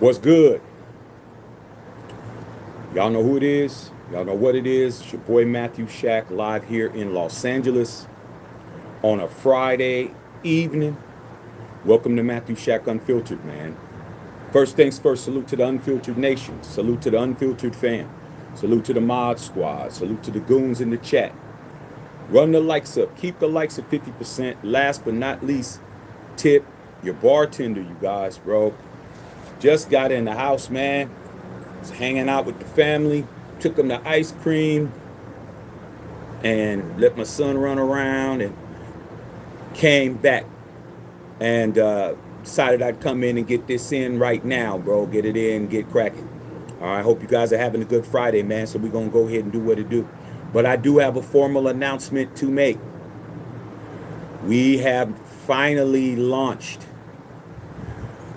What's good? Y'all know who it is. Y'all know what it is. It's your boy Matthew Shack live here in Los Angeles on a Friday evening. Welcome to Matthew Shack Unfiltered, man. First things first, salute to the Unfiltered Nation. Salute to the Unfiltered fam. Salute to the Mod Squad. Salute to the goons in the chat. Run the likes up. Keep the likes at 50%. Last but not least, tip your bartender, you guys, bro. Just got in the house, man. Was hanging out with the family. Took them to ice cream. And let my son run around and came back. And decided I'd come in and get this in right now, bro. Get it in, get cracking. All right, hope you guys are having a good Friday, man. So we're going to go ahead and do what it do. But I do have a formal announcement to make. We have finally launched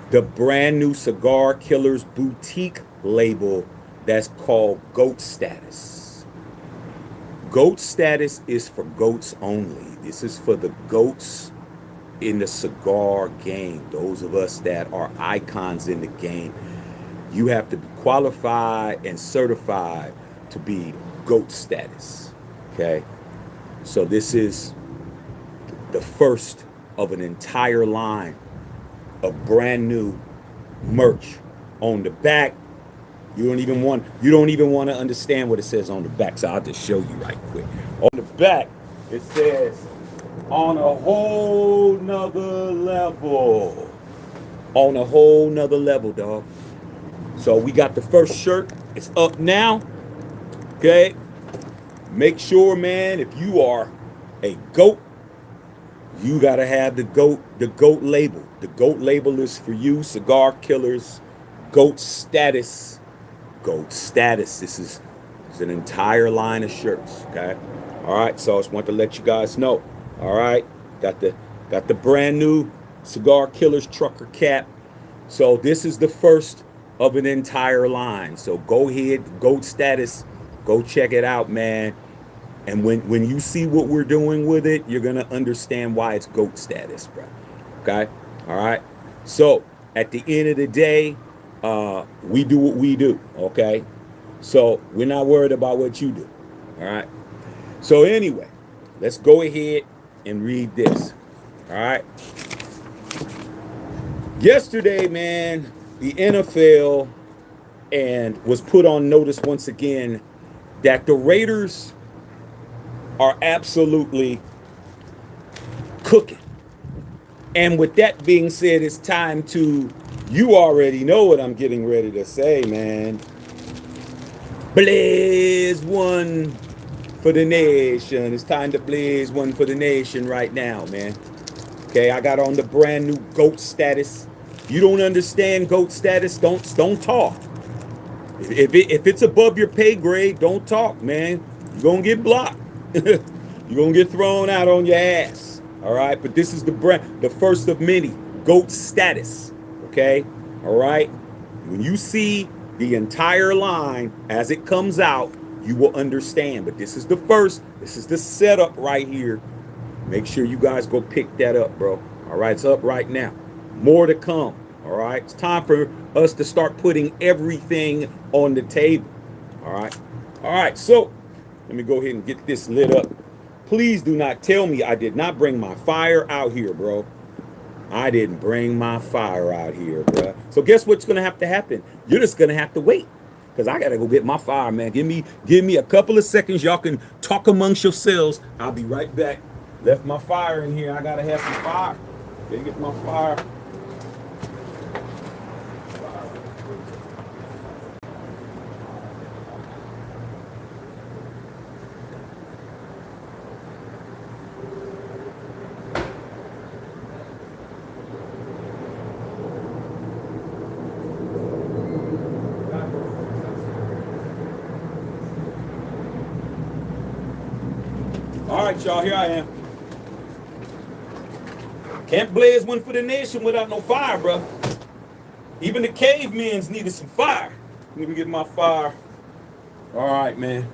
the brand new Cigar Killers boutique label that's called Goat Status. Goat Status is for goats only. This is for the goats in the cigar game. Those of us that are icons in the game. You have to be qualified and certified to be Goat Status. Okay? So this is the first of an entire line of brand new merch. On the back, you don't even want to understand what it says on the back, so I'll just show you right quick. On the back, it says on a whole nother level. On a whole nother level, dog. So we got the first shirt. It's up now. Okay? Make sure, man, if you are a goat, you gotta have the goat label. The goat label is for you, Cigar Killers, Goat Status. Goat Status. This is an entire line of shirts. Okay. All right. So I just want to let you guys know. All right. Got the brand new Cigar Killers trucker cap. So this is the first of an entire line. So go ahead, Goat Status. Go check it out, man. And when you see what we're doing with it, you're going to understand why it's Goat Status, bro. Okay? All right? So, at the end of the day, we do what we do, okay? So, we're not worried about what you do, all right? So, anyway, let's go ahead and read this, all right? Yesterday, man, the NFL was put on notice once again that the Raiders are absolutely cooking. And with that being said, it's time to, you already know what I'm getting ready to say, man. Blaze one for the nation. It's time to blaze one for the nation right now, man. Okay, I got on the brand new Goat Status. You don't understand Goat Status, don't talk. If it's above your pay grade, don't talk, man. You're gonna get blocked. You're gonna get thrown out on your ass. All right, but this is the first of many. Goat Status. Okay, all right. When you see the entire line as it comes out, you will understand. But this is the first. This is the setup right here. Make sure you guys go pick that up, bro. All right, it's up right now. More to come. All right, it's time for us to start putting everything on the table. All right. So let me go ahead and get this lit up. Please do not tell me I did not bring my fire out here, bro. I didn't bring my fire out here, bro. So guess what's gonna have to happen? You're just gonna have to wait, cause I gotta go get my fire, man. Give me a couple of seconds. Y'all can talk amongst yourselves. I'll be right back. Left my fire in here. I gotta have some fire. Gotta get my fire. All right, y'all, here I am. Can't blaze one for the nation without no fire, bro. Even the cavemen's needed some fire. Let me get my fire. All right, man.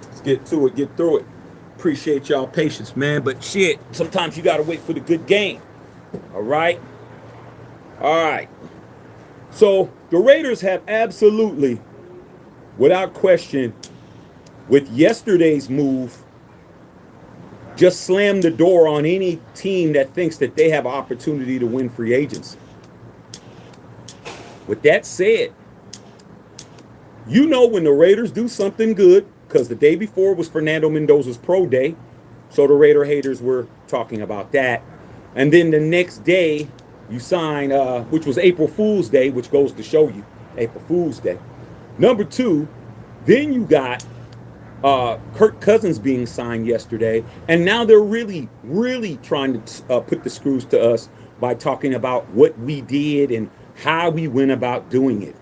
Let's get to it, get through it. Appreciate y'all patience, man. But shit, sometimes you gotta wait for the good game. All right? All right. So The Raiders have absolutely, without question, with yesterday's move, just slammed the door on any team that thinks that they have an opportunity to win free agency. With that said, you know when the Raiders do something good, because the day before was Fernando Mendoza's pro day, so the Raider haters were talking about that. And then the next day, you sign, which was April Fool's Day, which goes to show you, April Fool's Day. Number two, then you got Kirk Cousins being signed yesterday, and now they're really, really trying to put the screws to us by talking about what we did and how we went about doing it.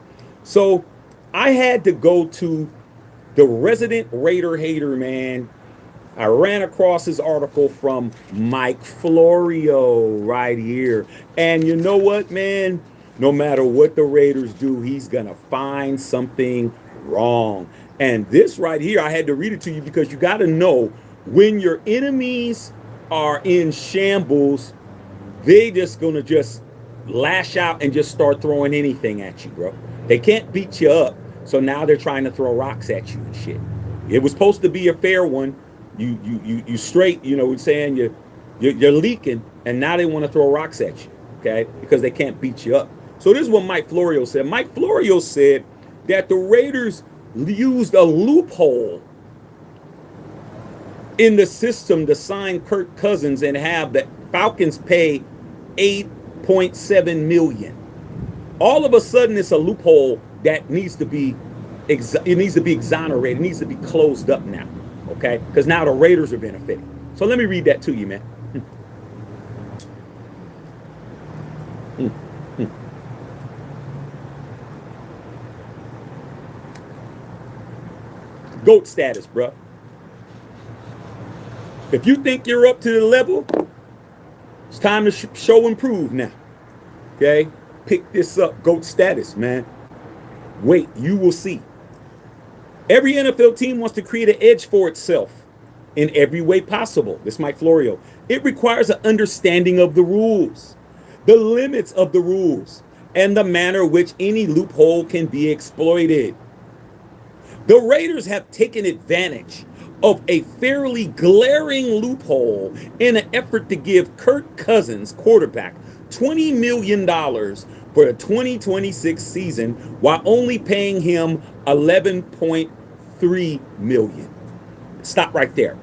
So I had to go to the resident Raider hater, man. I ran across his article from Mike Florio right here. And you know what, man? No matter what the Raiders do, he's going to find something wrong. And this right here, I had to read it to you because you got to know when your enemies are in shambles, they just going to just lash out and just start throwing anything at you, bro. They can't beat you up. So now they're trying to throw rocks at you and shit. It was supposed to be a fair one. You straight, you know, saying you're leaking, and now they want to throw rocks at you, okay? Because they can't beat you up. So this is what Mike Florio said. Mike Florio said that the Raiders used a loophole in the system to sign Kirk Cousins and have the Falcons pay $8.7 million. All of a sudden, it's a loophole that needs to be exonerated. It needs to be closed up now, okay? Because now the Raiders are benefiting. So let me read that to you, man. GOAT status, bro. If you think you're up to the level, it's time to show and prove now, okay? Pick this up, GOAT status, man. Wait, you will see. Every NFL team wants to create an edge for itself in every way possible. This is Mike Florio. It requires an understanding of the rules, the limits of the rules, and the manner in which any loophole can be exploited. The Raiders have taken advantage of a fairly glaring loophole in an effort to give Kirk Cousins, quarterback, $20 million for the 2026 season while only paying him $11.3 million. Stop right there.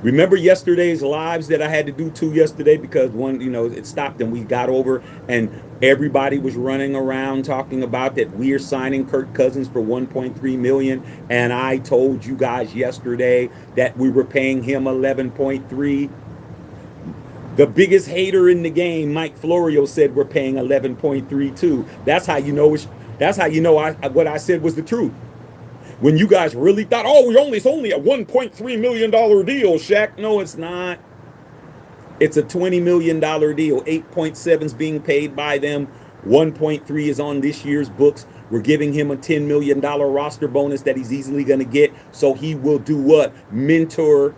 Remember yesterday's lives that I had to do two yesterday because one, you know, it stopped and we got over and everybody was running around talking about that we are signing Kirk Cousins for $1.3 million, and I told you guys yesterday that we were paying him $11.3. The biggest hater in the game, Mike Florio, said we're paying $11.3 too. That's how you know what I said was the truth. When you guys really thought, oh, it's only a $1.3 million deal, Shaq. No, it's not. It's a $20 million deal. 8.7 is being paid by them. 1.3 is on this year's books. We're giving him a $10 million roster bonus that he's easily going to get. So he will do what? Mentor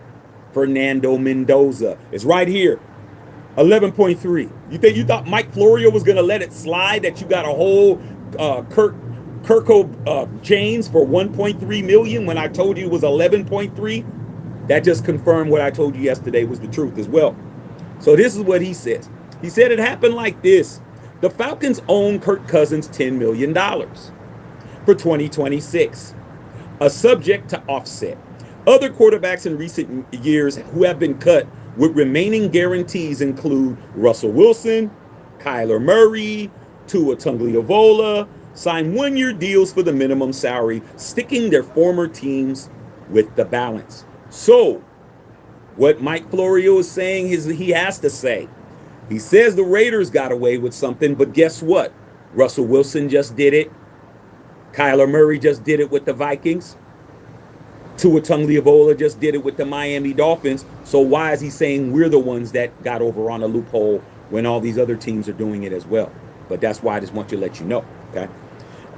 Fernando Mendoza. It's right here. 11.3. You thought Mike Florio was going to let it slide that you got a whole Kirko James for $1.3 million when I told you it was 11.3? That just confirmed what I told you yesterday was the truth as well. So this is what he says. He said it happened like this. The Falcons own Kirk Cousins $10 million for 2026, a subject to offset. Other quarterbacks in recent years who have been cut with remaining guarantees include Russell Wilson, Kyler Murray, Tua Tagovailoa, signed one-year deals for the minimum salary, sticking their former teams with the balance. So, what Mike Florio is saying is he has to say. He says the Raiders got away with something, but guess what? Russell Wilson just did it. Kyler Murray just did it with the Vikings. Tua Tagovailoa just did it with the Miami Dolphins. So why is he saying we're the ones that got over on a loophole when all these other teams are doing it as well? But that's why I just want to let you know, okay?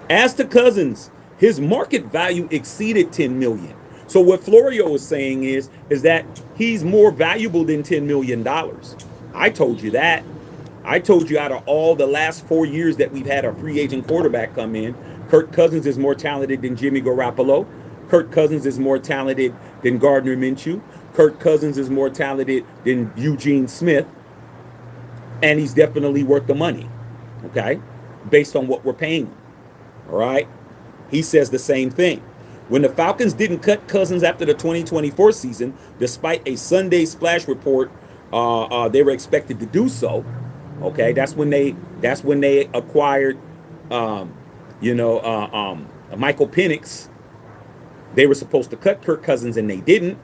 As to Cousins, his market value exceeded $10 million. So what Florio is saying is that he's more valuable than $10 million. I told you that. I told you out of all the last 4 years that we've had a free agent quarterback come in, Kirk Cousins is more talented than Jimmy Garoppolo. Kirk Cousins is more talented than Gardner Minshew. Kirk Cousins is more talented than Eugene Smith. And he's definitely worth the money, okay, based on what we're paying him. All right? He says the same thing. When the Falcons didn't cut Cousins after the 2024 season, despite a Sunday splash report, they were expected to do so. Okay, that's when they acquired, Michael Penix. They were supposed to cut Kirk Cousins and they didn't.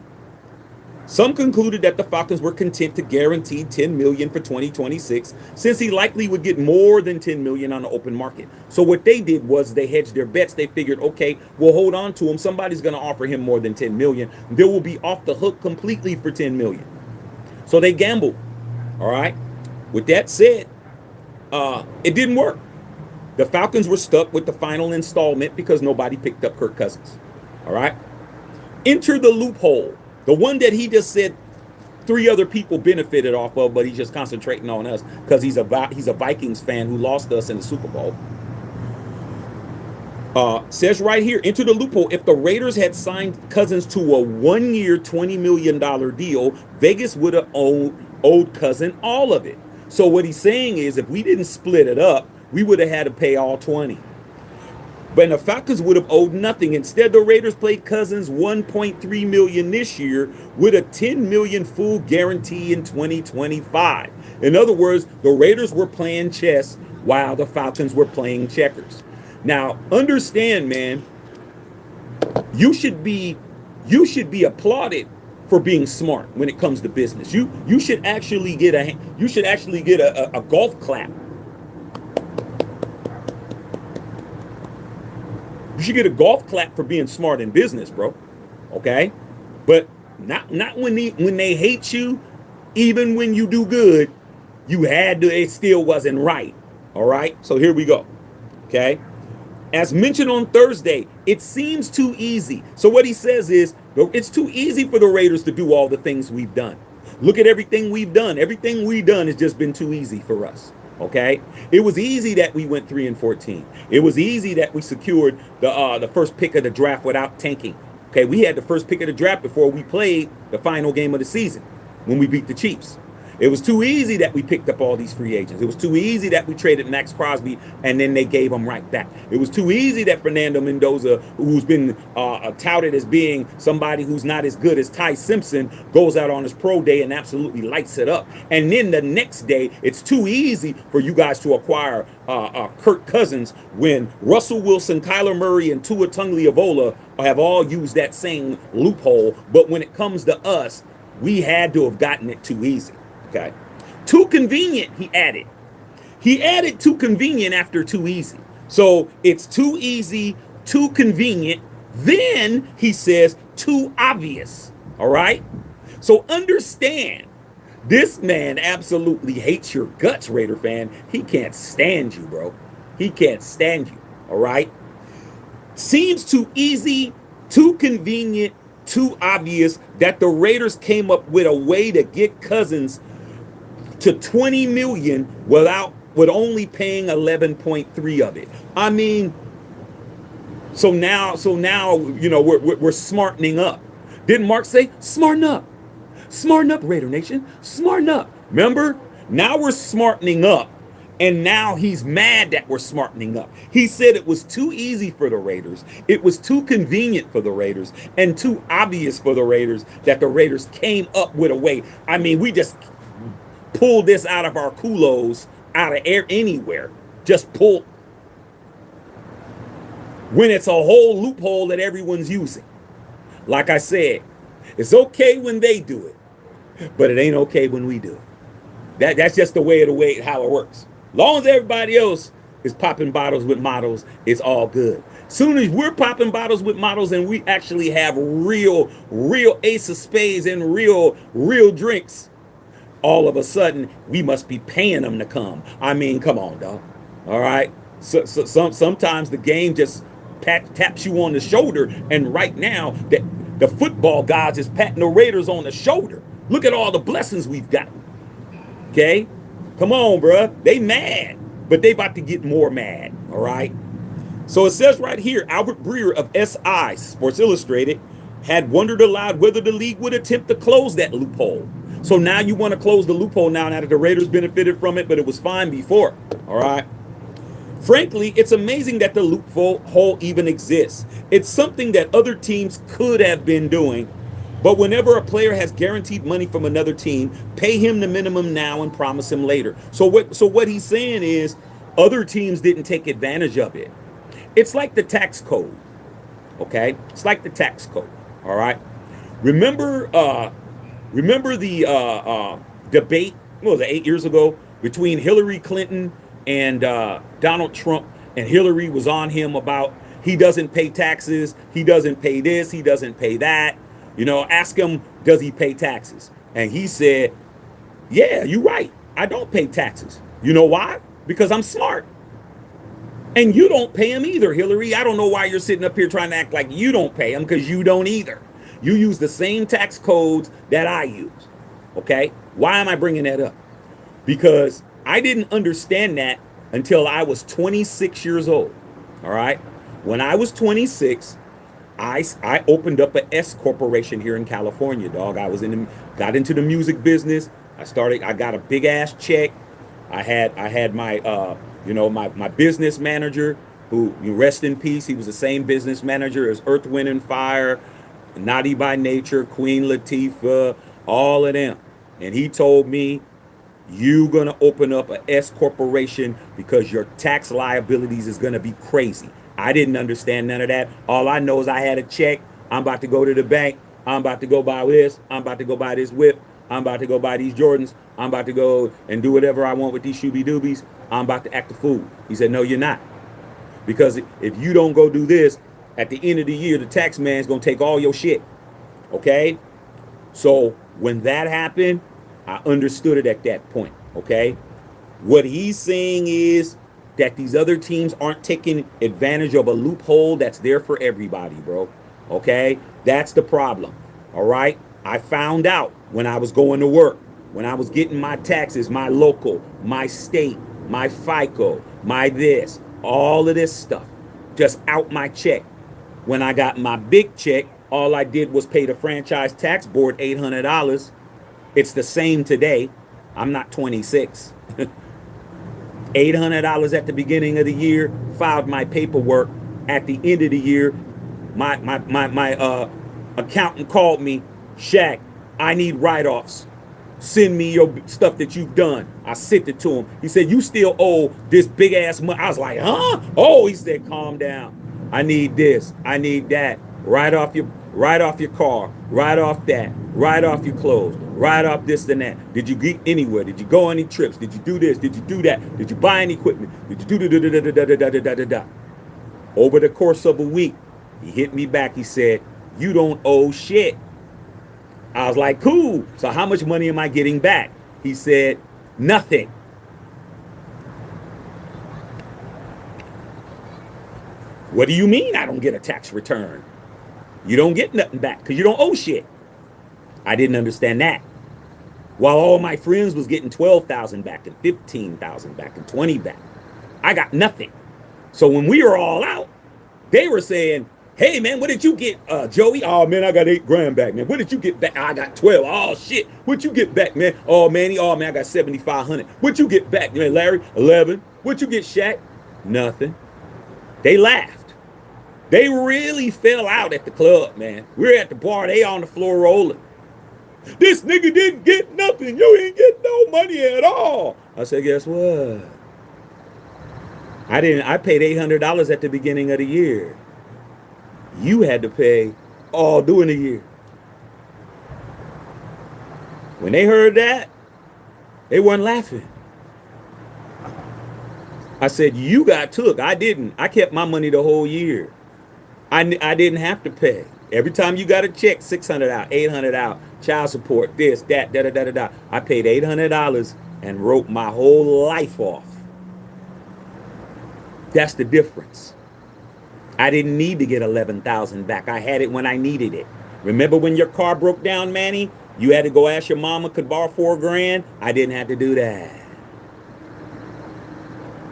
Some concluded that the Falcons were content to guarantee $10 million for 2026, since he likely would get more than $10 million on the open market. So what they did was they hedged their bets. They figured, okay, we'll hold on to him. Somebody's going to offer him more than $10 million. They will be off the hook completely for $10 million. So they gambled. All right. With that said, it didn't work. The Falcons were stuck with the final installment because nobody picked up Kirk Cousins. All right. Enter the loophole. The one that he just said 3 other people benefited off of, but he's just concentrating on us because he's a Vikings fan who lost us in the Super Bowl. Says right here, enter the loophole. If the Raiders had signed Cousins to a 1-year, $20 million deal, Vegas would have owed Cousins all of it. So what he's saying is if we didn't split it up, we would have had to pay all 20. But the Falcons would have owed nothing. Instead, the Raiders paid Cousins $1.3 million this year with a $10 million full guarantee in 2025. In other words, the Raiders were playing chess while the Falcons were playing checkers. Now, understand, man, you should be applauded for being smart when it comes to business. You should actually get a golf clap. You should get a golf clap for being smart in business, bro. Okay? But not when they hate you, even when you do good, it still wasn't right. All right? So here we go. Okay? As mentioned on Thursday, it seems too easy. So what he says is, it's too easy for the Raiders to do all the things we've done. Look at everything we've done. Everything we've done has just been too easy for us. Okay, it was easy that we went 3-14. It was easy that we secured the first pick of the draft without tanking. Okay, we had the first pick of the draft before we played the final game of the season when we beat the Chiefs. It was too easy that we picked up all these free agents. It was too easy that we traded Max Crosby and then they gave him right back. It was too easy that Fernando Mendoza, who's been touted as being somebody who's not as good as Ty Simpson, goes out on his pro day and absolutely lights it up. And then the next day, it's too easy for you guys to acquire Kirk Cousins when Russell Wilson, Kyler Murray, and Tua Tagovailoa have all used that same loophole. But when it comes to us, we had to have gotten it too easy. Okay. Too convenient, he added. He added too convenient after too easy. So it's too easy, too convenient. Then he says too obvious. All right. So understand, this man absolutely hates your guts, Raider fan. He can't stand you, bro. He can't stand you. All right. Seems too easy, too convenient, too obvious that the Raiders came up with a way to get Cousins to $20 million with only paying 11.3 of it. I mean, so now we're smartening up. Didn't Mark say smarten up? Smarten up, Raider Nation. Smarten up. Remember? Now we're smartening up. And now he's mad that we're smartening up. He said it was too easy for the Raiders. It was too convenient for the Raiders and too obvious for the Raiders that the Raiders came up with a way. I mean, we just pulled this out of our culos, out of air, anywhere. Just pull. When it's a whole loophole that everyone's using. Like I said, it's okay when they do it, but it ain't okay when we do it. That's just the way how it works. Long as everybody else is popping bottles with models, it's all good. Soon as we're popping bottles with models and we actually have real ace of spades and real drinks, all of a sudden we must be paying them to come. I mean, come on, dog. All right. So sometimes the game just taps you on the shoulder, and right now the football gods is patting the Raiders on the shoulder. Look at all the blessings we've gotten. Okay. Come on, bruh. They mad, but they about to get more mad. All right. So it says right here, Albert Breer of SI, Sports Illustrated, had wondered aloud whether the league would attempt to close that loophole. So now you want to close the loophole now that the Raiders benefited from it, but it was fine before. All right. Frankly, it's amazing that the loophole even exists. It's something that other teams could have been doing. But whenever a player has guaranteed money from another team, pay him the minimum now and promise him later. So what he's saying is other teams didn't take advantage of it. It's like the tax code. Okay? It's like the tax code. All right? Remember the debate, what was it, 8 years ago, between Hillary Clinton and Donald Trump, and Hillary was on him about he doesn't pay taxes, he doesn't pay this, he doesn't pay that. You know, ask him, does he pay taxes? And he said, yeah, you're right. I don't pay taxes. You know why? Because I'm smart. And you don't pay them either, Hillary. I don't know why you're sitting up here trying to act like you don't pay them, because you don't either. You use the same tax codes that I use. Okay? Why am I bringing that up? Because I didn't understand that until I was 26 years old. All right? When I was 26, I opened up an S corporation here in California, dog. I was got into the music business. I got a big ass check. I had my my business manager, who, rest in peace, he was the same business manager as Earth, Wind and Fire, Naughty by Nature, Queen Latifah, all of them. And he told me, you gonna open up an S corporation because your tax liabilities is gonna be crazy. I didn't understand none of that. All I know is I had a check. I'm about to go to the bank. I'm about to go buy this. I'm about to go buy this whip. I'm about to go buy these Jordans. I'm about to go and do whatever I want with these shooby doobies. I'm about to act a fool. He said, no, you're not. Because if you don't go do this, at the end of the year, the tax man's going to take all your shit. Okay? So when that happened, I understood it at that point. Okay? What he's saying is that these other teams aren't taking advantage of a loophole that's there for everybody, bro. Okay? That's the problem. All right? I found out when I was going to work, when I was getting my taxes, my local, my state, my FICO, my this, all of this stuff, just out my check. When I got my big check, all I did was pay the franchise tax board $800. It's the same today. I'm not 26. $800 at the beginning of the year, filed my paperwork. At the end of the year, my accountant called me, Shaq, I need write-offs. Send me your stuff that you've done. I sent it to him. He said, you still owe this big ass money. I was like, huh? Oh, he said, calm down. I need this. I need that. Write off your car. Write off that. Write off your clothes. Write off this and that. Did you get anywhere? Did you go on any trips? Did you do this? Did you do that? Did you buy any equipment? Did you do da-da-da-da-da-da-da-da-da-da? Over the course of a week, he hit me back. He said, you don't owe shit. I was like, cool. So how much money am I getting back? He said, nothing. What do you mean I don't get a tax return? You don't get nothing back because you don't owe shit. I didn't understand that. While all my friends was getting 12,000 back and 15,000 back and 20 back, I got nothing. So when we were all out, they were saying, hey man, what did you get, Joey? Oh man, I got $8,000 back, man. What did you get back? I got 12. Oh shit. What you get back, man? Oh Manny, oh man, I got 7,500. What you get back, man? Larry, 11. What you get, Shaq? Nothing. They laughed. They really fell out at the club, man. We're at the bar, they on the floor rolling. This nigga didn't get nothing. You ain't get no money at all. I said, guess what? I paid $800 at the beginning of the year. You had to pay all during the year. When they heard that, they weren't laughing. I said, you got took. I didn't. I kept my money the whole year. I didn't have to pay. Every time you got a check, 600 out, 800 out, child support, this, that, da-da-da-da-da. I paid $800 and wrote my whole life off. That's the difference. I didn't need to get 11,000 back. I had it when I needed it. Remember when your car broke down, Manny? You had to go ask your mama, could borrow $4,000? I didn't have to do that.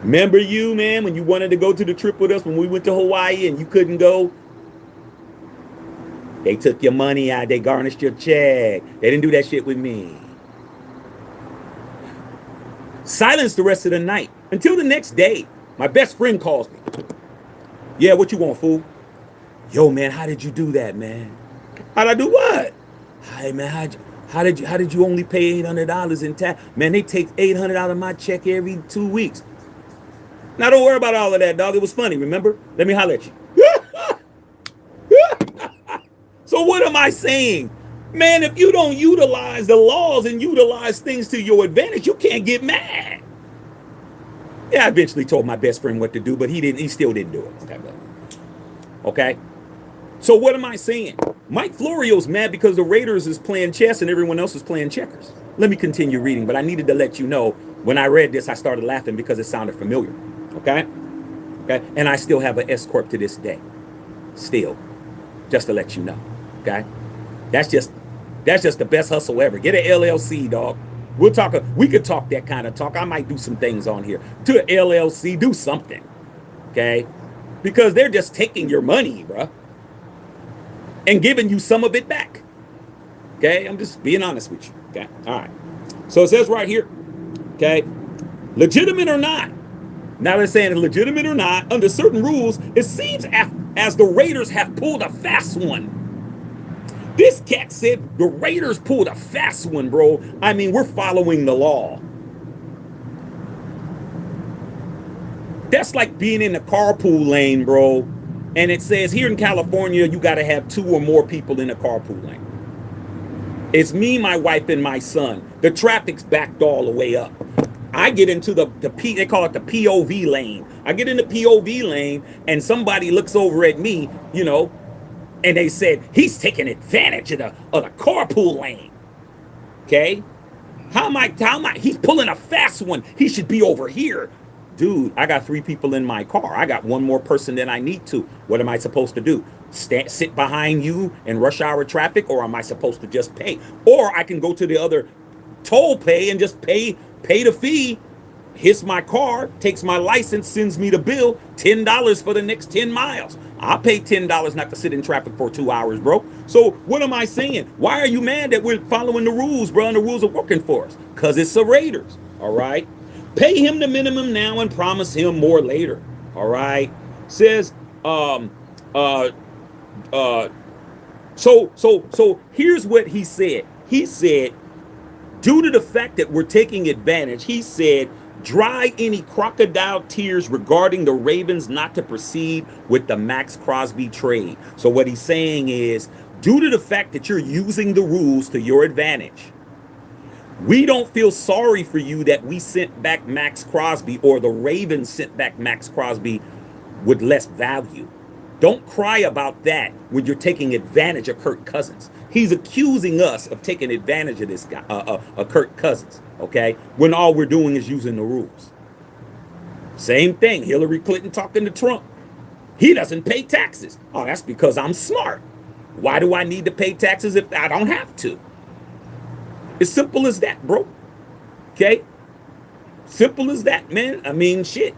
Remember you, man, when you wanted to go to the trip with us when we went to Hawaii and you couldn't go? They took your money out. They garnished your check. They didn't do that shit with me. Silence the rest of the night until the next day. My best friend calls me. Yeah, what you want, fool? Yo, man, how did you do that, man? How'd I do what? Hey, man, how did you only pay $800 in tax? Man, they take $800 out of my check every 2 weeks. Now, don't worry about all of that, dog. It was funny, remember? Let me holler at you. So what am I saying? Man, if you don't utilize the laws and utilize things to your advantage, you can't get mad. Yeah, I eventually told my best friend what to do, but he still didn't do it. Okay. So what am I saying? Mike Florio's mad because the Raiders is playing chess and everyone else is playing checkers. Let me continue reading, but I needed to let you know when I read this, I started laughing because it sounded familiar. Okay. Okay. And I still have an S Corp to this day. Still. Just to let you know. Okay. That's just the best hustle ever. Get an LLC, dog. We could talk that kind of talk. I might do some things on here. To an LLC, do something. Okay? Because they're just taking your money, bruh. And giving you some of it back. Okay? I'm just being honest with you. Okay? All right. So it says right here. Okay? Legitimate or not. Now they're saying legitimate or not, under certain rules, it seems as the Raiders have pulled a fast one. This cat said the Raiders pulled a fast one, bro. I mean, we're following the law. That's like being in the carpool lane, bro. And it says here in California, you got to have 2 or more people in the carpool lane. It's me, my wife, and my son. The traffic's backed all the way up. I get into they call it the POV lane. I get in the POV lane and somebody looks over at me, and they said, he's taking advantage of the carpool lane. Okay? How am I? He's pulling a fast one. He should be over here. Dude, I got 3 people in my car. I got 1 more person than I need to. What am I supposed to do? Sit behind you in rush hour traffic, or am I supposed to just pay? Or I can go to the other toll pay and just pay the fee, hits my car, takes my license, sends me the bill, $10 for the next 10 miles. I'll pay $10 not to sit in traffic for 2 hours, bro. So what am I saying? Why are you mad that we're following the rules, bro, and the rules are working for us? Because it's the Raiders, all right? Pay him the minimum now and promise him more later, all right? Says, so here's what he said. He said, due to the fact that we're taking advantage, he said, dry any crocodile tears regarding the Ravens not to proceed with the Max Crosby trade. So what he's saying is, due to the fact that you're using the rules to your advantage, we don't feel sorry for you that we sent back Max Crosby or the Ravens sent back Max Crosby with less value. Don't cry about that when you're taking advantage of Kirk Cousins. He's accusing us of taking advantage of this guy, Kirk Cousins, okay? When all we're doing is using the rules. Same thing, Hillary Clinton talking to Trump. He doesn't pay taxes. Oh, that's because I'm smart. Why do I need to pay taxes if I don't have to? It's simple as that, bro. Okay? Simple as that, man. I mean, shit.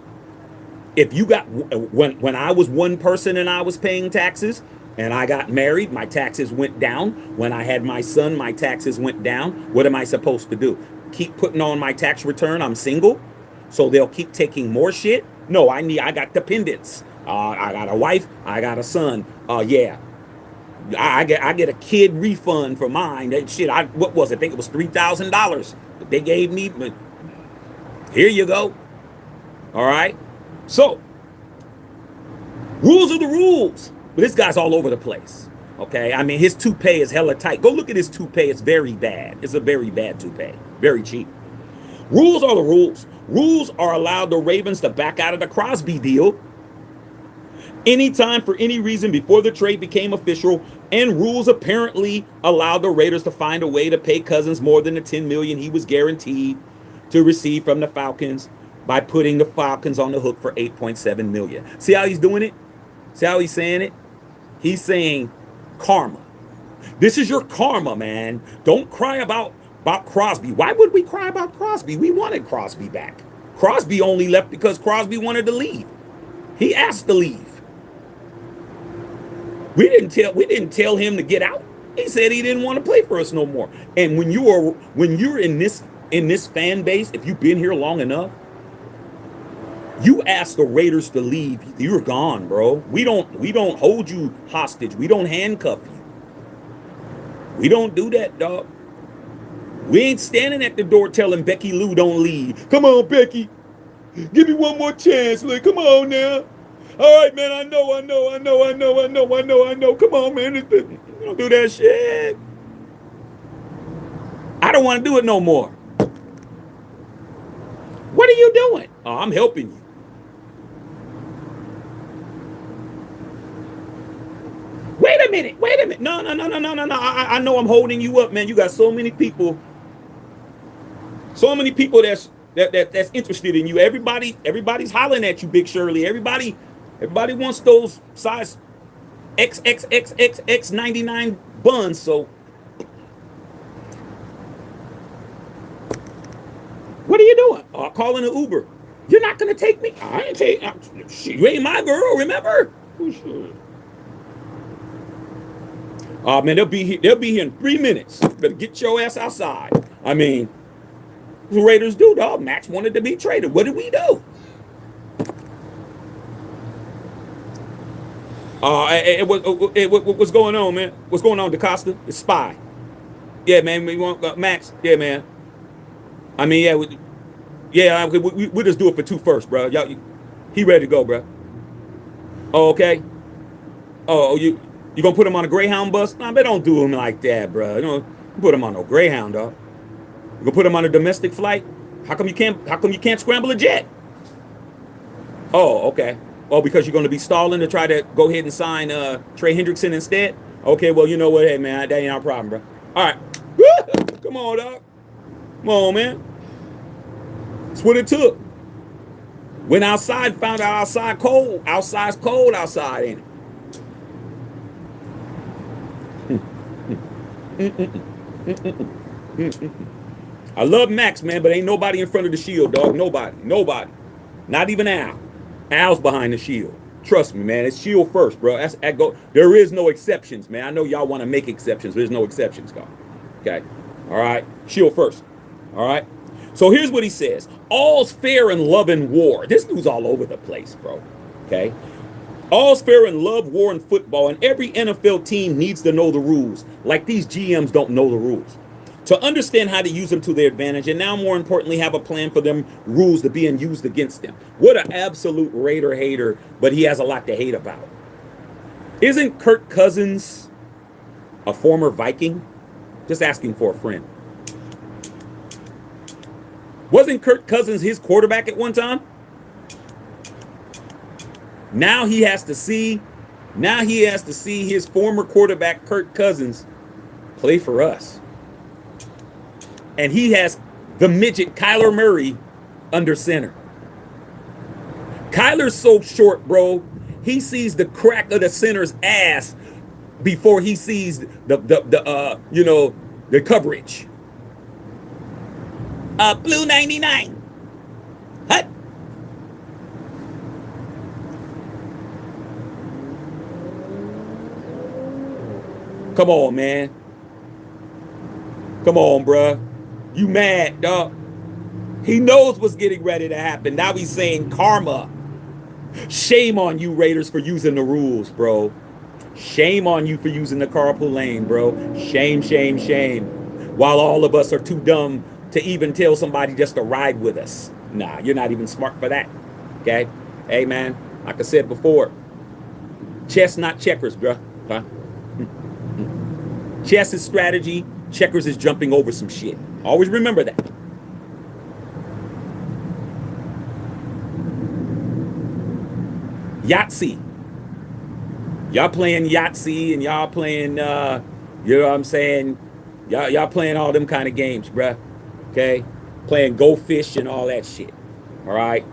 If you got, when I was one person and I was paying taxes, and I got married, my taxes went down. When I had my son, my taxes went down. What am I supposed to do? Keep putting on my tax return? I'm single, so they'll keep taking more shit? No, I got dependents. I got a wife. I got a son. Yeah. I get a kid refund for mine. That shit, what was it? I think it was $3,000 that they gave me. But here you go. All right. So, rules are the rules. But this guy's all over the place. Okay. I mean, his toupee is hella tight. Go look at his toupee. It's very bad. It's a very bad toupee. Very cheap. Rules are the rules. Rules are allowed the Ravens to back out of the Crosby deal anytime for any reason before the trade became official, and rules apparently allowed the Raiders to find a way to pay Cousins more than the $10 million he was guaranteed to receive from the Falcons by putting the Falcons on the hook for $8.7 million. See how he's doing it? See how he's saying it? He's saying karma. This is your karma, man. Don't cry about Crosby. Why would we cry about Crosby? We wanted Crosby back. Crosby only left because Crosby wanted to leave. He asked to leave. We didn't tell him to get out. He said he didn't want to play for us no more. And when you're in this fan base, if you've been here long enough, you ask the Raiders to leave, you're gone, bro. We don't hold you hostage. We don't handcuff you. We don't do that, dog. We ain't standing at the door telling Becky Lou don't leave. Come on, Becky. Give me one more chance. Like, come on now. All right, man. I know. Come on, man. You don't do that shit. I don't want to do it no more. What are you doing? Oh, I'm helping you. Wait a minute. No. I know I'm holding you up, man. You got so many people that's interested in you. Everybody's hollering at you, Big Shirley. Everybody wants those size XXXXX 99 buns. So what are you doing? Oh, calling an Uber. You're not gonna take me. I ain't take. You ain't my girl. Remember? Oh man, they'll be here in 3 minutes. Better get your ass outside. I mean, the Raiders do, dog. Max wanted to be traded. What did we do? What's going on, man? What's going on, DaCosta? It's Spy. Yeah, man. We want Max. Yeah, man. I mean, we'll just do it for 2 first, bro. Y'all, he ready to go, bro. Oh, okay. Oh, you gonna put him on a Greyhound bus? Nah, they don't do him like that, bro. You know, put him on no Greyhound, dog. You gonna put him on a domestic flight? How come you can't scramble a jet? Oh, okay. Oh, because you're gonna be stalling to try to go ahead and sign Trey Hendrickson instead? Okay, well, you know what? Hey, man, that ain't our problem, bro. All right. Come on, dog. Come on, man. That's what it took. Went outside, found out outside cold. Outside's cold outside, ain't it? I love Max, man, but ain't nobody in front of the shield, dog. Nobody. Not even Al. Al's behind the shield. Trust me, man. It's shield first, bro. There is no exceptions, man. I know y'all want to make exceptions. There's no exceptions, dog. Okay. All right. Shield first. All right. So here's what he says. All's fair in love and war. This dude's all over the place, bro. Okay. All's fair in love, war, and football, and every NFL team needs to know the rules, like these GMs don't know the rules. To understand how to use them to their advantage, and now more importantly, have a plan for them rules to being used against them. What an absolute Raider hater, but he has a lot to hate about. Isn't Kirk Cousins a former Viking? Just asking for a friend. Wasn't Kirk Cousins his quarterback at one time? Now he has to see his former quarterback, Kirk Cousins, play for us. And he has the midget Kyler Murray under center. Kyler's so short, bro. He sees the crack of the center's ass before he sees the coverage. Blue 99. Hut. Come on, man. Come on, bruh. You mad, dog. He knows what's getting ready to happen. Now he's saying karma. Shame on you, Raiders, for using the rules, bro. Shame on you for using the carpool lane, bro. Shame. While all of us are too dumb to even tell somebody just to ride with us. Nah, you're not even smart for that. Okay? Hey, man, like I said before, chess, not checkers, bro. Huh? Chess is strategy. Checkers is jumping over some shit. Always remember that. Yahtzee. Y'all playing Yahtzee and y'all playing, you know what I'm saying? Y'all playing all them kind of games, bruh. Okay? Playing Go Fish and all that shit. All right?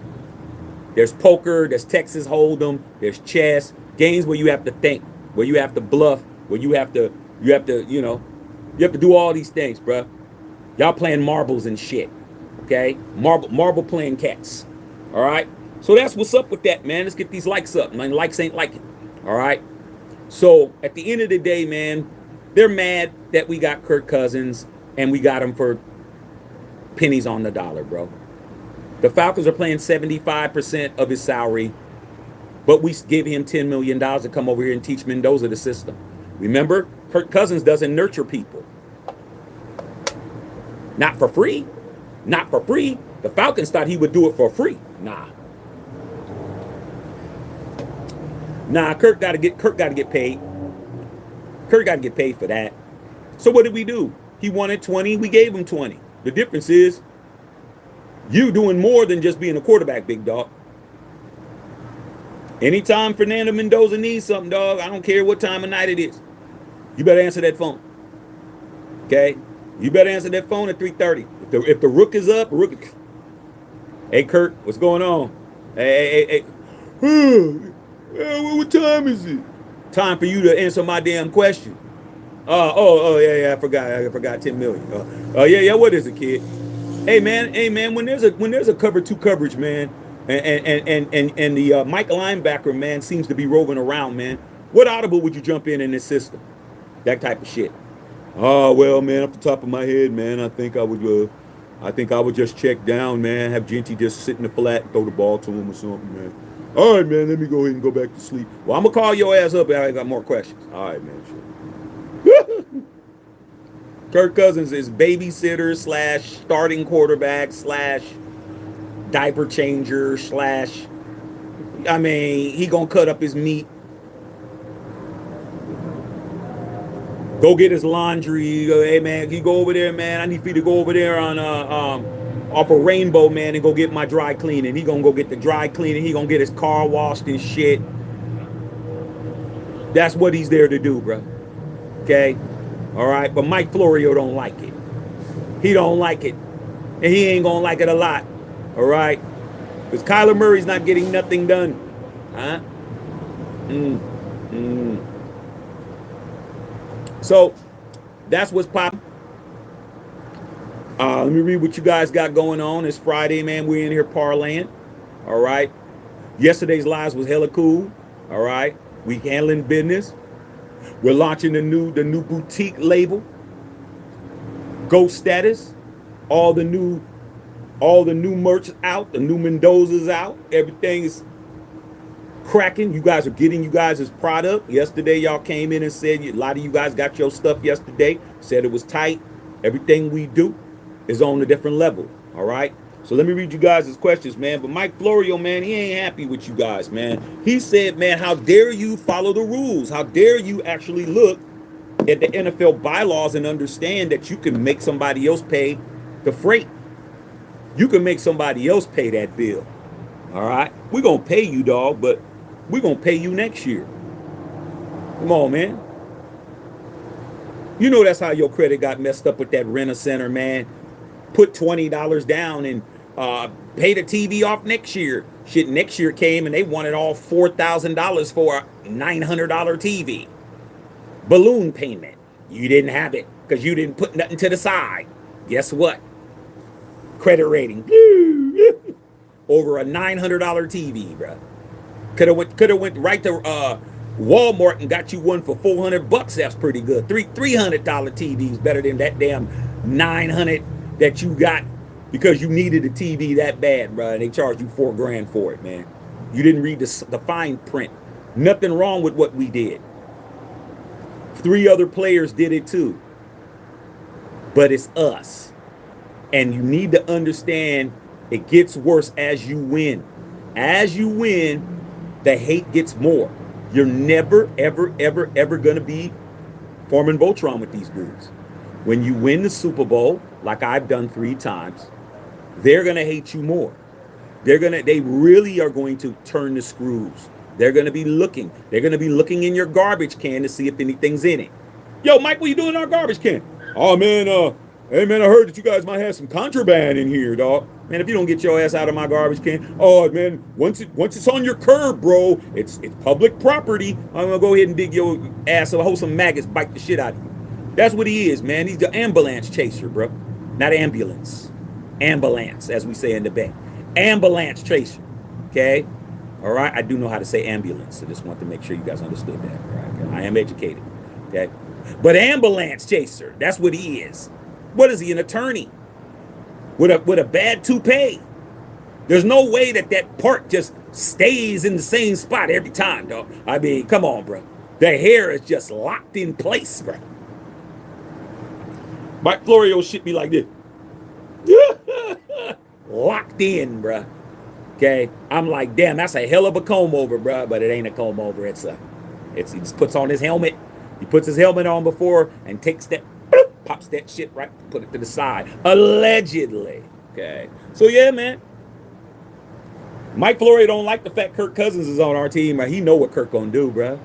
There's poker, there's Texas Hold'em, there's chess, games where you have to think, where you have to bluff, where you have to do all these things, bruh. Y'all playing marbles and shit. Okay, marble playing cats. All right, so that's what's up with that, man. Let's get these likes up, man. Likes ain't like it. All right. So at the end of the day, man, they're mad that we got Kirk Cousins and we got him for pennies on the dollar, bro. The Falcons are playing 75% of his salary, but we give him $10 million to come over here and teach Mendoza the system. Remember, Kirk Cousins doesn't nurture people. Not for free. Not for free. The Falcons thought he would do it for free. Nah. Kirk got to get paid. Kirk got to get paid for that. So what did we do? He wanted 20, we gave him 20. The difference is you doing more than just being a quarterback, big dog. Anytime Fernando Mendoza needs something, dog, I don't care what time of night it is, you better answer that phone. Okay? You better answer that phone at 3:30. If the rook is up, hey, Kirk, what's going on? Hey. What time is it? Time for you to answer my damn question. Yeah, I forgot 10 million. Yeah, what is it, kid? Hey man, when there's a cover two coverage, man, and the Mike linebacker, man, seems to be roving around, man, what audible would you jump in this system? That type of shit. Oh well, man, off the top of my head, man, I think I would just check down, man, have Genty just sit in the flat and throw the ball to him or something, man. All right, man, let me go ahead and go back to sleep. Well, I'm gonna call your ass up. I got more questions. All right, man. Sure. Kirk Cousins is babysitter / starting quarterback / diaper changer / I mean, he gonna cut up his meat, go get his laundry. Hey man, you go over there, man. I need for you to go over there on off a Rainbow, man, and go get my dry cleaning. He gonna go get the dry cleaning. He gonna get his car washed and shit. That's what he's there to do, bro. Okay, all right. But Mike Florio don't like it. He don't like it, and he ain't gonna like it a lot. All right, because Kyler Murray's not getting nothing done, huh? So that's what's popping. Let me read what you guys got going on. It's Friday, man. We're in here parlaying. All right. Yesterday's lives was hella cool. All right. We handling business. We're launching the new boutique label. Ghost Status. All the new merch out. The new Mendoza's out. Everything is cracking. You guys are getting you guys' product. Yesterday, y'all came in and said a lot of you guys got your stuff yesterday. Said it was tight. Everything we do is on a different level. All right. So let me read you guys' questions, man. But Mike Florio, man, he ain't happy with you guys, man. He said, man, how dare you follow the rules? How dare you actually look at the NFL bylaws and understand that you can make somebody else pay the freight. You can make somebody else pay that bill. All right. We're going to pay you, dog, but we're going to pay you next year. Come on, man. You know that's how your credit got messed up with that Rent-A-Center, man. Put $20 down and pay the TV off next year. Shit, next year came and they wanted all $4,000 for a $900 TV. Balloon payment. You didn't have it because you didn't put nothing to the side. Guess what? Credit rating. Over a $900 TV, bro. Could have went right to Walmart and got you one for $400. That's pretty good. $300 TVs better than that damn $900 that you got because you needed a TV that bad, bro. And they charged you $4,000 for it, man. You didn't read the fine print. Nothing wrong with what we did. 3 other players did it too. But it's us. And you need to understand it gets worse as you win. As you win, the hate gets more. You're never, ever, ever, ever going to be forming Voltron with these dudes. When you win the Super Bowl, like I've done 3 times, they're going to hate you more. They really are going to turn the screws. They're going to be looking. They're going to be looking in your garbage can to see if anything's in it. Yo, Mike, what you doing in our garbage can? Oh, man, hey, man, I heard that you guys might have some contraband in here, dog. Man, if you don't get your ass out of my garbage can, oh, man, once it's on your curb, bro, it's public property. I'm going to go ahead and dig your ass up. I hope some maggots bite the shit out of you. That's what he is, man. He's the ambulance chaser, bro. Not ambulance. ambulance, as we say in the Bay. Ambulance chaser. Okay? All right? I do know how to say ambulance. I just want to make sure you guys understood that. All right? I am educated. Okay? But ambulance chaser, that's what he is. What is he, an attorney? With a bad toupee. There's no way that part just stays in the same spot every time, dog. I mean, come on, bro. The hair is just locked in place, bro. Mike Florio shit be like this. Locked in, bro. Okay? I'm like, damn, that's a hell of a comb over, bro. But it ain't a comb over. He just puts on his helmet. He puts his helmet on before and takes that, pops that shit right, put it to the side. Allegedly. Okay? So, yeah, man. Mike Florio don't like the fact Kirk Cousins is on our team. He know what Kirk gonna do, bro.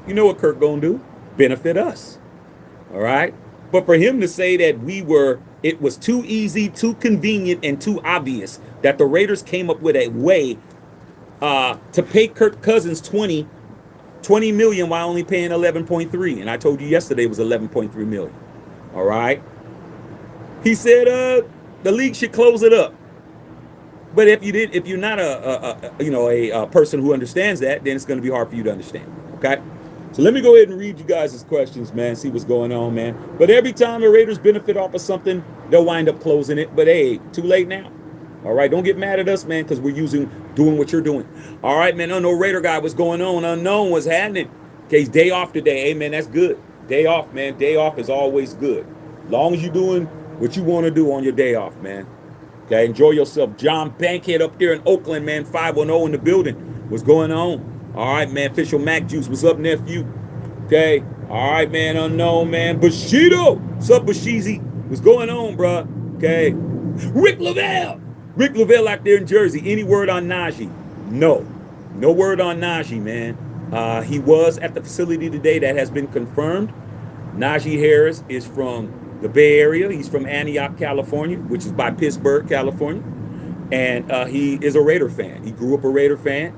You know what Kirk gonna do? Benefit us. All right? But for him to say that it was too easy, too convenient, and too obvious that the Raiders came up with a way to pay Kirk Cousins $20 million while only paying 11.3. And I told you yesterday it was 11.3 million. All right? He said the league should close it up. But if you're not a person who understands that, then it's going to be hard for you to understand. Okay, so let me go ahead and read you guys' questions, man. See what's going on, man. But every time the Raiders benefit off of something, they'll wind up closing it. But hey, too late now. All right, don't get mad at us, man, because we're doing what you're doing. All right, man. Unknown Raider guy, what's going on? Unknown, what's happening? Okay, day off today. Hey, man, that's good. Day off, man. Day off is always good. As long as you're doing what you want to do on your day off, man. Okay, enjoy yourself. John Bankhead up there in Oakland, man. 510 in the building. What's going on? All right, man. Official Mac Juice. What's up, nephew? Okay. All right, man. Unknown, man. Bushido. What's up, Bushizi? What's going on, bro? Okay. Rick Lavelle. Rick Lavelle out there in Jersey. Any word on Najee? No. No word on Najee, man. He was at the facility today. That has been confirmed. Najee Harris is from the Bay Area. He's from Antioch, California, which is by Pittsburgh, California. And he is a Raider fan. He grew up a Raider fan.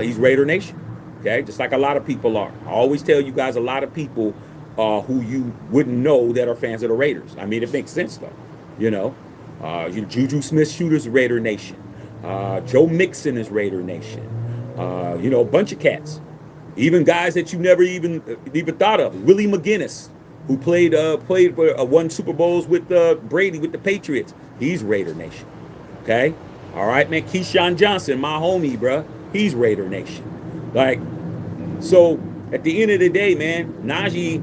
He's Raider Nation. Okay, just like a lot of people are. I always tell you guys a lot of people who you wouldn't know that are fans of the Raiders. I mean, it makes sense, though. You know, Juju Smith-Schuster's Raider Nation. Joe Mixon is Raider Nation. A bunch of cats. Even guys that you never even thought of. Willie McGinnis, who played for won Super Bowls with Brady with the Patriots. He's Raider Nation. Okay? All right, man. Keyshawn Johnson, my homie, bro. He's Raider Nation. Like, so at the end of the day, man, Najee,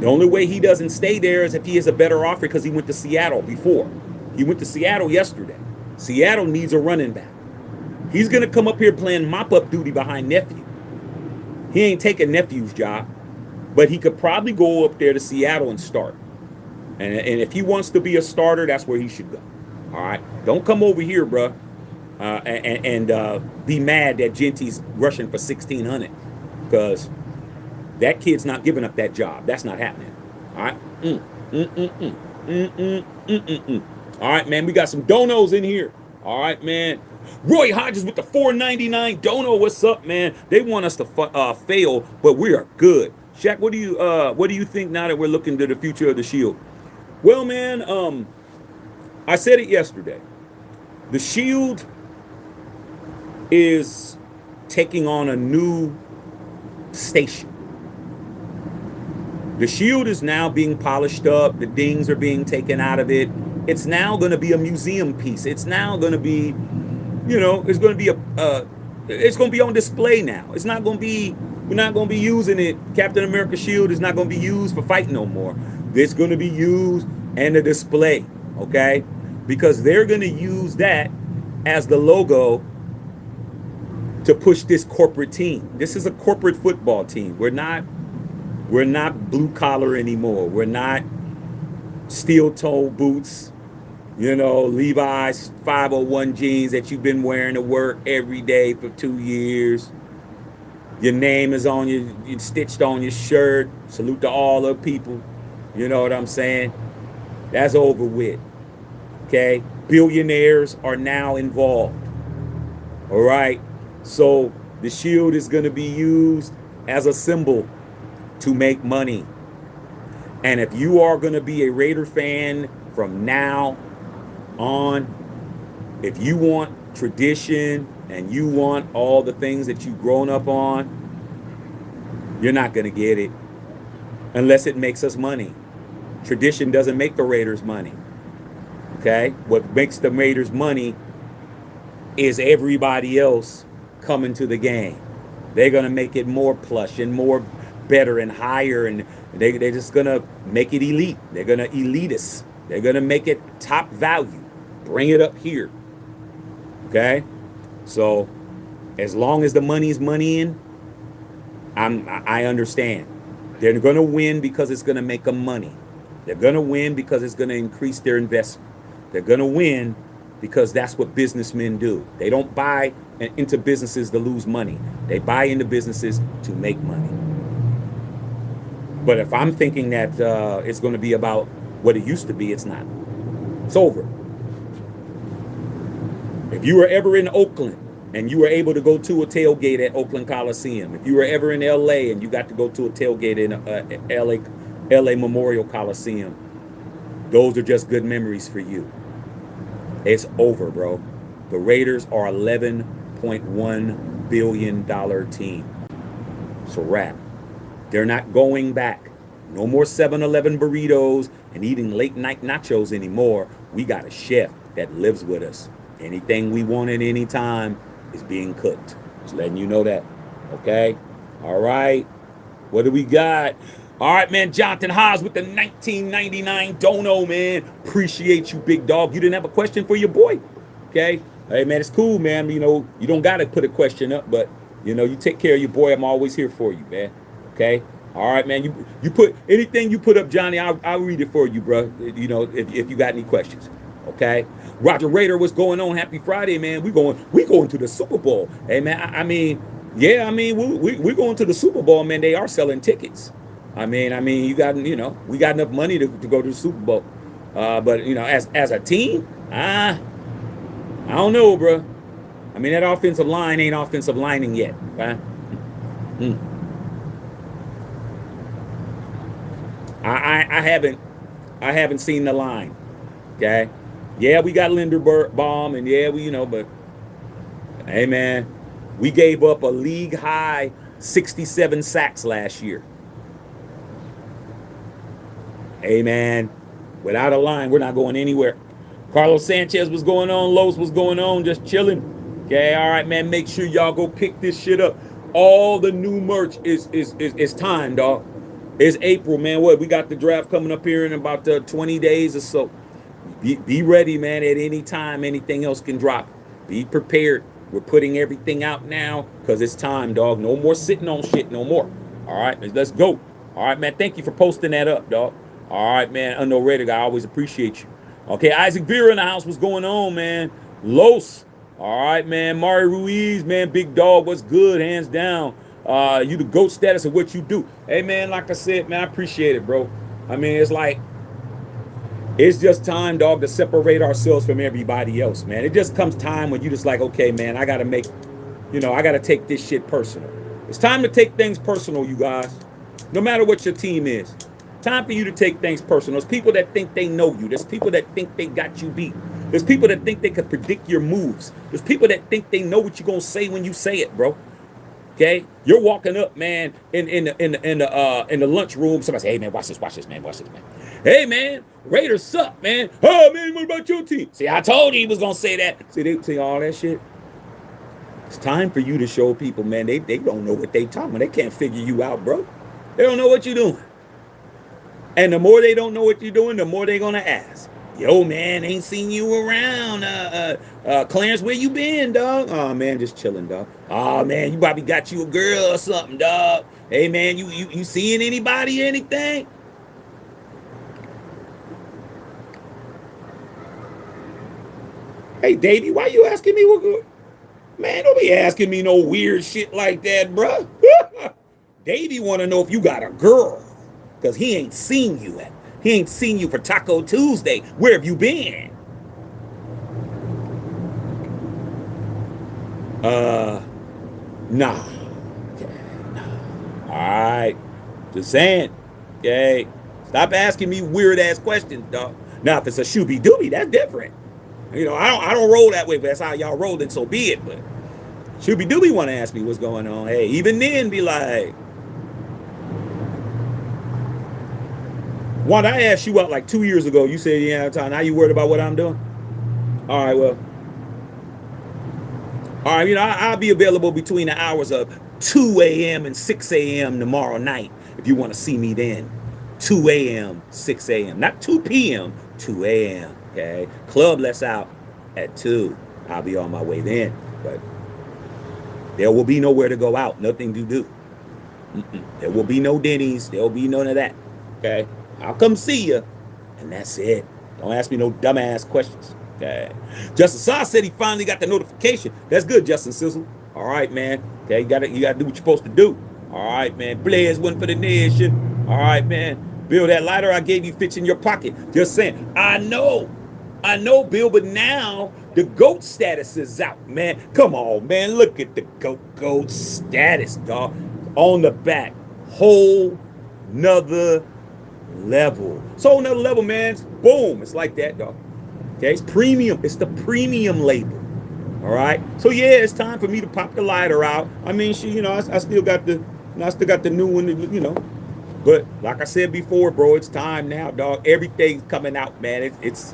the only way he doesn't stay there is if he has a better offer because he went to Seattle before. He went to Seattle yesterday. Seattle needs a running back. He's going to come up here playing mop-up duty behind nephew. He ain't taking nephew's job. But he could probably go up there to Seattle and start. And if he wants to be a starter, that's where he should go. All right? Don't come over here, bro, and be mad that Genty's rushing for $1,600 because that kid's not giving up that job. That's not happening. All right? All right, man, we got some donos in here. All right, man. Roy Hodges with the $4.99 dono. What's up, man? They want us to fail, but we are good. Shaq, what do you think now that we're looking to the future of the Shield? Well, man, I said it yesterday. The Shield is taking on a new station. The Shield is now being polished up. The dings are being taken out of it. It's now going to be a museum piece. It's now going to be, it's going to be it's going to be on display now. It's not going to be. We're not going to be using it. Captain America shield is not going to be used for fighting no more. It's going to be used and a display, okay? Because they're going to use that as the logo to push this corporate team. This is a corporate football team. We're not blue collar anymore. We're not steel toe boots, Levi's 501 jeans that you've been wearing to work every day for 2 years. Your name is on you stitched on your shirt. Salute to all the people. You know what I'm saying? That's over with. Okay? Billionaires are now involved. All right? So the shield is going to be used as a symbol to make money. And if you are going to be a Raider fan from now on. If you want tradition and you want all the things that you've grown up on, you're not going to get it unless it makes us money. Tradition doesn't make the Raiders money. Okay? What makes the Raiders money is everybody else coming to the game. They're going to make it more plush and more better and higher, and they're just going to make it elite. They're going to elite us. They're going to make it top value. Bring it up here. Okay? So, as long as the money's money in, I understand. They're going to win because it's going to make them money. They're going to win because it's going to increase their investment. They're going to win because that's what businessmen do. They don't buy into businesses to lose money. They buy into businesses to make money. But if I'm thinking that it's going to be about what it used to be, it's not. It's over. If you were ever in Oakland and you were able to go to a tailgate at Oakland Coliseum, if you were ever in LA and you got to go to a tailgate in LA Memorial Coliseum, those are just good memories for you. It's over, bro. The Raiders are $11.1 billion team. It's a wrap. They're not going back. No more 7-Eleven burritos and eating late night nachos anymore. We got a chef that lives with us. Anything we want at any time is being cooked. Just letting you know that. Okay? All right. What do we got? All right, man. Jonathan Haas with the 1999 dono, man. Appreciate you, big dog. You didn't have a question for your boy. Okay? Hey, man, it's cool, man. You know, you don't got to put a question up, but, you know, you take care of your boy. I'm always here for you, man. Okay? All right, man. You put anything you put up, Johnny, I'll read it for you, bro. You know, if you got any questions. Okay? Roger Raider, what's going on? Happy Friday, man. We going to the Super Bowl. Hey, man, I mean, we're going to the Super Bowl, man. They are selling tickets. I mean, we got enough money to go to the Super Bowl. But, you know, as a team, I don't know, bro. I mean, that offensive line ain't offensive lining yet. Right? I haven't seen the line. Okay? Yeah, we got Linderbaum, and yeah, but hey, man, we gave up a league high 67 sacks last year. Hey, man, without a line, we're not going anywhere. Carlos Sanchez, what's going on? Los, what's going on? Just chilling. Okay, all right, man. Make sure y'all go pick this shit up. All the new merch is time, dog. It's April, man. What? We got the draft coming up here in about 20 days or so. Be ready, man. At any time, anything else can drop. Be prepared. We're putting everything out now because it's time, dog. No more sitting on shit no more. All right, let's go. All right, man. Thank you for posting that up, dog. All right, man. Unknown Raider guy, I always appreciate you. Okay, Isaac Vera in the house. What's going on, man? Los. All right, man. Mari Ruiz, man. Big dog. What's good? Hands down. You the GOAT status of what you do. Hey, man, like I said, man, I appreciate it, bro. I mean, it's just time, dog, to separate ourselves from everybody else, man. It just comes time when you just like, okay, man, I got to take this shit personal. It's time to take things personal, you guys. No matter what your team is. Time for you to take things personal. There's people that think they know you. There's people that think they got you beat. There's people that think they could predict your moves. There's people that think they know what you're going to say when you say it, bro. Okay? You're walking up, man, in the lunchroom. Somebody say, hey, man, watch this, man. Hey, man, Raiders suck, man. Oh, man, what about your team? See, I told you he was going to say that. See, they say all that shit. It's time for you to show people, man, they don't know what they talking about. They can't figure you out, bro. They don't know what you're doing. And the more they don't know what you're doing, the more they're going to ask. Yo, man, ain't seen you around. Clarence, where you been, dog? Oh, man, just chilling, dog. Oh, man, you probably got you a girl or something, dog. Hey, man, you seeing anybody or anything? Hey, Davey, why you asking me what? Man, don't be asking me no weird shit like that, bruh. Davey want to know if you got a girl. Because he ain't seen you at. He ain't seen you for Taco Tuesday. Where have you been? Nah. Okay, nah. All right. Just saying. Okay. Stop asking me weird-ass questions, dog. Now, if it's a shooby-dooby, that's different. I don't roll that way, but that's how y'all roll it, so be it. But Shooby Dooby want to ask me what's going on. Hey, even then, be like, Wanda, I asked you out like 2 years ago. You said you didn't have time. Now you worried about what I'm doing? All right, well, all right. I'll be available between the hours of 2 a.m. and 6 a.m. tomorrow night if you want to see me then. 2 a.m., 6 a.m. Not 2 p.m., 2 a.m. Okay? Club lets out at 2. I'll be on my way then. But there will be nowhere to go out. Nothing to do. There will be no Denny's. There will be none of that. Okay? I'll come see you. And that's it. Don't ask me no dumbass questions. Okay. Justin Saw said he finally got the notification. That's good, Justin Sizzle. All right, man. Okay, you gotta do what you're supposed to do. All right, man. Blaze one for the nation. All right, man. Bill, that lighter I gave you fits in your pocket. Just saying. I know, Bill, but now the GOAT status is out, man. Come on, man. Look at the GOAT status, dog. On the back. Whole nother level. So another level, man. Boom. It's like that, dog. Okay, it's premium. It's the premium label. All right. So yeah, it's time for me to pop the lighter out. I mean, I still got the new one. But like I said before, bro, it's time now, dog. Everything's coming out, man. It's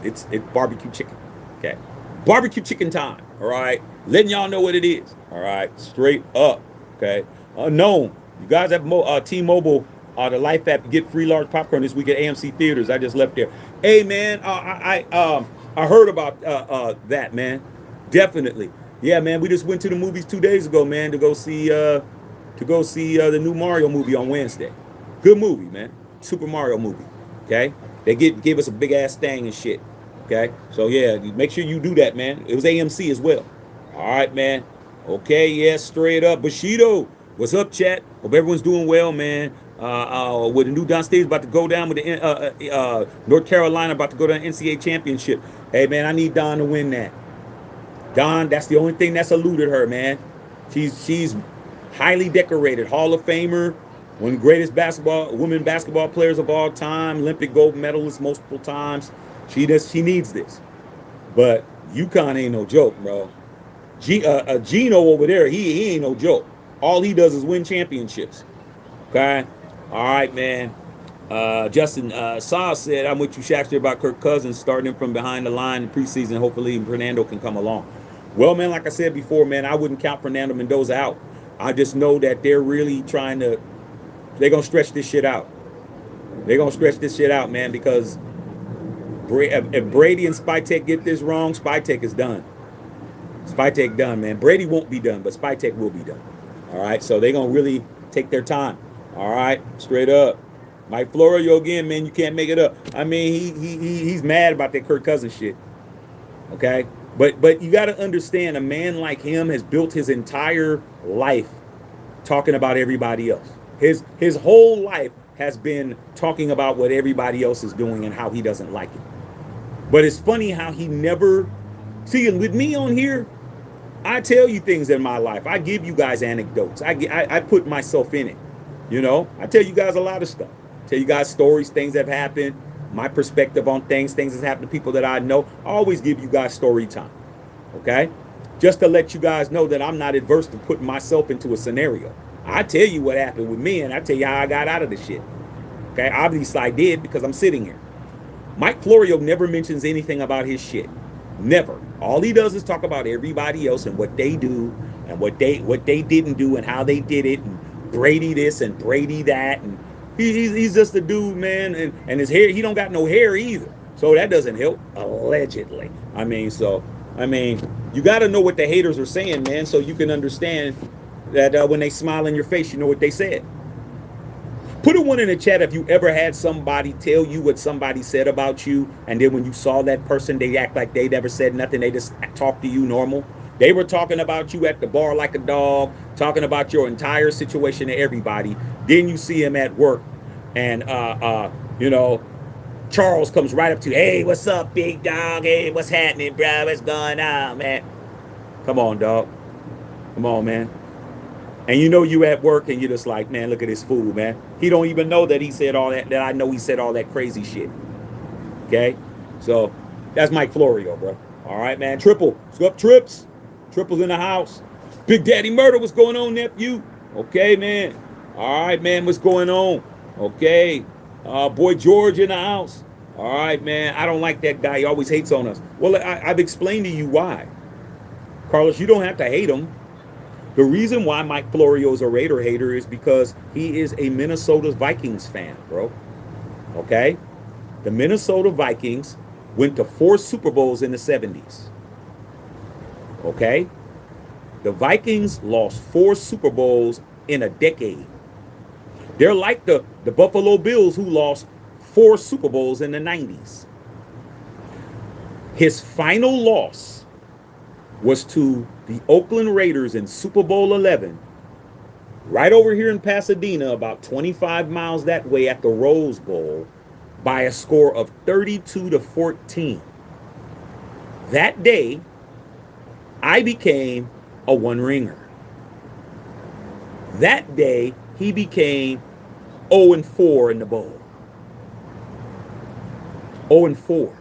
barbecue chicken. Okay, barbecue chicken time. All right, letting y'all know what it is. All right, straight up. Okay, unknown. You guys have T-Mobile. The Life app, get free large popcorn this week at AMC theaters. I just left there. Hey, man, I heard about that, man. Definitely, yeah, man. We just went to the movies 2 days ago, man, to go see the new Mario movie on Wednesday. Good movie, man. Super Mario movie. Okay, they gave us a big ass thing and shit. Okay, so yeah, make sure you do that, man. It was AMC as well. All right, man. Okay, yeah, straight up. Bushido, what's up, chat? Hope everyone's doing well, man. With the new Don State about to go down with the North Carolina about to go to the NCAA championship. Hey, man, I need Don to win that. Don, that's the only thing that's eluded her, man. She's highly decorated, Hall of Famer, one of the greatest women basketball players of all time, Olympic gold medalist multiple times. She needs this. But UConn ain't no joke, bro. Gino over there, he ain't no joke. All he does is win championships. Okay. All right, man. Justin Saw said, I'm with you, Shaxter, about Kirk Cousins starting him from behind the line in preseason. Hopefully, Fernando can come along. Well, man, like I said before, man, I wouldn't count Fernando Mendoza out. I just know that they're really they're going to stretch this shit out. They're going to stretch this shit out, man, because if Brady and Spytek get this wrong, Spytek is done. Spytek done, man. Brady won't be done, but Spytek will be done. All right, so they're going to really take their time. All right, straight up. Mike Florio again, man, you can't make it up. I mean, he's mad about that Kirk Cousins shit. Okay? But you got to understand, a man like him has built his entire life talking about everybody else. His whole life has been talking about what everybody else is doing and how he doesn't like it. But it's funny how he never... See, with me on here, I tell you things in my life. I give you guys anecdotes. I put myself in it. I tell you guys a lot of stuff. Tell you guys stories, things that have happened, my perspective on things that's happened to people that I know. I always give you guys story time, okay? Just to let you guys know that I'm not adverse to putting myself into a scenario. I tell you what happened with me, and I tell you how I got out of the shit, okay? Obviously, I did because I'm sitting here. Mike Florio never mentions anything about his shit. Never. All he does is talk about everybody else and what they do and what they didn't do and how they did it, and Brady this and Brady that, and he's just a dude, man, and his hair, he don't got no hair either, so that doesn't help, allegedly. I mean, you got to know what the haters are saying, man, so you can understand that when they smile in your face, you know what they said. Put a one in the chat if you ever had somebody tell you what somebody said about you, and then when you saw that person, they act like they never said nothing, they just talk to you normal. They were talking about you at the bar like a dog, talking about your entire situation to everybody. Then you see him at work, and Charles comes right up to you. Hey, what's up, big dog? Hey, what's happening, bro? What's going on, man? Come on, dog. Come on, man. And you at work, and you're just like, man, look at this fool, man. He don't even know that he said all that I know he said all that crazy shit. Okay? So that's Mike Florio, bro. All right, man. Triple. What's up, Trips? Triple's in the house. Big Daddy Murder. What's going on, nephew? Okay, man. All right, man. What's going on? Okay. Boy George in the house. All right, man. I don't like that guy. He always hates on us. Well, I've explained to you why. Carlos, you don't have to hate him. The reason why Mike Florio's a Raider hater is because he is a Minnesota Vikings fan, bro. Okay? The Minnesota Vikings went to 4 Super Bowls in the 70s. Okay? The Vikings lost 4 Super Bowls in a decade. They're like the Buffalo Bills who lost 4 Super Bowls in the 90s. His final loss was to the Oakland Raiders in Super Bowl 11, right over here in Pasadena, about 25 miles that way at the Rose Bowl, by a score of 32-14. That day, I became a one-ringer. That day, he became 0-4 in the bowl. 0-4.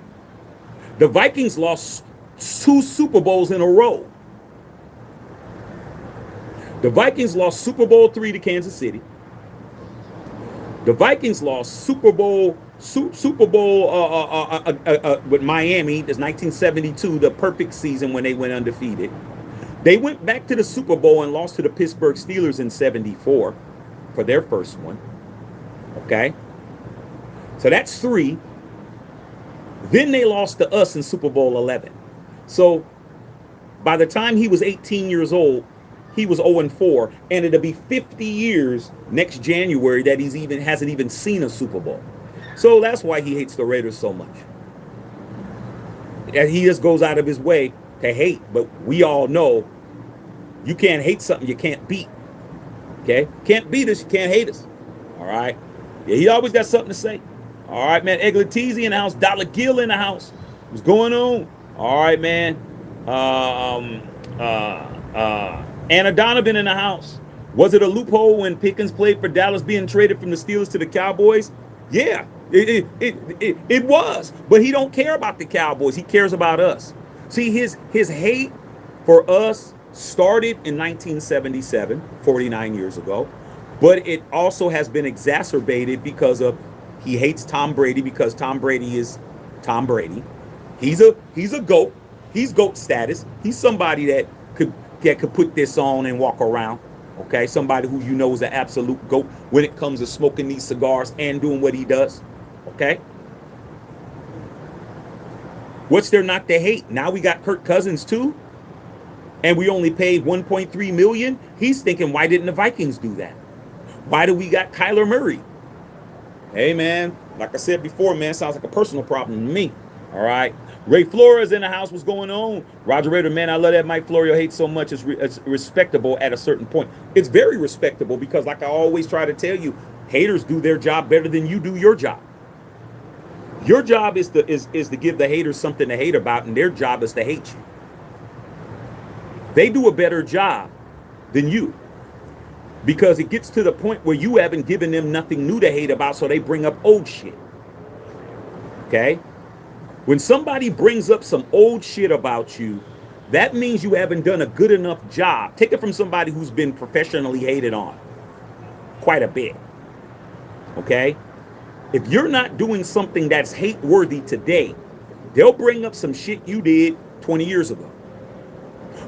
The Vikings lost 2 Super Bowls in a row. The Vikings lost Super Bowl 3 to Kansas City. The Vikings lost Super Bowl with Miami. That's 1972, the perfect season when they went undefeated. They went back to the Super Bowl and lost to the Pittsburgh Steelers in 74 for their first one. Okay? So that's 3. Then they lost to us in Super Bowl 11. So by the time he was 18 years old, he was 0-4, and it'll be 50 years next January that he's hasn't even seen a Super Bowl. So that's why he hates the Raiders so much. And he just goes out of his way to hate, but we all know you can't hate something you can't beat. Okay? Can't beat us, you can't hate us. All right? Yeah, he always got something to say. All right, man. Eggletizi in the house. Dollar Gill in the house. What's going on? All right, man. Anna Donovan in the house. Was it a loophole when Pickens played for Dallas being traded from the Steelers to the Cowboys? Yeah, it was. But he don't care about the Cowboys. He cares about us. See, his hate for us started in 1977, 49 years ago. But it also has been exacerbated because of he hates Tom Brady because Tom Brady is Tom Brady. He's a GOAT. He's GOAT status. He's somebody that could put this on and walk around. Okay, somebody who you know is an absolute GOAT when it comes to smoking these cigars and doing what he does. Okay. What's there not to hate? Now we got Kirk Cousins too, and we only paid $1.3 million. He's thinking, why didn't the Vikings do that? Why do we got Kyler Murray? Hey man, like I said before, man, sounds like a personal problem to me. All right. Ray Flores in the house. What's going on? Roger Raider, man, I love that Mike Florio hates so much. It's respectable at a certain point. It's very respectable because, like I always try to tell you, haters do their job better than you do your job. Your job is to give the haters something to hate about, and their job is to hate you. They do a better job than you because it gets to the point where you haven't given them nothing new to hate about, so they bring up old shit. Okay? When somebody brings up some old shit about you, that means you haven't done a good enough job. Take it from somebody who's been professionally hated on quite a bit. Okay? If you're not doing something that's hate-worthy today, they'll bring up some shit you did 20 years ago.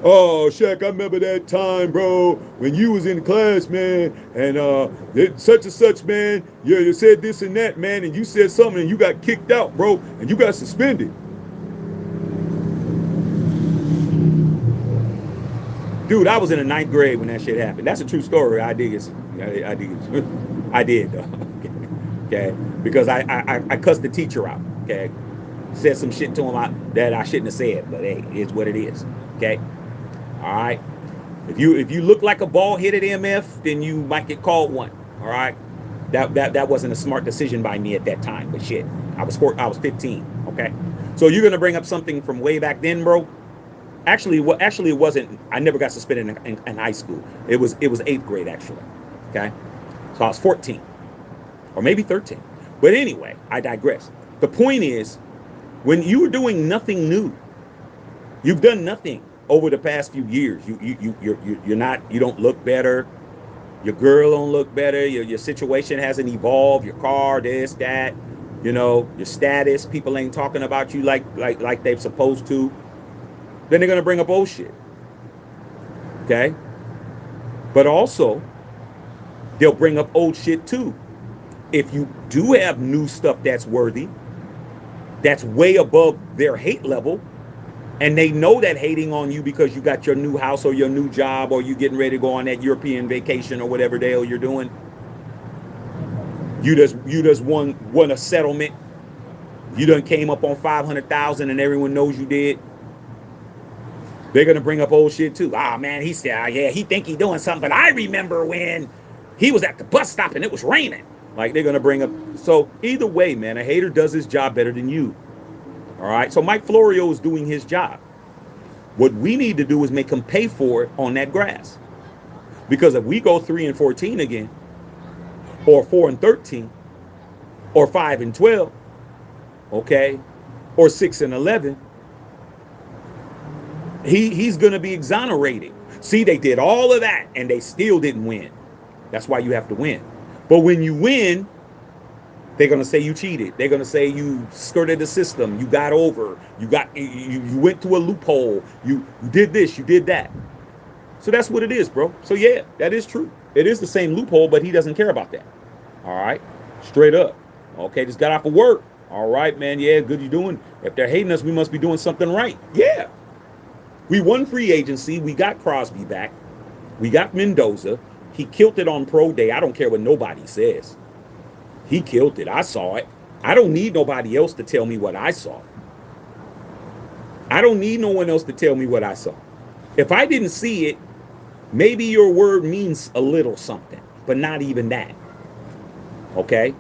Oh, Shaq, I remember that time, bro, when you was in class, man, and such and such, man, you said this and that, man, and you said something and you got kicked out, bro, and you got suspended. Dude, I was in the 9th grade when that shit happened. That's a true story. I did though. Okay, because I cussed the teacher out. Okay, said some shit to him that I shouldn't have said, but hey, it's what it is. Okay. All right. If you look like a bald-headed MF, then you might get called one. All right. That wasn't a smart decision by me at that time, but shit, I was 15. Okay. So you're gonna bring up something from way back then, bro? Actually, it wasn't. I never got suspended in high school. It was 8th grade actually. Okay. So I was 14, or maybe 13. But anyway, I digress. The point is, when you were doing nothing new, You've done nothing over the past few years. You're not, you don't look better. Your girl don't look better. Your situation hasn't evolved. Your car, this, that, your status. People ain't talking about you like they're supposed to. Then they're gonna bring up old shit. Okay? But also, they'll bring up old shit too. If you do have new stuff that's worthy, that's way above their hate level, and they know that hating on you because you got your new house or your new job or you getting ready to go on that European vacation or whatever the hell you're doing. You just won a settlement. You done came up on 500,000 and everyone knows you did. They're gonna bring up old shit too. Ah, man, he said, yeah, he think he doing something, but I remember when he was at the bus stop and it was raining. Like, they're gonna bring up. So either way, man, a hater does his job better than you. All right. So Mike Florio is doing his job. What we need to do is make him pay for it on that grass. Because if we go 3-14 again, or 4-13, or 5-12, okay, or 6-11, he's gonna be exonerated. See, they did all of that and they still didn't win. That's why you have to win. But when you win, they're gonna say you cheated. They're gonna say you skirted the system. You got over. You went through a loophole. You did this. You did that. So that's what it is, bro. So yeah, that is true. It is the same loophole, but he doesn't care about that. All right, straight up. Okay, just got off of work. All right, man. Yeah, good you doing. If they're hating us, we must be doing something right. Yeah. We won free agency. We got Crosby back. We got Mendoza. He killed it on pro day. I don't care what nobody says. He killed it. I saw it. I don't need nobody else to tell me what I saw. I don't need no one else to tell me what I saw. If I didn't see it, maybe your word means a little something, but not even that. Okay?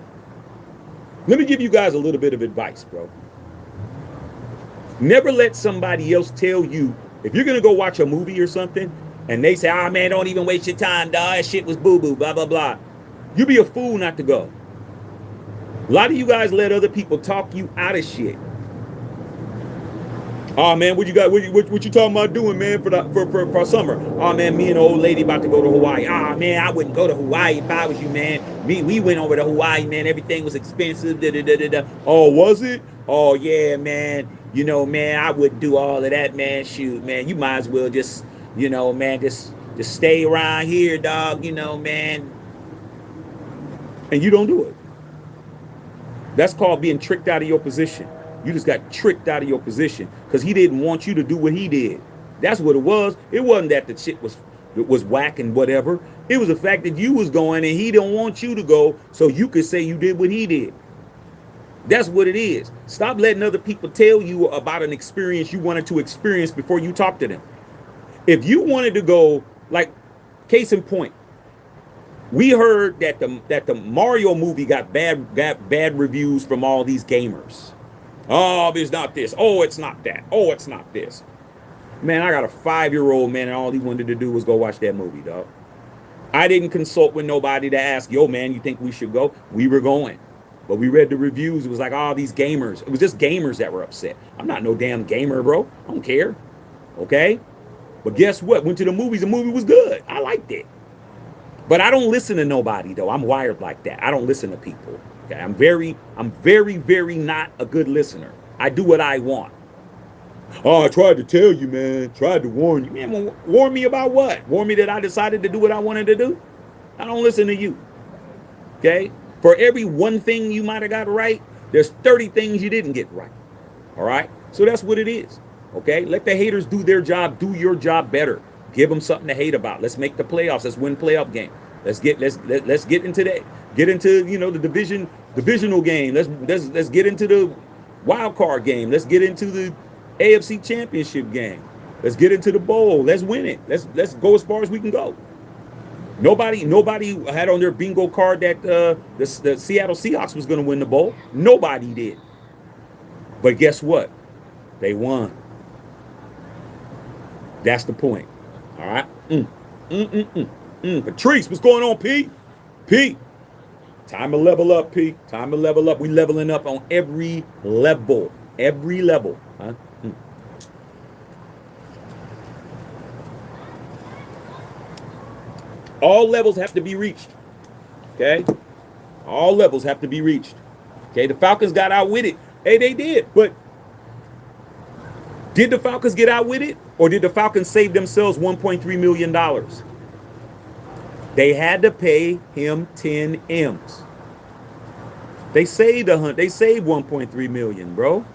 Let me give you guys a little bit of advice, bro. Never let somebody else tell you, if you're going to go watch a movie or something, and they say, ah, man, don't even waste your time, dog. That shit was boo-boo, blah, blah, blah. You be a fool not to go. A lot of you guys let other people talk you out of shit. Oh man, what you got? What you talking about doing, man, for summer? Oh man, me and the old lady about to go to Hawaii. Ah man, I wouldn't go to Hawaii if I was you, man. We went over to Hawaii, man. Everything was expensive. Da, da, da, da, da. Oh, was it? Oh yeah, man. Man, I wouldn't do all of that, man. Shoot, man, you might as well just, man, just stay around here, dog. Man. And you don't do it. That's called being tricked out of your position. You just got tricked out of your position because he didn't want you to do what he did. That's what it was. It wasn't that the shit was whack and whatever. It was the fact that you was going and he didn't want you to go so you could say you did what he did. That's what it is. Stop letting other people tell you about an experience you wanted to experience before you talk to them. If you wanted to go, like, case in point, we heard that the Mario movie got bad reviews from all these gamers. Oh, it's not this. Oh, it's not that. Oh, it's not this. Man, I got a 5-year-old, man, and all he wanted to do was go watch that movie, dog. I didn't consult with nobody to ask, yo, man, you think we should go? We were going. But we read the reviews. It was like, oh, these gamers. It was just gamers that were upset. I'm not no damn gamer, bro. I don't care. Okay? But guess what? Went to the movies. The movie was good. I liked it. But I don't listen to nobody, though. I'm wired like that. I don't listen to people. Okay? I'm very, very not a good listener. I do what I want. Oh, I tried to tell you, man. Tried to warn you. Man, warn me about what? Warn me that I decided to do what I wanted to do? I don't listen to you. Okay? For every one thing you might have got right, there's 30 things you didn't get right. All right? So that's what it is. Okay? Let the haters do their job. Do your job better. Give them something to hate about. Let's make the playoffs. Let's win playoff game. Let's get into that. Get into, the divisional game. Let's get into the wild card game. Let's get into the AFC championship game. Let's get into the bowl. Let's win it. Let's go as far as we can go. Nobody had on their bingo card that the Seattle Seahawks was going to win the bowl. Nobody did. But guess what? They won. That's the point. All right. Patrice, what's going on, P? P. Time to level up, P. Time to level up. We leveling up on every level. Every level. Huh? All levels have to be reached. Okay? All levels have to be reached. Okay, the Falcons got out with it. Hey, they did. But did the Falcons get out with it? Or did the Falcons save themselves $1.3 million? They had to pay him 10 M's. They saved they saved 1.3 million, bro.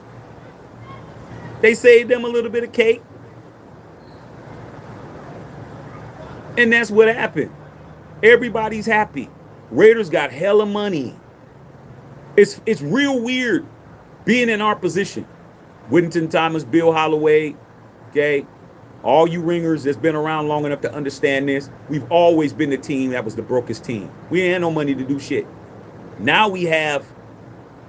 They saved them a little bit of cake. And that's what happened. Everybody's happy. Raiders got hella money. It's real weird being in our position. Whittington Thomas, Bill Holloway, okay? All you ringers that's been around long enough to understand this, we've always been the team that was the brokest team. We ain't had no money to do shit. Now we have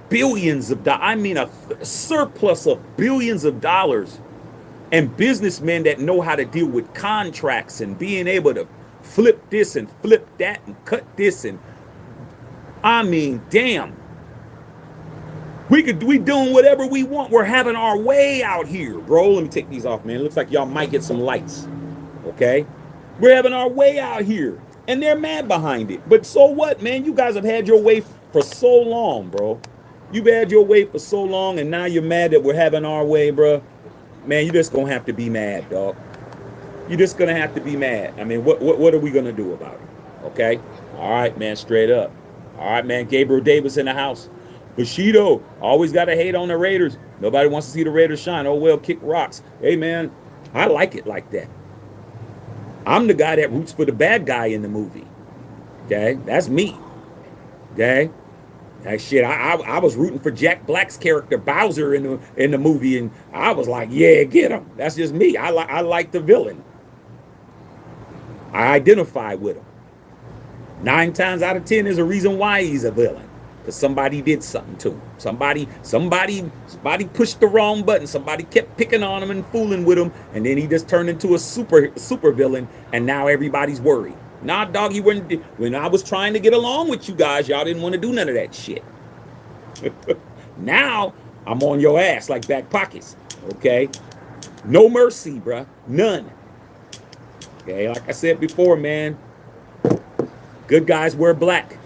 billions of dollars. I mean, a surplus of billions of dollars, and businessmen that know how to deal with contracts and being able to flip this and flip that and cut this. And I mean, damn, we doing whatever we want. We're having our way out here, bro. Let me take these off, man. It looks like y'all might get some lights. Okay, we're having our way out here, and they're mad behind it. But so what, man? You guys have had your way for so long, bro. You've had your way for so long, and now you're mad that we're having our way, bro. Man, you're just gonna have to be mad, dog. You're just gonna have to be mad. I mean, what are we gonna do about it? Okay? All right, man, straight up. All right, man, Gabriel Davis in the house. Bushido, always gotta hate on the Raiders. Nobody wants to see the Raiders shine. Oh, well, kick rocks. Hey, man, I like it like that. I'm the guy that roots for the bad guy in the movie. Okay? That's me. Okay? That shit, I was rooting for Jack Black's character Bowser in the movie, and I was like, yeah, get him. That's just me. I like the villain. I identify with him. 9 times out of 10 there's a reason why he's a villain. Because somebody did something to him. Somebody pushed the wrong button. Somebody kept picking on him and fooling with him, and then he just turned into a super villain, and now everybody's worried. Nah, dog, you weren't. When I was trying to get along with you guys, y'all didn't want to do none of that shit. Now I'm on your ass like back pockets. Okay, no mercy, bruh, none. Okay, like I said before, man, good guys wear black.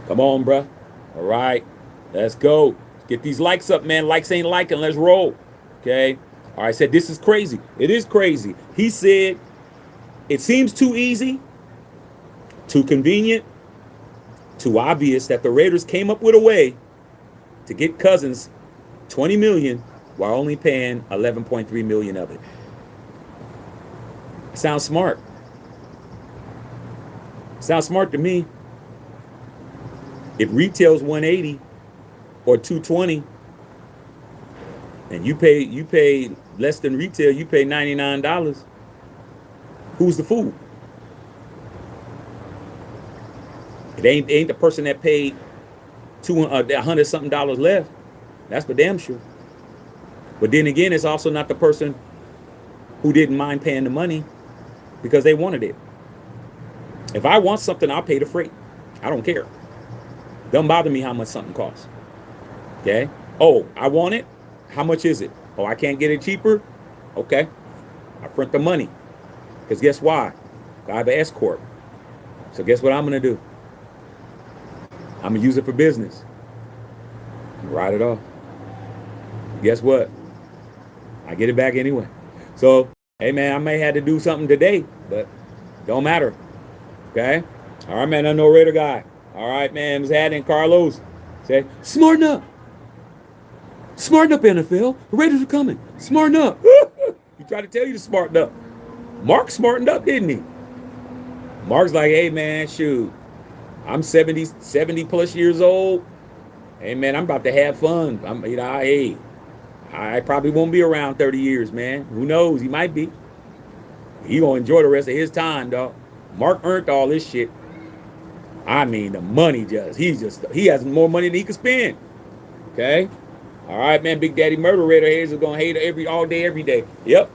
Come on, bruh. All right, let's go. Get these likes up, man. Likes ain't liking. Let's roll. Okay. All right, said this is crazy. It is crazy. He said. It seems too easy, too convenient, too obvious that the Raiders came up with a way to get Cousins $20 million while only paying $11.3 million of it. Sounds smart. Sounds smart to me. If retail's 180 or 220, and you pay less than retail, you pay $99. Who's the fool? It ain't the person that paid $100 something less. That's for damn sure. But then again, it's also not the person who didn't mind paying the money because they wanted it. If I want something, I'll pay the freight. I don't care. Doesn't bother me how much something costs. Okay? Oh, I want it. How much is it? Oh, I can't get it cheaper? Okay. I front the money. Because guess why? I have an S corp. So guess what I'm going to do? I'm going to use it for business. Write it off. Guess what? I get it back anyway. So, hey, man, I may have to do something today, but don't matter. Okay? All right, man, I'm no Raider guy. All right, man, was adding Carlos. Say, smarten up. Smarten up, NFL. The Raiders are coming. Smarten up. He tried to tell you to smarten up. Mark smartened up, didn't he? Mark's like, hey, man, shoot. I'm 70 plus years old. Hey, man, I'm about to have fun. Hey, I probably won't be around 30 years, man. Who knows? He might be. He gonna enjoy the rest of his time, dog. Mark earned all this shit. I mean, the money he has more money than he can spend. Okay? All right, man, Big Daddy Murder Raider haters are gonna hate all day, every day. Yep.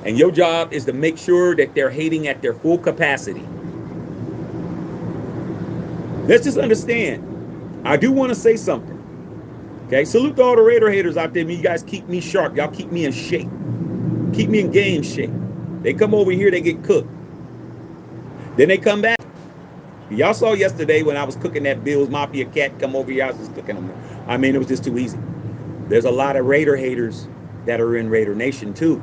And your job is to make sure that they're hating at their full capacity. Let's just understand. I do want to say something. Okay, salute to all the Raider haters out there. You guys keep me sharp. Y'all keep me in shape. Keep me in game shape. They come over here, they get cooked. Then they come back. Y'all saw yesterday when I was cooking that Bills Mafia cat come over here. I was just cooking them. I mean, it was just too easy. There's a lot of Raider haters that are in Raider Nation too.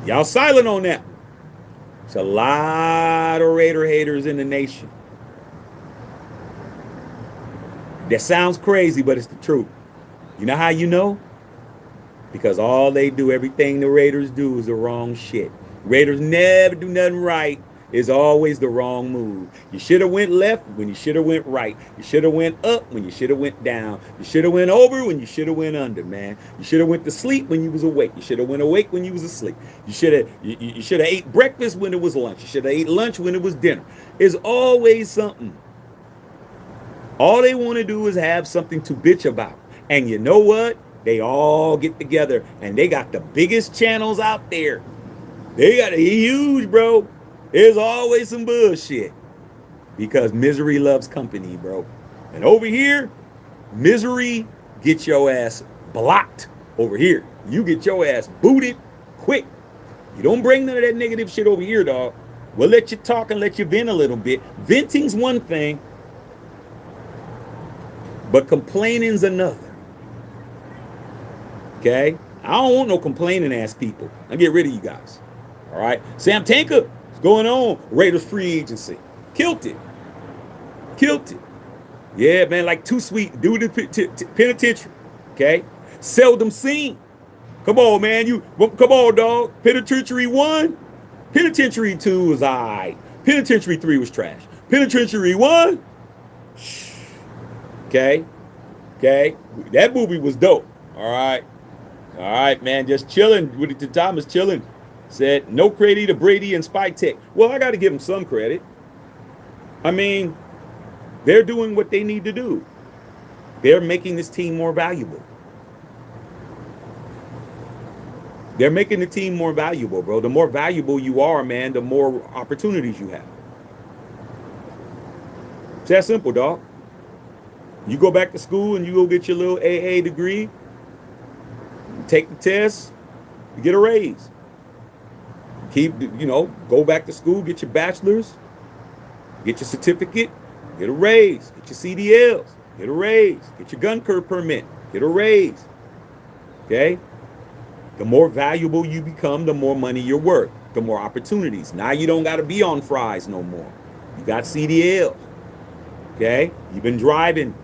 Y'all silent on that. There's a lot of Raider haters in the nation. That sounds crazy, but it's the truth. You know how you know? Because all they do, everything the Raiders do is the wrong shit. Raiders never do nothing right. It's always the wrong move. You should have went left when you should have went right. You should have went up when you should have went down. You should have went over when you should have went under, man. You should have went to sleep when you was awake. You should have went awake when you was asleep. You should have ate breakfast when it was lunch. You should have ate lunch when it was dinner. It's always something. All they want to do is have something to bitch about. And you know what? They all get together and they got the biggest channels out there. They got a huge, bro. There's always some bullshit because misery loves company, bro. And over here, misery gets your ass blocked. Over here, you get your ass booted quick. You don't bring none of that negative shit over here, dog. We'll let you talk and let you vent a little bit. Venting's one thing, but complaining's another. Okay? I don't want no complaining ass people. I'll get rid of you guys. All right? Sam Tanker. Going on, Raiders free agency. Killed it. Yeah, man, like Too Sweet, dude in penitentiary. Okay? Seldom seen. Come on, man. Come on, dog. Penitentiary 1. Penitentiary 2 was alright. Penitentiary 3 was trash. Penitentiary 1. Okay? That movie was dope. All right, man. Just chilling. With the time is chilling. Said no credit to Brady and Spy Tech. Well, I got to give them some credit. I mean, they're doing what they need to do. They're making this team more valuable. They're making the team more valuable, bro. The more valuable you are, man, the more opportunities you have. It's that simple, dog. You go back to school and you go get your little AA degree, you take the test, you get a raise. Go back to school, get your bachelor's, get your certificate, get a raise, get your CDLs, get a raise, get your gun curve permit, get a raise. Okay? The more valuable you become, the more money you're worth, the more opportunities. Now you don't got to be on fries no more. You got CDLs. Okay? You've been driving.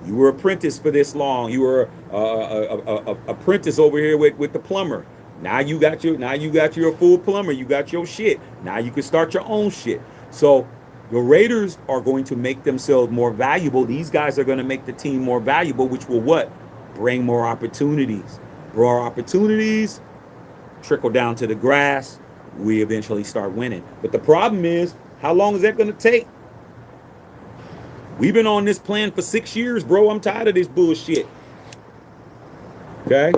You were apprentice for this long. You were a apprentice over here with the plumber. Now you're a full plumber. You got your shit. Now you can start your own shit. So the Raiders are going to make themselves more valuable. These guys are going to make the team more valuable, which will what? Bring more opportunities. More opportunities, trickle down to the grass. We eventually start winning. But the problem is, how long is that going to take? We've been on this plan for 6 years, bro. I'm tired of this bullshit. Okay?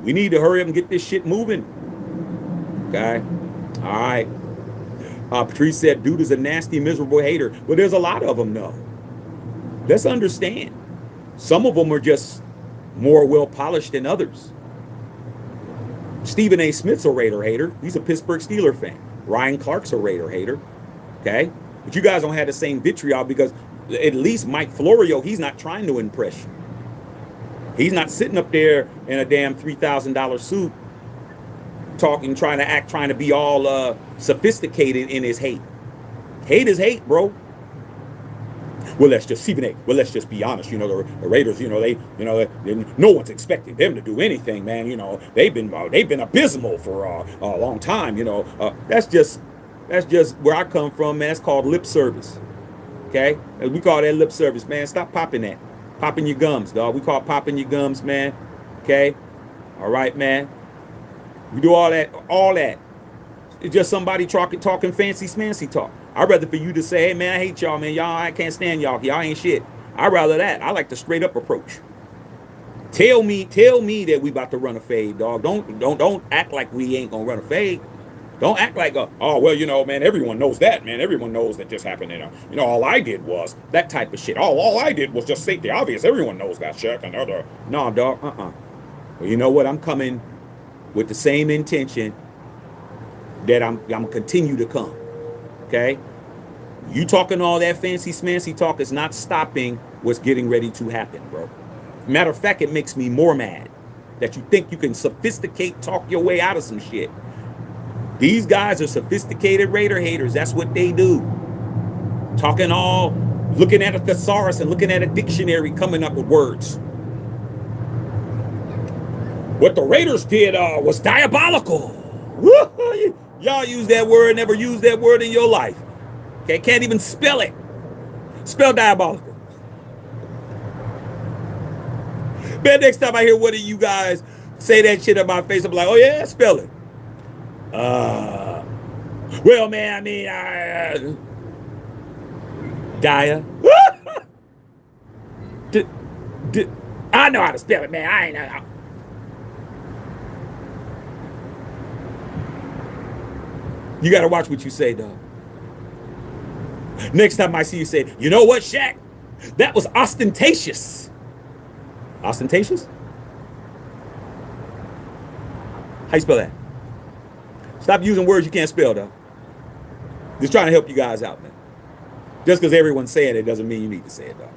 We need to hurry up and get this shit moving. Okay? All right. Patrice said, dude is a nasty, miserable hater. Well, there's a lot of them, though. Let's understand. Some of them are just more well-polished than others. Stephen A. Smith's a Raider hater. He's a Pittsburgh Steelers fan. Ryan Clark's a Raider hater. Okay? But you guys don't have the same vitriol because at least Mike Florio, he's not trying to impress you. He's not sitting up there in a damn $3,000 suit talking, trying to be all sophisticated in his hate. Hate is hate, bro. Well, let's just be honest. The Raiders, no one's expecting them to do anything, man. They've been abysmal for a long time. That's just where I come from, man. That's called lip service. Okay, we call that lip service, man. Stop popping that. Popping your gums, dog. We call it popping your gums, man. Okay? All right, man. We do all that. It's just somebody talking fancy smancy talk. I'd rather for you to say, hey, man, I hate y'all, man. I can't stand y'all. Y'all ain't shit. I'd rather that. I like the straight up approach. Tell me that we about to run a fade, dog. Don't act like we ain't gonna run a fade. Don't act like, man, everyone knows that, man. Everyone knows that this happened. All I did was that type of shit. All I did was just state the obvious. Everyone knows that shit. No, dog. Well, you know what? I'm coming with the same intention that I'm gonna continue to come. Okay? You talking all that fancy smancy talk is not stopping what's getting ready to happen, bro. Matter of fact, it makes me more mad that you think you can sophisticate talk your way out of some shit. These guys are sophisticated Raider haters. That's what they do. Talking all, looking at a thesaurus and looking at a dictionary, coming up with words. What the Raiders did was diabolical. Y'all use that word, never use that word in your life. Okay, can't even spell it. Spell diabolical. Man, next time I hear one of you guys say that shit in my face, I'm like, oh yeah, spell it. Well, man, I mean, Dia. I know how to spell it, man. I ain't know. You got to watch what you say, dog. Next time I see you say, you know what, Shaq? That was ostentatious. Ostentatious? How you spell that? Stop using words you can't spell, though. Just trying to help you guys out, man. Just because everyone's saying it doesn't mean you need to say it, though.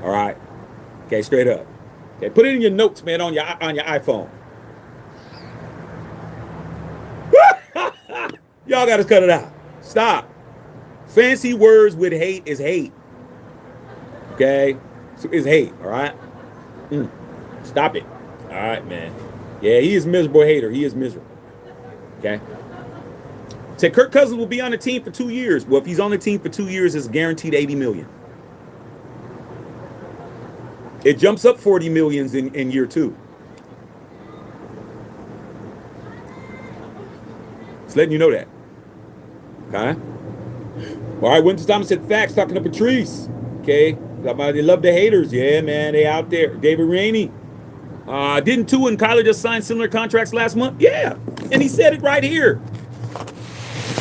All right? Okay, straight up. Okay, put it in your notes, man, on your iPhone. Y'all got to cut it out. Stop. Fancy words with hate is hate. Okay? So it's hate, all right? Stop it. All right, man. Yeah, he is a miserable hater. He is miserable. Okay? Said Kirk Cousins will be on the team for 2 years. Well, if he's on the team for 2 years, it's guaranteed $80 million. It jumps up $40 million in year 2. Just letting you know that. Okay? All right, Winston Thomas said facts, talking to Patrice. Okay? They love the haters. Yeah, man, they out there. David Rainey. Didn't Tua and Kyler just sign similar contracts last month? Yeah. And he said it right here.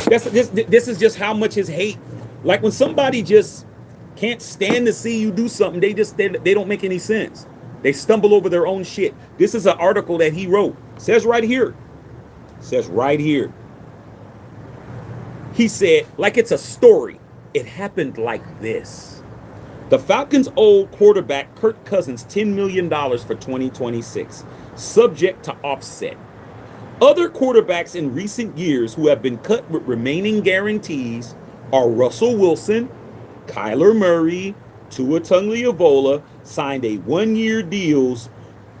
This is just how much his hate. Like when somebody just can't stand to see you do something, they don't make any sense. They stumble over their own shit. This is an article that he wrote. Says right here. Says right here. He said, like it's a story. It happened like this. The Falcons' old quarterback, Kirk Cousins, $10 million for 2026, subject to offset. Other quarterbacks in recent years who have been cut with remaining guarantees are Russell Wilson, Kyler Murray, Tua Tagovailoa signed a one-year deals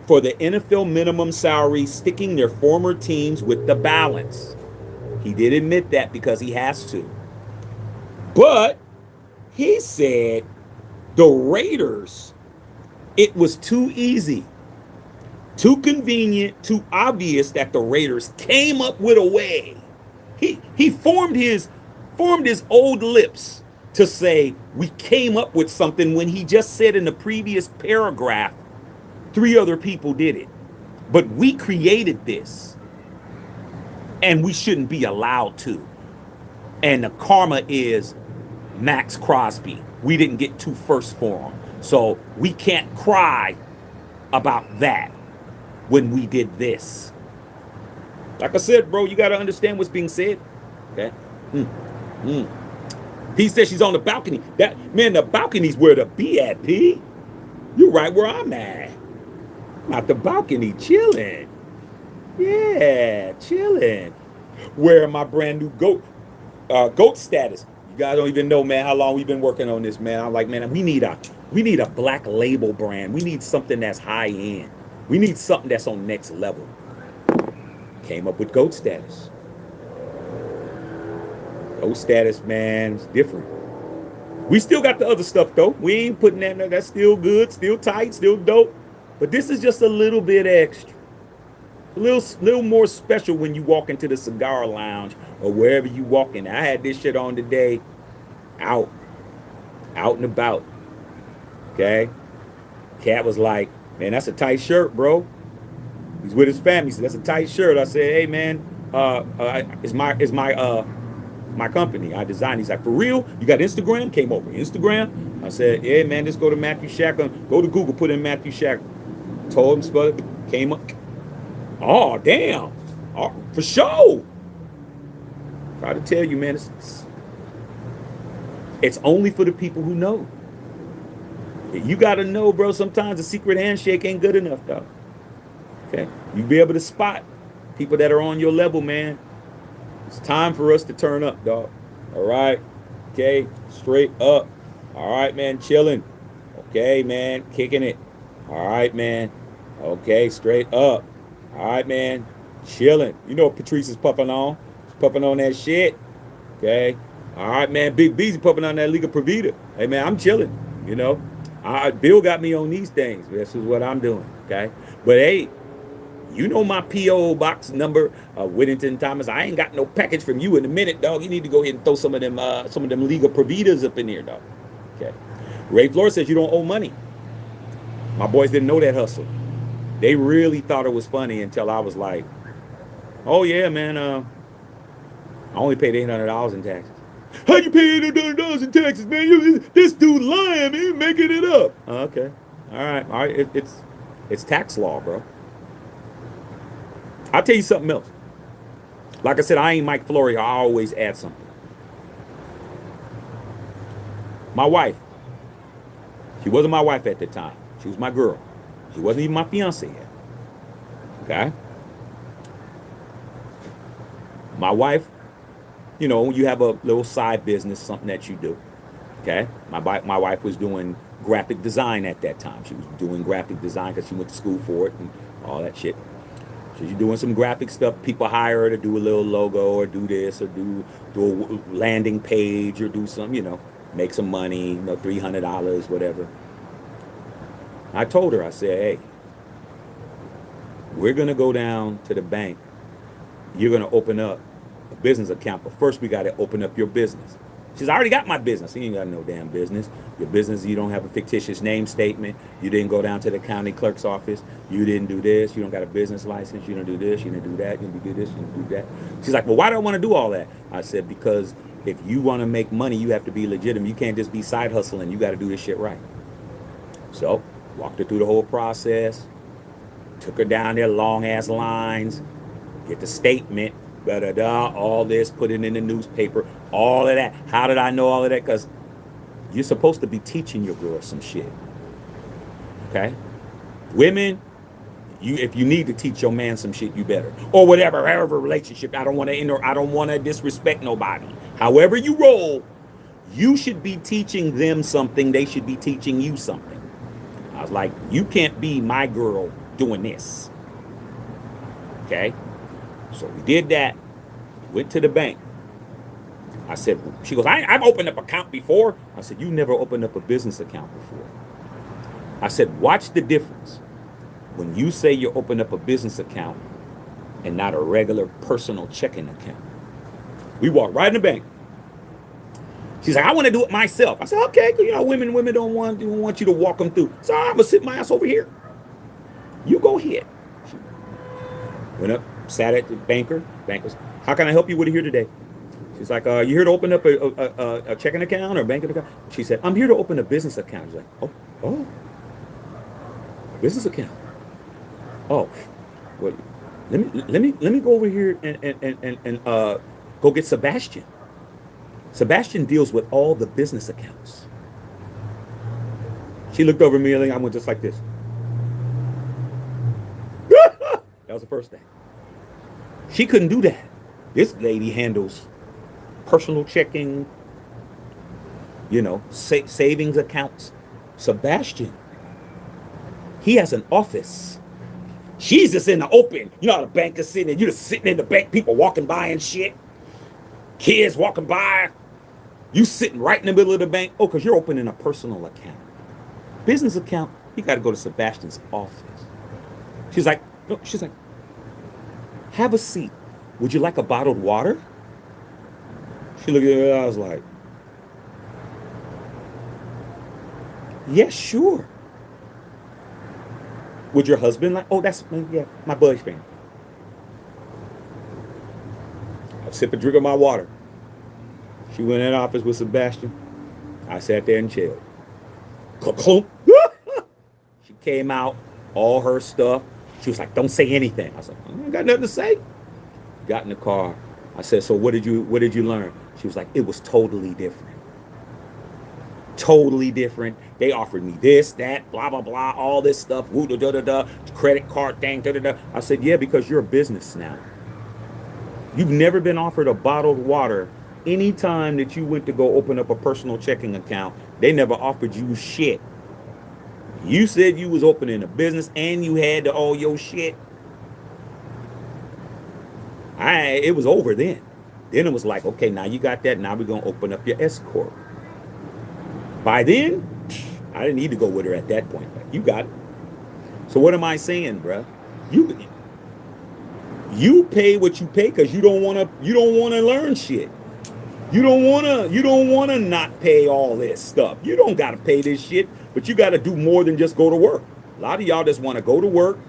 for the NFL minimum salary, sticking their former teams with the balance. He did admit that because he has to. But he said the Raiders, it was too easy, too convenient, too obvious that the Raiders came up with a way. He formed his old lips to say we came up with something when he just said in the previous paragraph 3 other people did it. But we created this. And we shouldn't be allowed to. And the karma is Max Crosby. We didn't get 2 firsts for him. So we can't cry about that when we did this. Like I said, bro, you got to understand what's being said. Okay? P says she's on the balcony. The balcony's where to be at, P. You right where I'm at. I'm at the balcony chilling. Yeah, chilling. Wearing my brand new goat status. You guys don't even know, man, how long we've been working on this, man. I'm like, man, we need a black label brand. We need something that's high end. We need something that's on next level. Came up with goat status. Goat status, man, it's different. We still got the other stuff though. We ain't putting that. That's still good, still tight, still dope. But this is just a little bit extra. A little more special when you walk into the cigar lounge or wherever you walk in. I had this shit on today, out and about. Okay? Cat was like, man, that's a tight shirt, bro. He's with his family. He said, that's a tight shirt. I said, hey, man, it's my company. I designed it. He's like, for real? You got Instagram? Came over. Instagram? I said, yeah, man, just go to Matthew Shack. Go to Google, put in Matthew Shack. Told him, spell it. came up. Oh, damn. Oh, for sure. Try to tell you, man, it's only for the people who know. You got to know, bro, sometimes a secret handshake ain't good enough, dog. Okay? You be able to spot people that are on your level, man. It's time for us to turn up, dog. All right? Okay? Straight up. All right, man, chilling. Okay, man, kicking it. All right, man. Okay, straight up. All right, man, chilling. You know what Patrice is puffing on. He's puffing on that shit. Okay? All right, man, Big B's puffing on that Liga Provida. Hey, man, I'm chilling, you know. Bill got me on these things. This is what I'm doing, okay? But, hey, you know my P.O. box number, Whittington Thomas. I ain't got no package from you in a minute, dog. You need to go ahead and throw some of them Liga Providas up in here, dog. Okay. Ray Flores says you don't owe money. My boys didn't know that hustle. They really thought it was funny until I was like, oh, yeah, man, I only paid $800 in taxes. How you pay $800 in taxes, man? This dude lying, man, making it up. Okay. All right. It's tax law, bro. I'll tell you something else. Like I said, I ain't Mike Flory. I always add something. My wife. She wasn't my wife at the time. She was my girl. She wasn't even my fiance yet. Okay? My wife, you know, you have a little side business, something that you do. Okay? My wife was doing graphic design at that time. She was doing graphic design because she went to school for it and all that shit. So she's doing some graphic stuff. People hire her to do a little logo or do this or do a landing page or do some, you know, make some money, you know, $300, whatever. I told her, I said, hey, we're going to go down to the bank. You're going to open up a business account, but first we got to open up your business. She says, I already got my business. You ain't got no damn business. Your business, you don't have a fictitious name statement. You didn't go down to the county clerk's office. You didn't do this. You don't got a business license. You don't do this. You didn't do that. You didn't do this. You didn't do that. She's like, well, why do I want to do all that? I said, because if you want to make money, you have to be legitimate. You can't just be side hustling. You got to do this shit right. So, walked her through the whole process. Took her down there, long-ass lines. Get the statement. Da-da-da, all this, put it in the newspaper, all of that. How did I know all of that? Because you're supposed to be teaching your girl some shit. Okay? Women, if you need to teach your man some shit, you better. Or whatever, however relationship. I don't want to disrespect nobody. However you roll, you should be teaching them something. They should be teaching you something. I was like, you can't be my girl doing this. Okay? So we did that, went to the bank. I said, she goes, I've opened up an account before. I said, you never opened up a business account before. I said, watch the difference when you say you open up a business account and not a regular personal checking account. We walked right in the bank. She's like, I want to do it myself. I said, okay, you know, women don't want you to walk them through. So I'm gonna sit my ass over here. You go ahead. She went up. Sat at the bankers. How can I help you with it here today? She's like, you here to open up a checking account or banking account? She said, I'm here to open a business account. She's like, oh, business account. Oh, well, let me go over here and go get Sebastian. Sebastian deals with all the business accounts. She looked over me and I went just like this. That was the first thing. She couldn't do that. This lady handles personal checking, you know, savings accounts. Sebastian, he has an office. She's just in the open. You know how the bank is sitting, you're just sitting in the bank, people walking by and shit. Kids walking by. You sitting right in the middle of the bank. Oh, because you're opening a personal account. Business account, you got to go to Sebastian's office. She's like, have a seat. Would you like a bottled water? She looked at me, I was like, yes, sure. Would your husband like, oh, that's, yeah, my boyfriend. I sip a drink of my water. She went in the office with Sebastian. I sat there and chilled. She came out, all her stuff. She was like, don't say anything. I was like, I ain't got nothing to say. Got in the car. I said, so what did you learn? She was like, it was totally different. Totally different. They offered me this, that, blah, blah, blah, all this stuff, woo, da, da, da, da, credit card thing, da, da, da. I said, yeah, because you're a business now. You've never been offered a bottled water anytime that you went to go open up a personal checking account. They never offered you shit. You said you was opening a business and you had all your shit. It was over then. Then it was like, okay, now you got that. Now we're going to open up your S Corp. By then, I didn't need to go with her at that point. Like, you got it. So what am I saying, bruh? You pay what you pay because you don't want to learn shit. You don't want to not pay all this stuff. You don't got to pay this shit, but you got to do more than just go to work. A lot of y'all just want to go to work.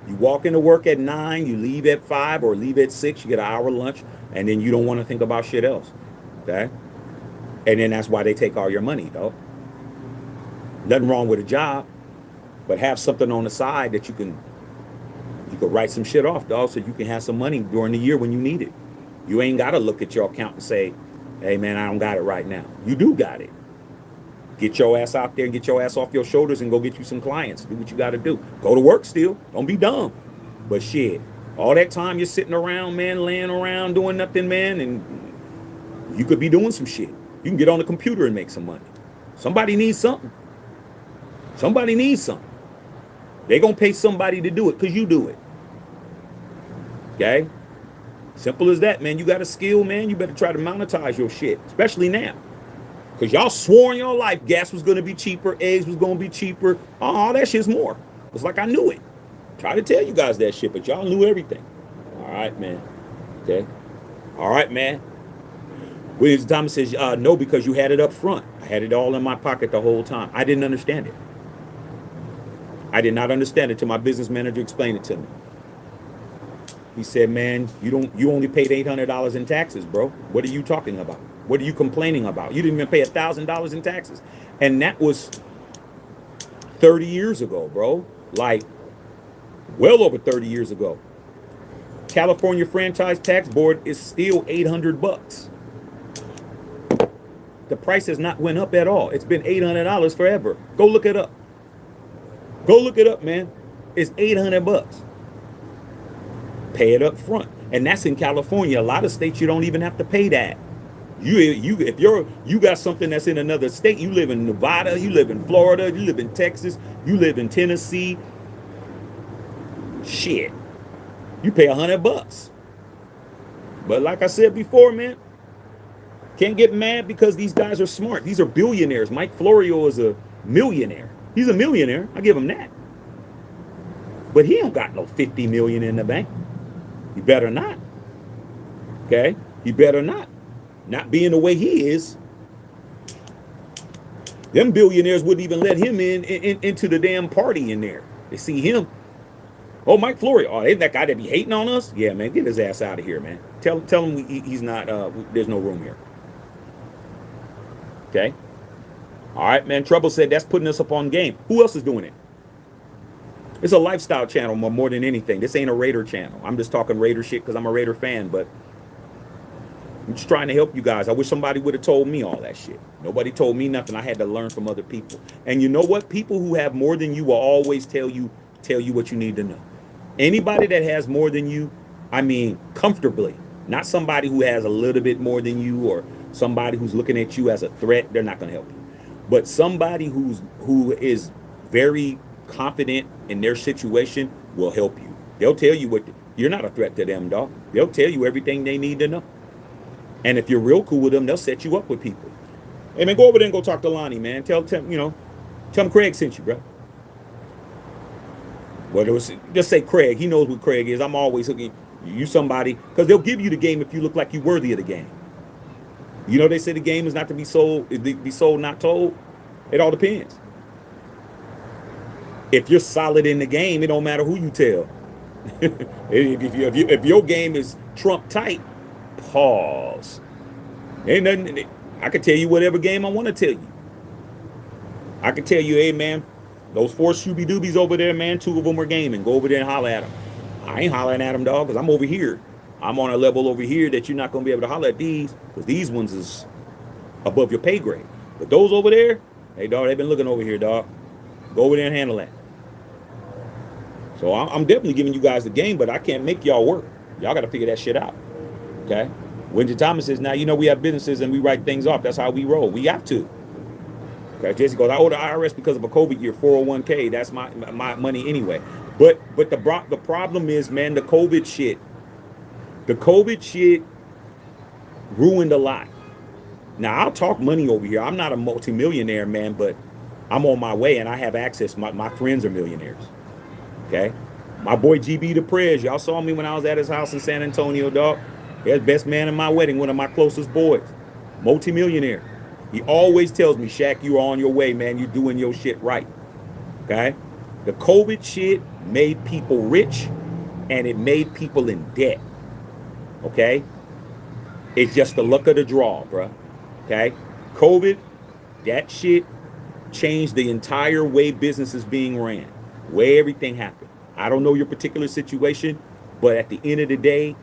You walk into work at 9, you leave at 5 or leave at 6, you get an hour lunch, and then you don't want to think about shit else. Okay? And then that's why they take all your money, though. Nothing wrong with a job, but have something on the side that you could write some shit off, dog, so you can have some money during the year when you need it. You ain't got to look at your account and say, hey, man, I don't got it right now. You do got it. Get your ass out there and get your ass off your shoulders and go get you some clients. Do what you got to do. Go to work still. Don't be dumb. But shit, all that time you're sitting around, man, laying around doing nothing, man, and you could be doing some shit. You can get on the computer and make some money. Somebody needs something. Somebody needs something. They're going to pay somebody to do it because you do it. Okay? Simple as that, man. You got a skill, man. You better try to monetize your shit, especially now. Because y'all swore in your life gas was going to be cheaper, eggs was going to be cheaper. All that shit's more. It's like I knew it. Try to tell you guys that shit, but y'all knew everything. All right, man. Okay? All right, man. Williams Thomas says, no, because you had it up front. I had it all in my pocket the whole time. I didn't understand it. I did not understand it till my business manager explained it to me. He said, man, you only paid $800 in taxes, bro. What are you talking about? What are you complaining about? You didn't even pay $1,000 in taxes. And that was 30 years ago, bro. Like, well over 30 years ago. California Franchise Tax Board is still $800. The price has not went up at all. It's been $800 forever. Go look it up. Go look it up, man. It's $800. Pay it up front. And that's in California. A lot of states you don't even have to pay that. If you got something that's in another state, you live in Nevada, you live in Florida, you live in Texas, you live in Tennessee. Shit. You pay $100. But like I said before, man, can't get mad because these guys are smart. These are billionaires. Mike Florio is a millionaire. He's a millionaire. I give him that. But he don't got no 50 million in the bank. You better not. Okay? You better not. Not being the way he is. Them billionaires wouldn't even let him into the damn party in there. They see him. Oh, Mike Florio. Oh, isn't that guy that be hating on us? Yeah, man. Get his ass out of here, man. Tell him he's not, there's no room here. Okay? All right, man. Trouble said that's putting us up on game. Who else is doing it? It's a lifestyle channel more than anything. This ain't a Raider channel. I'm just talking Raider shit because I'm a Raider fan, but I'm just trying to help you guys. I wish somebody would have told me all that shit. Nobody told me nothing. I had to learn from other people. And you know what? People who have more than you will always tell you what you need to know. Anybody that has more than you, I mean comfortably, not somebody who has a little bit more than you or somebody who's looking at you as a threat, they're not going to help you. But somebody who is very confident in their situation will help you. They'll tell you you're not a threat to them, dog. They'll tell you everything they need to know. And if you're real cool with them, they'll set you up with people. Hey, man, go over there and go talk to Lonnie, man. Tell him Craig sent you, bro. Well, just say Craig. He knows what Craig is. I'm always hooking you somebody, because they'll give you the game if you look like you're worthy of the game. You know, they say the game is not to be sold, be sold, not told. It all depends. If you're solid in the game, it don't matter who you tell. if your game is Trump tight, pause. Ain't nothing. I can tell you whatever game I want to tell you. I can tell you, hey man, Those four Shooby Doobies over there, man, two of them were gaming. Go over there and holler at them. I ain't hollering at them, dog, because I'm over here. I'm on a level over here that you're not going to be able to holler at these, because these ones is above your pay grade. But those over there, hey, dog, they've been looking over here, dog. Go over there and handle that. So I'm definitely giving you guys the game, but I can't make y'all work. Y'all got to figure that shit out. Okay? Winter Thomas says, now, you know, we have businesses and we write things off. That's how we roll. We have to. Okay, Jesse goes, I owe the IRS because of a COVID year, 401k. That's my money anyway. But the problem is, man, the COVID shit ruined a lot. Now, I'll talk money over here. I'm not a multimillionaire, man, but I'm on my way and I have access. My friends are millionaires. Okay? My boy GB the Prez, y'all saw me when I was at his house in San Antonio, dog. He's best man in my wedding, one of my closest boys. Multimillionaire. He always tells me, Shaq, you're on your way, man. You're doing your shit right. Okay? The COVID shit made people rich and it made people in debt. Okay? It's just the luck of the draw, bruh. Okay? COVID, that shit changed the entire way business is being ran, way everything happened. I don't know your particular situation, but at the end of the day,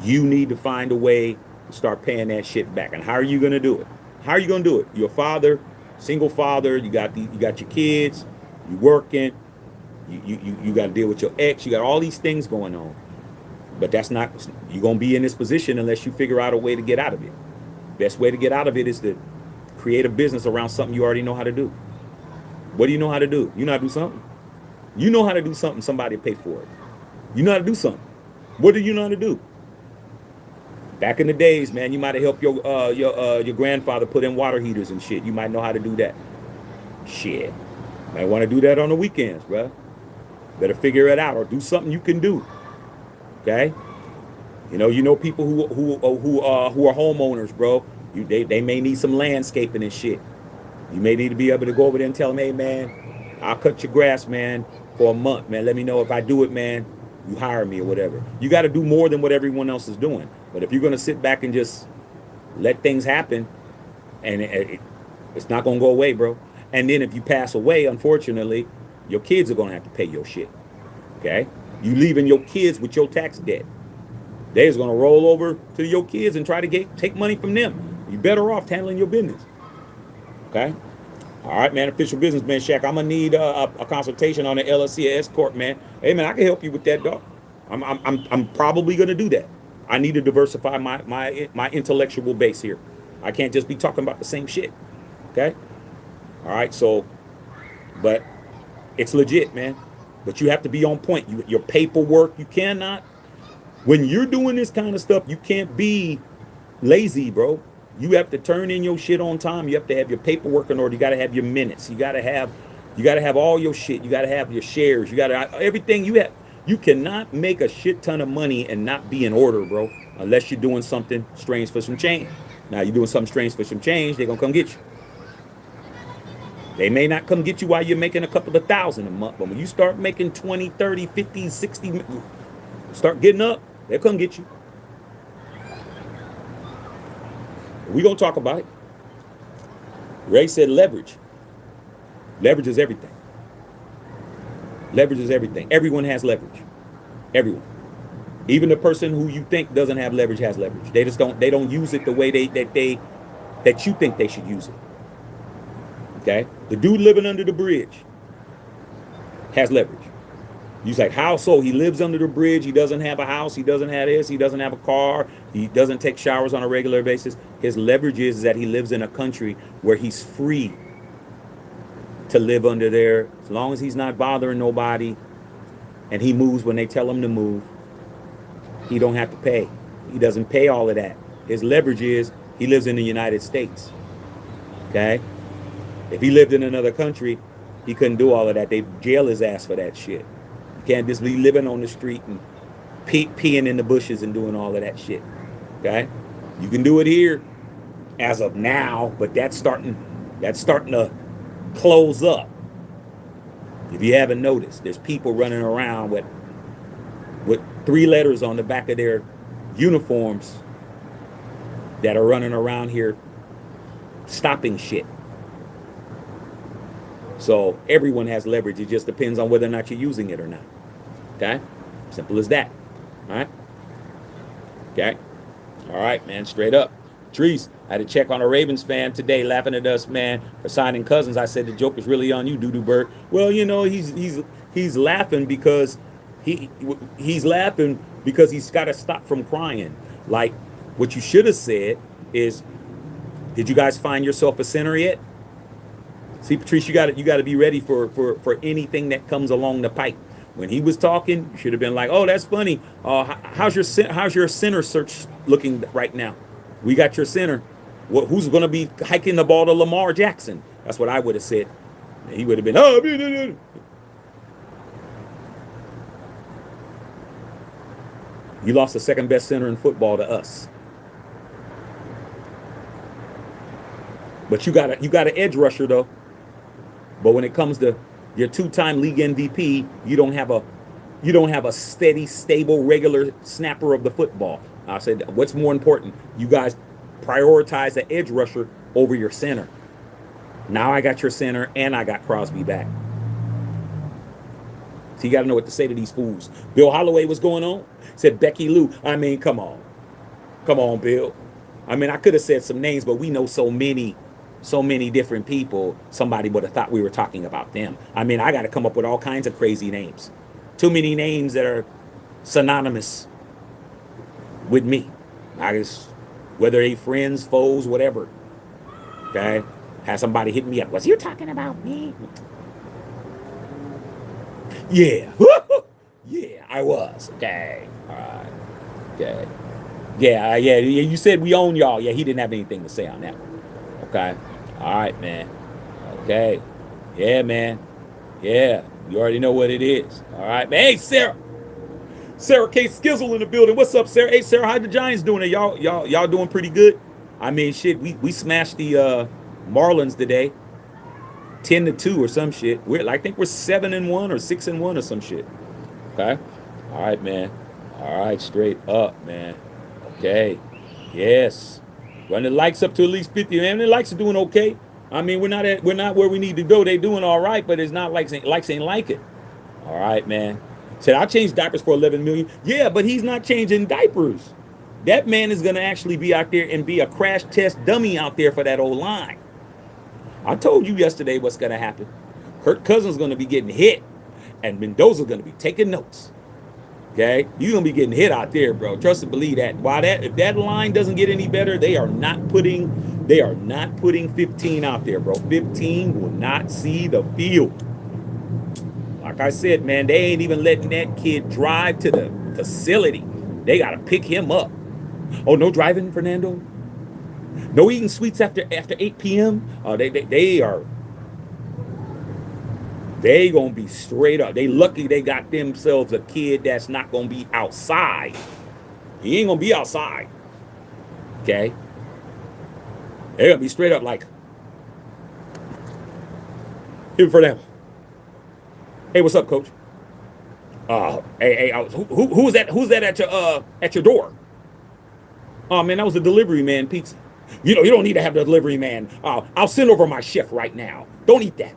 you need to find a way to start paying that shit back. And how are you going to do it? How are you going to do it? You're a father, single father, you got your kids, you working, you got to deal with your ex, you got all these things going on. But that's not, you're going to be in this position unless you figure out a way to get out of it. Best way to get out of it is to create a business around something you already know how to do. What do you know how to do? You know how to do something? You know how to do something, somebody will pay for it. You know how to do something. What do you know how to do? Back in the days, man, you might have helped your grandfather put in water heaters and shit. You might know how to do that. Shit. Might want to do that on the weekends, bro. Better figure it out or do something you can do. Okay? You know people who are homeowners, bro. They may need some landscaping and shit. You may need to be able to go over there and tell them, hey, man, I'll cut your grass, man, for a month, man. Let me know if I do it, man. You hire me or whatever. You got to do more than what everyone else is doing. But if you're going to sit back and just let things happen, and it's not going to go away, bro. And then if you pass away, unfortunately, your kids are going to have to pay your shit. Okay? You leaving your kids with your tax debt. They're just going to roll over to your kids and try to take money from them. You're better off handling your business. Okay? All right, man. Official businessman Shaq. I'm gonna need a consultation on the LLC or S corp, man. Hey, man, I can help you with that, dog. I'm probably gonna do that. I need to diversify my intellectual base here. I can't just be talking about the same shit. Okay. All right. So, but it's legit, man. But you have to be on point. Your paperwork. You cannot. When you're doing this kind of stuff, you can't be lazy, bro. You have to turn in your shit on time. You have to have your paperwork in order. You got to have your minutes. You got to have all your shit. You got to have your shares. You got to everything you have. You cannot make a shit ton of money and not be in order, bro, unless you're doing something strange for some change. Now, you're doing something strange for some change, they're going to come get you. They may not come get you while you're making a couple of thousand a month, but when you start making 20, 30, 50, 60, start getting up, they'll come get you. We're going to talk about it. Ray said leverage. Leverage is everything. Leverage is everything. Everyone has leverage. Everyone. Even the person who you think doesn't have leverage has leverage. They just don't use it the way that you think they should use it. Okay? The dude living under the bridge has leverage. You're like, how so? He lives under the bridge. He doesn't have a house. He doesn't have this. He doesn't have a car. He doesn't take showers on a regular basis. His leverage is that he lives in a country where he's free to live under there as long as he's not bothering nobody and he moves when they tell him to move. He don't have to pay. He doesn't pay all of that. His leverage is he lives in the United States. Okay? If he lived in another country, he couldn't do all of that. They jail his ass for that shit. Can't just be living on the street and peeing in the bushes and doing all of that shit. Okay? You can do it here as of now, but that's starting to close up. If you haven't noticed, there's people running around with 3 letters on the back of their uniforms that are running around here stopping shit. So everyone has leverage. It just depends on whether or not you're using it or not. Okay? Simple as that. All right? Okay? All right, man. Straight up. Trees, I had to check on a Ravens fan today laughing at us, man, for signing Cousins. I said the joke is really on you, doo-doo bird. Well, you know, he's laughing because he's laughing because he's got to stop from crying. Like, what you should have said is, did you guys find yourself a center yet? See, Patrice, you got to be ready for anything that comes along the pipe. When he was talking, you should have been like, "Oh, that's funny. How's your center search looking right now? We got your center. Who's going to be hiking the ball to Lamar Jackson?" That's what I would have said. And he would have been, "Oh, you lost the second best center in football to us." But you got an edge rusher though. But when it comes to your two-time league MVP, you don't have a steady, stable, regular snapper of the football. I said, what's more important? You guys prioritize the edge rusher over your center. Now I got your center and I got Crosby back. So you got to know what to say to these fools. Bill Holloway, what's going on? Said Becky Lou. I mean, come on. Come on, Bill. I mean, I could have said some names, but we know so many different people. Somebody would have thought we were talking about them. I mean, I got to come up with all kinds of crazy names. Too many names that are synonymous with me. I just, whether they friends, foes, whatever. Okay? Have somebody hit me up. Was you talking about me? Yeah. Yeah, I was. Okay. All right. Okay. Yeah, you said we own y'all. Yeah, he didn't have anything to say on that one. Okay. All right, man. Okay. Yeah, man. Yeah. You already know what it is. All right, man. Hey, Sarah. Sarah K. Skizzle in the building. What's up, Sarah? Hey, Sarah, how the Giants doing? Y'all doing pretty good? I mean, shit, we smashed the Marlins today. 10-2 or some shit. I think we're 7-1 or 6-1 or some shit. Okay. All right, man. All right, straight up, man. Okay. Yes. Run the likes up to at least 50. Man, the likes are doing okay. I mean, we're not where we need to go. They doing all right, but it's not likes ain't like it. All right, man. Said I changed diapers for 11 million. Yeah, but he's not changing diapers. That man is gonna actually be out there and be a crash test dummy out there for that old line. I told you yesterday what's gonna happen. Kirk Cousins is gonna be getting hit, and Mendoza's gonna be taking notes. Okay, you're gonna be getting hit out there, bro. Trust and believe that. If that line doesn't get any better, they are not putting 15 out there, bro. 15 will not see the field. Like I said, man, they ain't even letting that kid drive to the facility. They gotta pick him up. Oh, no driving, Fernando? No eating sweets after 8 p.m. They gonna be straight up. They lucky they got themselves a kid that's not gonna be outside. He ain't gonna be outside. Okay? They're gonna be straight up like, here for them. Hey, what's up, coach? Hey, who's that? Who's that at your door? Oh man, that was the delivery man pizza. You don't need to have the delivery man. I'll send over my chef right now. Don't eat that.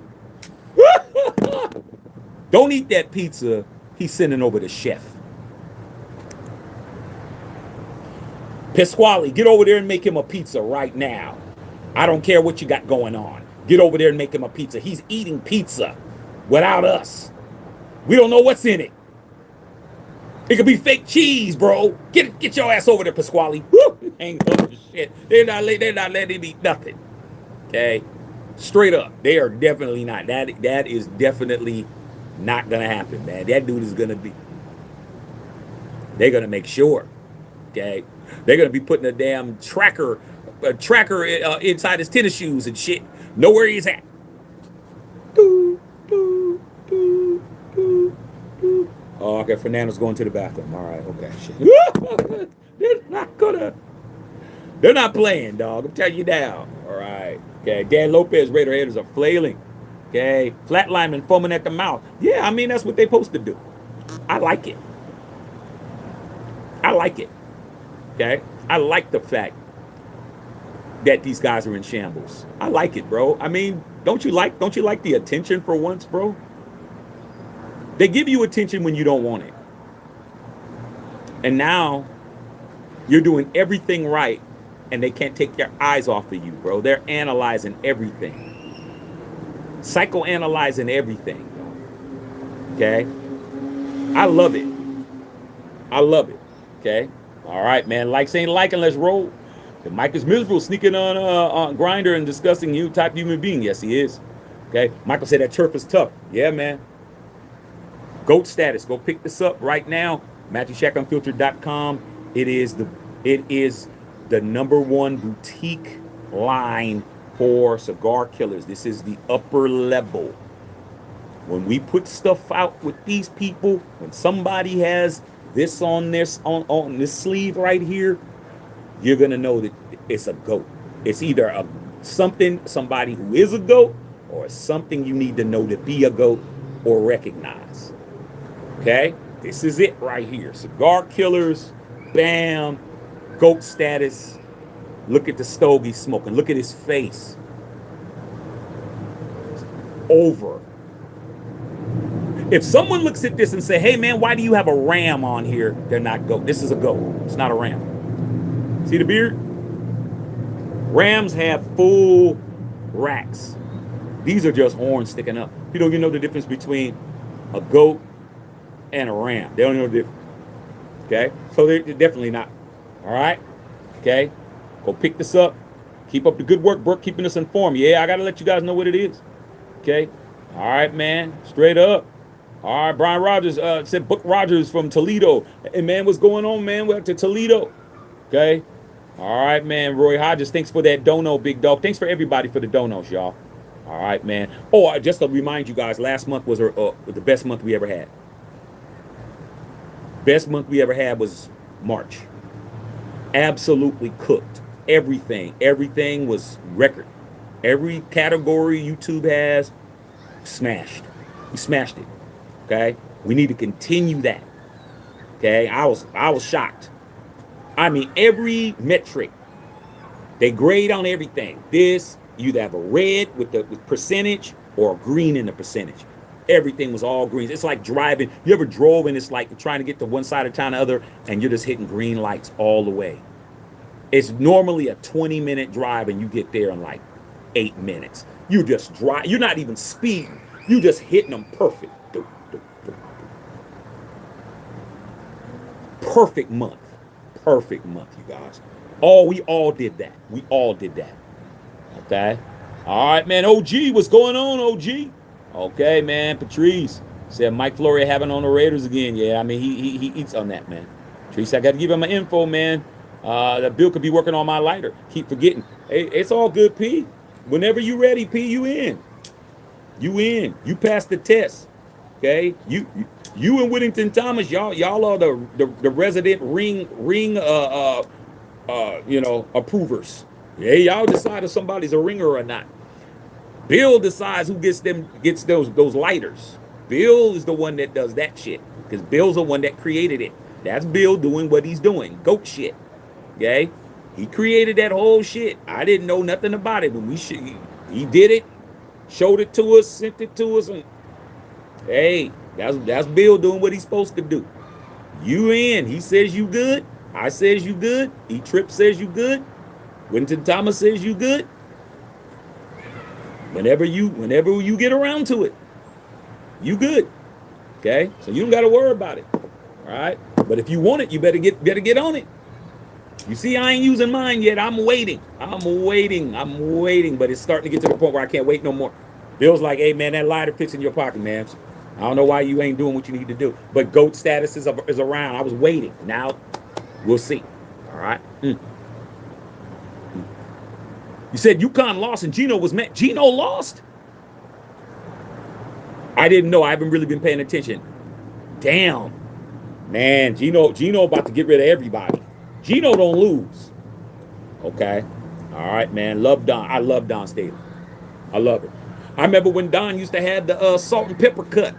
Don't eat that pizza. He's sending over the chef. Pasquale, get over there and make him a pizza right now. I don't care what you got going on. Get over there and make him a pizza. He's eating pizza without us. We don't know what's in it. It could be fake cheese, bro. Get your ass over there, Pasquale. Woo! Ain't over the shit. They're not letting him eat nothing. Okay? Straight up. They are definitely not. That is definitely not gonna happen, man. That dude is gonna be. They're gonna make sure. Okay? They're gonna be putting a damn tracker inside his tennis shoes and shit. Know where he's at. Oh, okay. Fernando's going to the bathroom. All right. Okay. Shit. They're not playing, dog. I'm telling you now. All right. Okay. Dan Lopez, Raider haters are flailing. Okay. Flat lineman foaming at the mouth. Yeah, I mean, that's what they're supposed to do. I like it. I like it. Okay. I like the fact that these guys are in shambles. I like it, bro. I mean, don't you like the attention for once, bro? They give you attention when you don't want it. And now you're doing everything right and they can't take their eyes off of you, bro. They're analyzing everything. Psychoanalyzing everything. Okay? I love it. I love it. Okay? All right, man. Likes ain't liking, let's roll. The Mike is miserable, sneaking on Grinder and discussing you type human being. Yes, he is. Okay? Michael said that turf is tough. Yeah, man. GOAT status. Go pick this up right now. MatthewShackUnfiltered.com. It is the #1 boutique line for cigar killers. This is the upper level. When we put stuff out with these people, when somebody has this on this sleeve right here, you're gonna know that it's a GOAT. It's either somebody who is a GOAT or something you need to know to be a GOAT or recognize. Okay? This is it right here. Cigar killers, bam, GOAT status. Look at the stogie smoking. Look at his face. Over. If someone looks at this and say, hey man, why do you have a ram on here? They're not GOAT. This is a GOAT. It's not a ram. See the beard? Rams have full racks. These are just horns sticking up. You don't even know the difference between a GOAT and a ram. They don't know the difference. Okay? So they're definitely not. All right? Okay? Go pick this up. Keep up the good work, Brooke, keeping us informed. Yeah, I got to let you guys know what it is. Okay? All right, man. Straight up. All right, Brian Rogers said Book Rogers from Toledo. Hey, man, what's going on, man? We're to Toledo. Okay? All right, man. Roy Hodges, thanks for that dono, big dog. Thanks for everybody for the donos, y'all. All right, man. Oh, just to remind you guys, last month was the best month we ever had. Best month we ever had was March. Absolutely cooked. Everything was record. Every category YouTube has, smashed. We smashed it. Okay? We need to continue that. Okay? I was shocked. I mean, every metric. They grade on everything. This, you either have a red with percentage or a green in the percentage. Everything was all green. It's like driving. You ever drove and it's like trying to get to one side of town to the other and you're just hitting green lights all the way. It's normally a 20-minute drive and you get there in like 8 minutes. You just drive. You're not even speeding. You just hitting them perfect. Perfect month. Perfect month, you guys. We all did that. We all did that. Okay? All right, man. OG, what's going on, OG? Okay, man. Patrice said Mike Florio having on the Raiders again. Yeah, I mean, he eats on that, man. Patrice, I got to give him my info, man. That Bill could be working on my lighter. Keep forgetting. Hey, it's all good, P. Whenever you ready, P, you in. You in. You passed the test. Okay? You and Whittington Thomas, y'all are the resident ring approvers. Yeah, y'all decide if somebody's a ringer or not. Bill decides who gets those lighters. Bill is the one that does that shit. Because Bill's the one that created it. That's Bill doing what he's doing. GOAT shit. Okay? He created that whole shit. I didn't know nothing about it. When he did it, showed it to us, sent it to us, and hey, that's Bill doing what he's supposed to do. You in. He says you good. I says you good. E-Trip says you good. Winton Thomas says you good. Whenever you get around to it, you good. Okay? So you don't got to worry about it. All right? But if you want it, you better get on it. You see, I ain't using mine yet. I'm waiting. But it's starting to get to the point where I can't wait no more. Bill's like, hey, man, that lighter fits in your pocket, man. I don't know why you ain't doing what you need to do. But GOAT status is around. I was waiting. Now, we'll see. All right? You said UConn lost and Gino was met. Gino lost? I didn't know. I haven't really been paying attention. Damn. Man, Gino about to get rid of everybody. Gino don't lose. Okay. All right, man. Love Don. I love Don Staley. I love her. I remember when Don used to have the salt and pepper cut.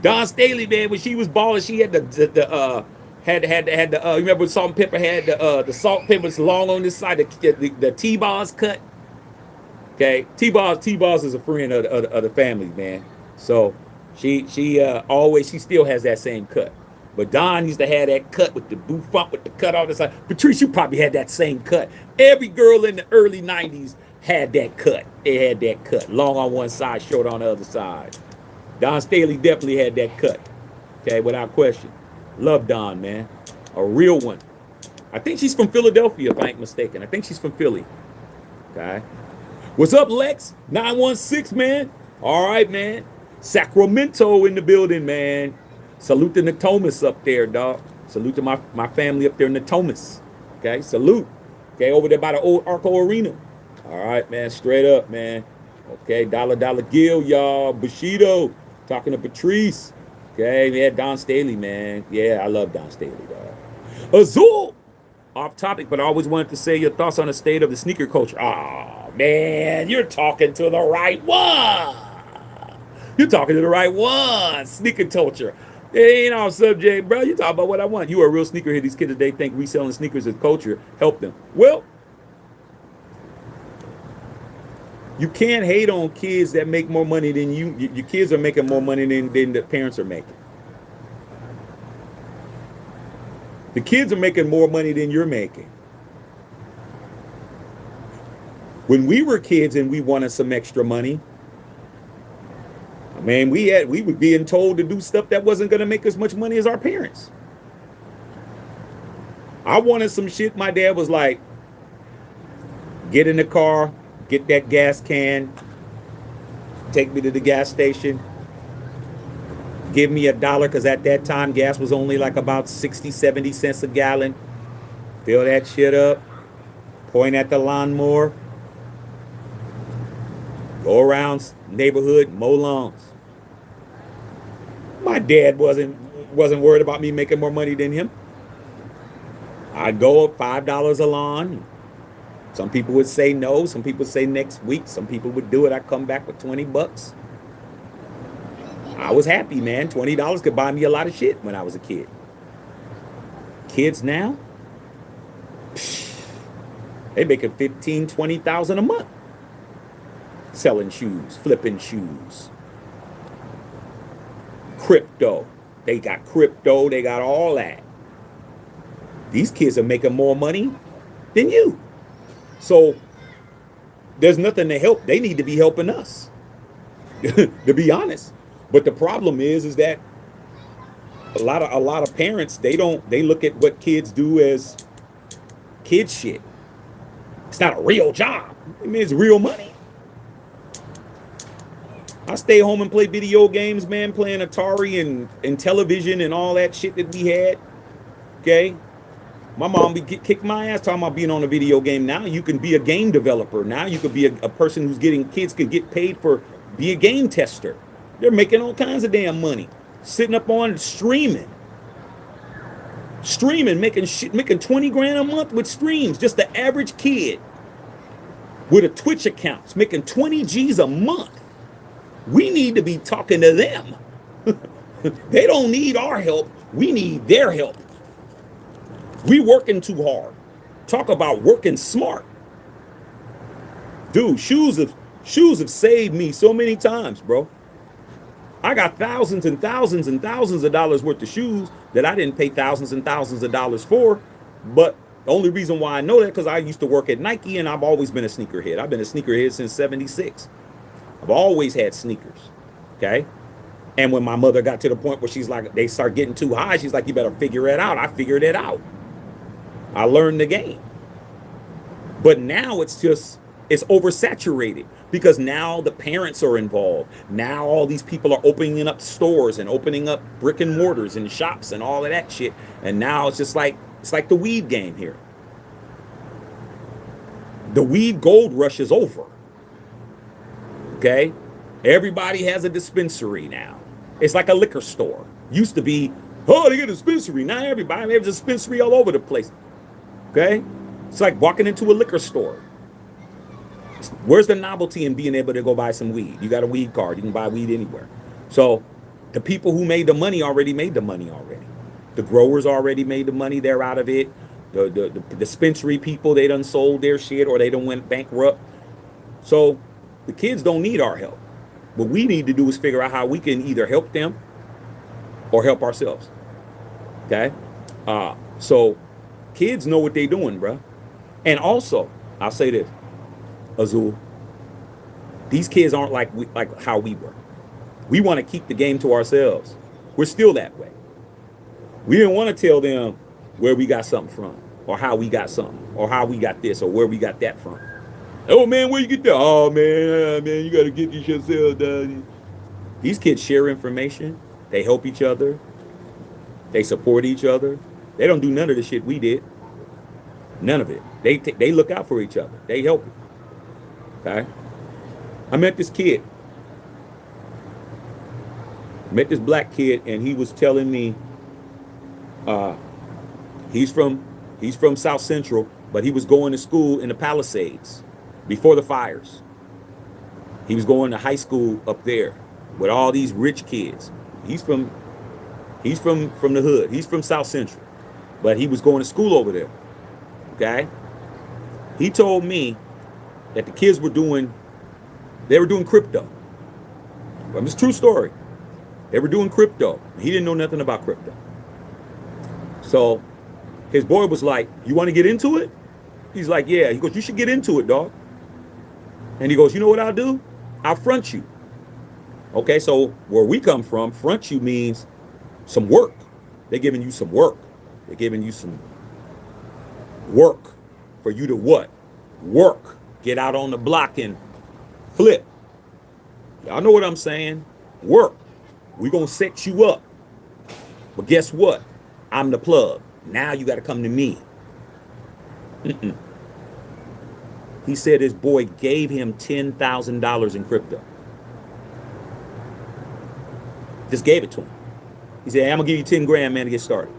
Don Staley, man, when she was balling, she had you remember when Salt and Pepper had the salt and pepper was long on this side, the T-bars cut. Okay, T-Boss is a friend of the family, man. So she still has that same cut. But Don used to have that cut with the bouffant with the cut on the side. Patrice, you probably had that same cut. Every girl in the early '90s had that cut. They had that cut, long on one side, short on the other side. Don Staley definitely had that cut. Okay, without question. Love Don, man, a real one. I think she's from Philadelphia, if I ain't mistaken. I think she's from Philly. Okay. What's up, Lex? 916, man. All right, man. Sacramento in the building, man. Salute to Natomas up there, dog. Salute to my family up there in Natomas. Okay, salute. Okay, over there by the old Arco Arena. All right, man. Straight up, man. Okay, Dollar Gill, y'all. Bushido. Talking to Patrice. Okay, yeah, Don Staley, man. Yeah, I love Don Staley, dog. Azul. Off topic, but I always wanted to say your thoughts on the state of the sneaker culture. Oh, man, you're talking to the right one. You're talking to the right one. Sneaker culture. It ain't our subject, bro. You talk about what I want. You are a real sneakerhead. These kids today think reselling sneakers is culture. Help them. Well, you can't hate on kids that make more money than you. Your kids are making more money than the parents are making. The kids are making more money than you're making. When we were kids and we wanted some extra money, man, we were being told to do stuff that wasn't going to make as much money as our parents. I wanted some shit. My dad was like, get in the car, get that gas can, take me to the gas station, give me $1, because at that time gas was only like about 60, 70 cents a gallon. Fill that shit up, point at the lawnmower, go around neighborhood, mow lawns. My dad wasn't worried about me making more money than him. I'd go up $5 a lawn. Some people would say no. Some people say next week. Some people would do it. I'd come back with $20. I was happy, man. $20 could buy me a lot of shit when I was a kid. Kids now, they making 15, 20,000 a month. Selling shoes, flipping shoes. Crypto. They got crypto. They got all that. These kids are making more money than you. So there's nothing to help. They need to be helping us, to be honest. But the problem is that a lot of parents, they look at what kids do as kid shit. It's not a real job. I mean, it's real money. I stay home and play video games, man, playing Atari and television and all that shit that we had. Okay? My mom would kick my ass talking about being on a video game. Now you can be a game developer. Now you could be a person who's kids could get paid for, be a game tester. They're making all kinds of damn money. Sitting up on streaming, making 20 grand a month with streams. Just the average kid with a Twitch account making 20 G's a month. We need to be talking to them. They don't need our help. We need their help. We working too hard. Talk about working smart. Dude, shoes have saved me so many times, bro. I got thousands and thousands and thousands of dollars worth of shoes that I didn't pay thousands and thousands of dollars for. But the only reason why I know that because I used to work at Nike and I've always been a sneakerhead. I've been a sneakerhead since '76. I've always had sneakers, okay? And when my mother got to the point where she's like, they start getting too high, she's like, you better figure it out. I figured it out. I learned the game. But now it's oversaturated because now the parents are involved. Now all these people are opening up stores and opening up brick and mortars and shops and all of that shit. And now it's just like, it's like the weed game here. The weed gold rush is over. Okay? Everybody has a dispensary now. It's like a liquor store. Used to be, oh, they get a dispensary. Now everybody has a dispensary all over the place. Okay? It's like walking into a liquor store. Where's the novelty in being able to go buy some weed? You got a weed card. You can buy weed anywhere. So the people who made the money already made the money already. The growers already made the money. They're out of it. The dispensary people, they done sold their shit or they done went bankrupt. So the kids don't need our help. What we need to do is figure out how we can either help them or help ourselves. Okay? So kids know what they're doing, bro. And also, I'll say this, Azul, these kids aren't like how we were. We want to keep the game to ourselves. We're still that way. We didn't want to tell them where we got something from, or how we got something, or how we got this, or where we got that from. Oh man, where you get that? Oh man, you gotta get this yourself done. These kids share information. They help each other. They support each other. They don't do none of the shit we did. None of it. They look out for each other. They help. Okay. I met this kid. Met this black kid, and he was telling me he's from South Central, but he was going to school in the Palisades before the fires. He was going to high school up there with all these rich kids. He's from the hood. He's from South Central, but he was going to school over there. Okay. He told me that the kids were doing crypto. It's a true story. They were doing crypto. He didn't know nothing about crypto. So his boy was like, "You want to get into it?" He's like, "Yeah." He goes, "You should get into it, dog." And he goes, "You know what I'll do? I'll front you." Okay, so where we come from, front you means some work. They're giving you some work. They're giving you some work for you to what? Work. Get out on the block and flip. Y'all know what I'm saying? Work. We're going to set you up. But guess what? I'm the plug. Now you got to come to me. He said his boy gave him $10,000 in crypto. Just gave it to him. He said, "Hey, I'm going to give you 10 grand, man, to get started."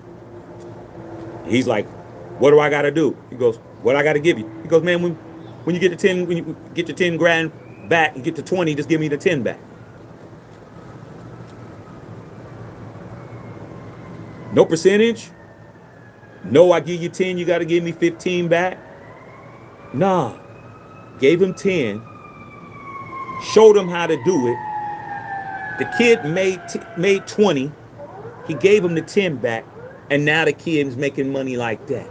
He's like, "What do I got to do?" He goes, "What I got to give you?" He goes, "Man, when you get to 10, when you get your 10 grand back and get to 20, just give me the 10 back." No percentage. No, I give you 10, you got to give me 15 back. Nah. Gave him 10. Showed him how to do it. The kid made 20. He gave him the 10 back. And now the kid is making money like that.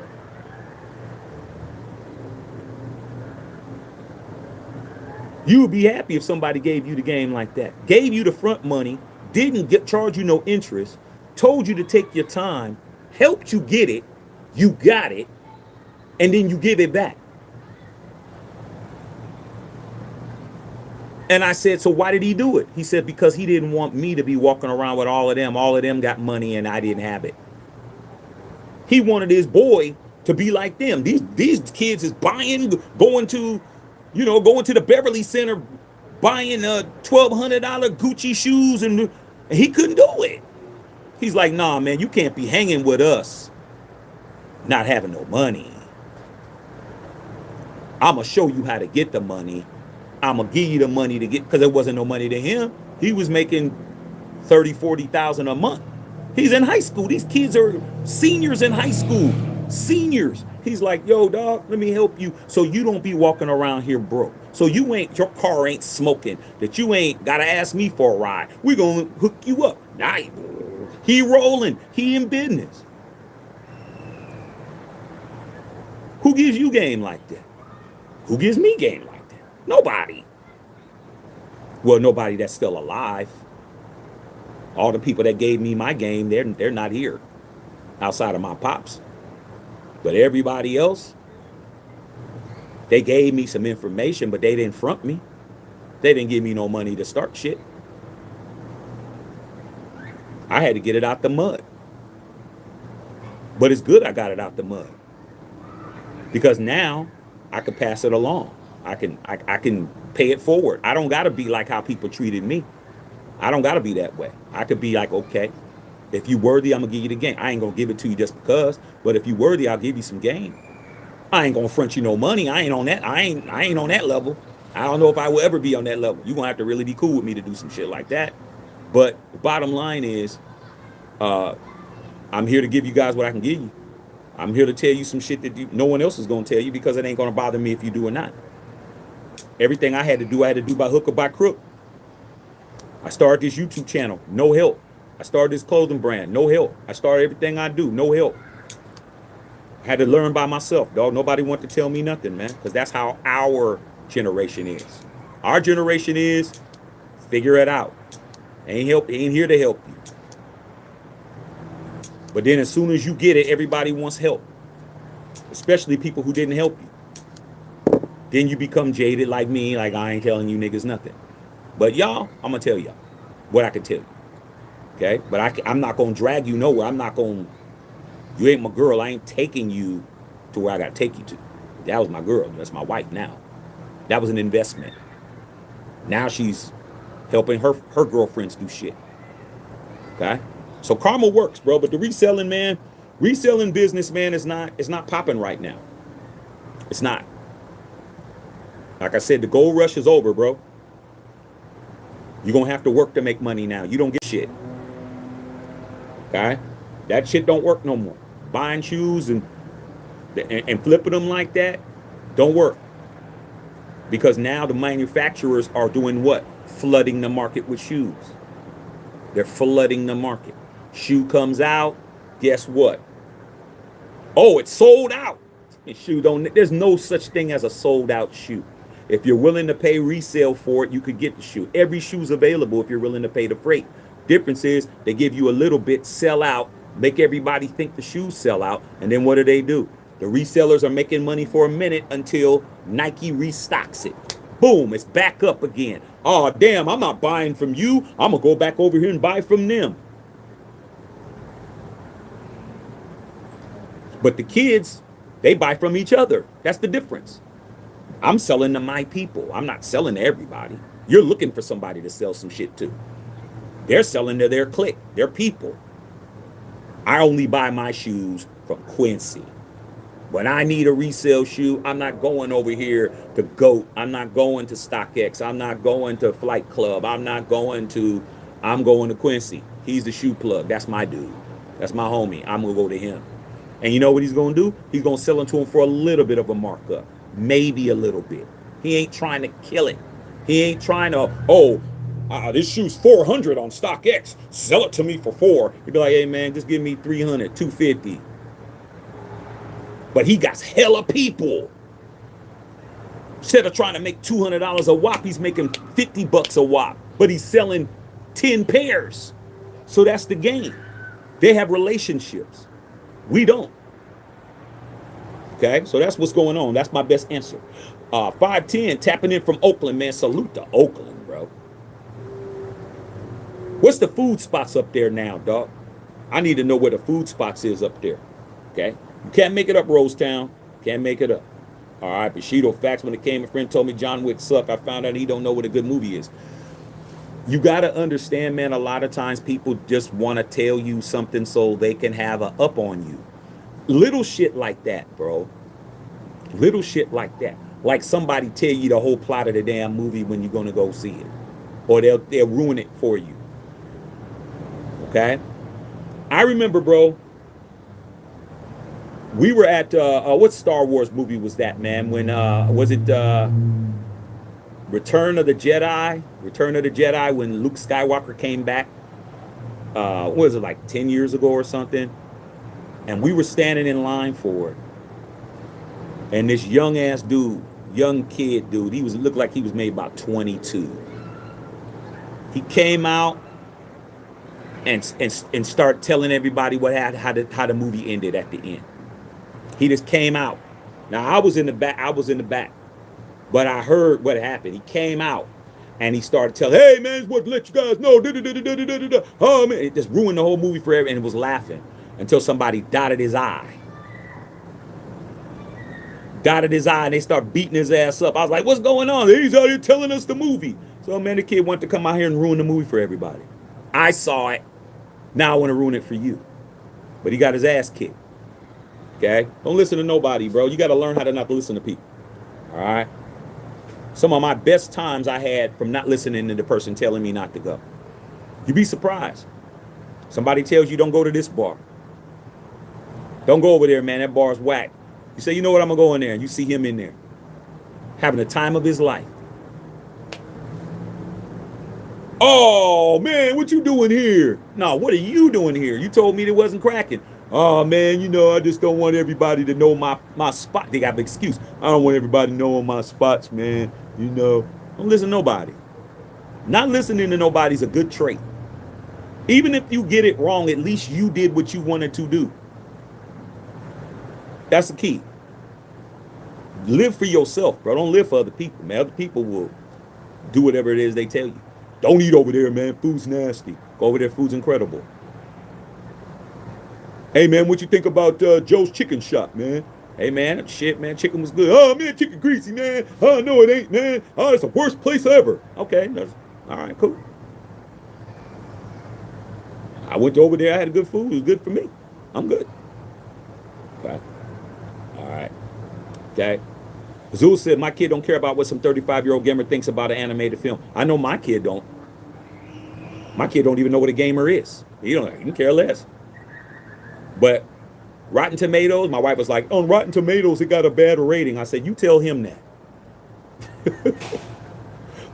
You would be happy if somebody gave you the game like that. Gave you the front money. Didn't charge you no interest. Told you to take your time. Helped you get it. You got it. And then you give it back. And I said, "So why did he do it?" He said, "Because he didn't want me to be walking around with all of them. All of them got money and I didn't have it." He wanted his boy to be like them. These kids is buying, going to the Beverly Center, buying $1,200 Gucci shoes, and he couldn't do it. He's like, "Nah, man, you can't be hanging with us not having no money. I'm going to show you how to get the money. I'm going to give you the money to get," because there wasn't no money to him. He was making 30, 40,000 a month. He's in high school. These kids are seniors in high school. Seniors. He's like, "Yo, dog, let me help you so you don't be walking around here broke. So your car ain't smoking, that you ain't got to ask me for a ride. We're going to hook you up." Nah, he rolling. He in business. Who gives you game like that? Who gives me game like that? Nobody. Well, nobody that's still alive. All the people that gave me my game, they're not here outside of my pops. But everybody else, they gave me some information, but they didn't front me. They didn't give me no money to start shit. I had to get it out the mud. But it's good I got it out the mud. Because now I can pass it along. I can pay it forward. I don't got to be like how people treated me. I don't got to be that way. I could be like, "Okay, if you worthy, I'm going to give you the game. I ain't going to give it to you just because, but if you worthy, I'll give you some game. I ain't going to front you no money. I ain't on that. I ain't on that level. I don't know if I will ever be on that level. You're going to have to really be cool with me to do some shit like that." But the bottom line is, I'm here to give you guys what I can give you. I'm here to tell you some shit that no one else is going to tell you, because it ain't going to bother me if you do or not. Everything I had to do by hook or by crook. I started this YouTube channel, no help. I started this clothing brand, no help. I started everything I do, no help. I had to learn by myself, dog. Nobody wanted to tell me nothing, man, because that's how our generation is. Our generation is figure it out. Ain't here to help you. But then as soon as you get it, everybody wants help, especially people who didn't help you. Then you become jaded like me, like I ain't telling you niggas nothing. But y'all, I'm gonna tell y'all what I can tell you. Okay, but I'm not gonna drag you nowhere. You ain't my girl. I ain't taking you to where I gotta take you to. That was my girl. That's my wife now. That was an investment. Now she's helping her girlfriends do shit. Okay, so karma works, bro. But the reselling business, man, is not popping right now. It's not. Like I said, the gold rush is over, bro. You're gonna have to work to make money now. You don't get shit. Okay? That shit don't work no more. Buying shoes and flipping them like that don't work. Because now the manufacturers are doing what? Flooding the market with shoes. They're flooding the market. Shoe comes out, guess what? Oh, it's sold out. There's no such thing as a sold out shoe. If you're willing to pay resale for it, you could get the shoe. Every shoe's available if you're willing to pay the freight. Difference is they give you a little bit, sell out, make everybody think the shoes sell out, and then what do? The resellers are making money for a minute until Nike restocks it. Boom, it's back up again. Oh, damn, I'm not buying from you. I'm going to go back over here and buy from them. But the kids, they buy from each other. That's the difference. I'm selling to my people. I'm not selling to everybody. You're looking for somebody to sell some shit to. They're selling to their clique, their people. I only buy my shoes from Quincy. When I need a resale shoe, I'm not going over here to GOAT. I'm not going to StockX. I'm not going to Flight Club. I'm going to Quincy. He's the shoe plug. That's my dude. That's my homie. I'm going to go to him. And you know what he's going to do? He's going to sell them to him for a little bit of a markup. Maybe a little bit. He ain't trying to kill it. He ain't trying to, this shoe's 400 on StockX. Sell it to me for $4. He'd be like, hey, man, just give me 300, 250. But he got hella people. Instead of trying to make $200 a whop, he's making $50 a whop. But he's selling 10 pairs. So that's the game. They have relationships. We don't. Okay, so that's what's going on. That's my best answer. 510, tapping in from Oakland, man. Salute to Oakland, bro. What's the food spots up there now, dog? I need to know where the food spots is up there. Okay, you can't make it up, Rosetown. Can't make it up. All right, Bushido facts. When it came, a friend told me John Wick sucked. I found out he don't know what a good movie is. You got to understand, man, a lot of times people just want to tell you something so they can have a up on you. Little shit like that, bro. Little shit like that. Like somebody tell you the whole plot of the damn movie when you're going to go see it. Or they'll ruin it for you. Okay? I remember, bro, we were at, what Star Wars movie was that, man? When, was it Return of the Jedi? Return of the Jedi, when Luke Skywalker came back. What was it, like 10 years ago or something? And we were standing in line for it. And this young kid dude, looked like he was maybe about 22. He came out and started telling everybody how the movie ended at the end. He just came out. Now I was in the back. But I heard what happened. He came out and he started telling, hey man, it's what to let you guys know. Oh man, it just ruined the whole movie for everyone, and it was laughing. Until somebody dotted his eye. And they start beating his ass up. I was like, what's going on? He's out here telling us the movie. So, man, the kid wanted to come out here and ruin the movie for everybody. I saw it. Now I want to ruin it for you. But he got his ass kicked. Okay? Don't listen to nobody, bro. You got to learn how to not listen to people. All right? Some of my best times I had from not listening to the person telling me not to go. You'd be surprised. Somebody tells you don't go to this bar. Don't go over there, man. That bar's whack. You say, you know what? I'm going to go in there. And you see him in there. having the time of his life. Oh man, what you doing here? No, what are you doing here? You told me it wasn't cracking. Oh man, I just don't want everybody to know my spot. They got an excuse. I don't want everybody knowing my spots, man. Don't listen to nobody. Not listening to nobody's a good trait. Even if you get it wrong, at least you did what you wanted to do. That's the key. Live for yourself, bro. Don't live for other people, man. Other people will do whatever it is they tell you. Don't eat over there, man. Food's nasty. Go over there, food's incredible. Hey man, what you think about Joe's Chicken Shop, man? Hey man, shit, man, chicken was good. Oh man, chicken greasy, man. Oh no, it ain't, man. Oh, it's the worst place ever. Okay, all right, cool. I went over there. I had good food. It was good for me. I'm good. Okay. All right. Okay. Zul said, my kid don't care about what some 35-year-old gamer thinks about an animated film. I know my kid don't. My kid don't even know what a gamer is. He can care less. But Rotten Tomatoes, my wife was like, on Rotten Tomatoes, it got a bad rating. I said, you tell him that.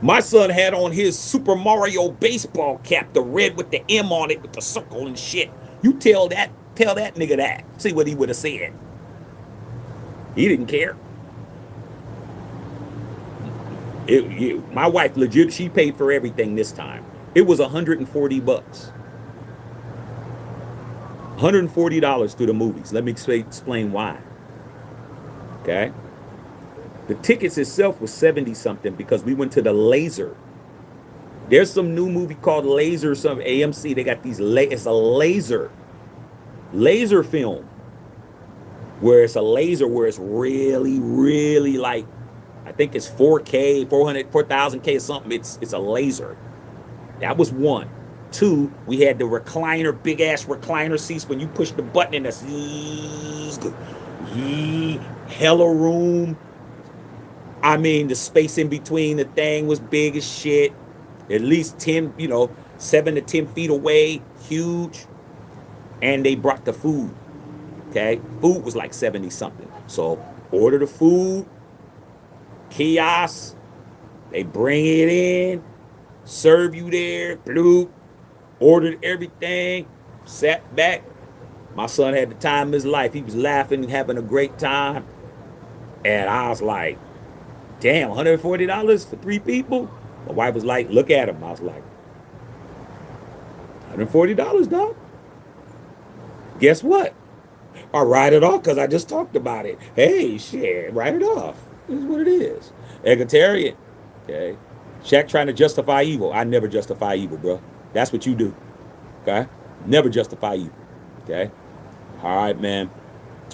My son had on his Super Mario baseball cap, the red with the M on it with the circle and shit. You tell that nigga that. See what he would have said. He didn't care. My wife legit, she paid for everything this time. It was $140. $140 to the movies. Let me explain why. Okay? The tickets itself was 70 something because we went to the Laser. There's some new movie called Laser, some AMC. They got these, it's a laser film where it's a laser where it's really, really like, I think it's 4K, 4,000K or something. It's a laser. That was one. Two, we had the recliner, big ass recliner seats when you push the button and that's hella room. I mean, the space in between the thing was big as shit. At least 10, 7 to 10 feet away, huge. And they brought the food. Okay, food was like 70 something. So order the food, kiosk, they bring it in, serve you there, bloop, ordered everything, sat back. My son had the time of his life. He was laughing and having a great time. And I was like, damn, $140 for 3 people? My wife was like, look at him. I was like, $140, dog? Guess what? I write it off because I just talked about it. Hey, shit, write it off. This is what it is. Egalitarian. Okay. Shaq trying to justify evil. I never justify evil, bro. That's what you do. Okay? Never justify evil. Okay? All right, man.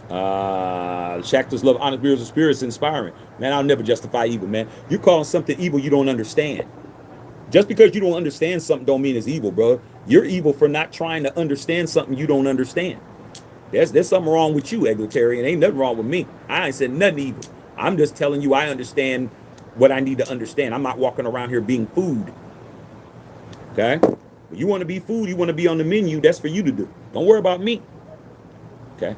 Shaq just love honest beers and spirits inspiring. Man, I'll never justify evil, man. You calling something evil you don't understand. Just because you don't understand something don't mean it's evil, bro. You're evil for not trying to understand something you don't understand. There's something wrong with you, egalitarian. Ain't nothing wrong with me. I ain't said nothing evil. I'm just telling you I understand what I need to understand. I'm not walking around here being food. Okay? You want to be food, you want to be on the menu, that's for you to do. Don't worry about me. Okay?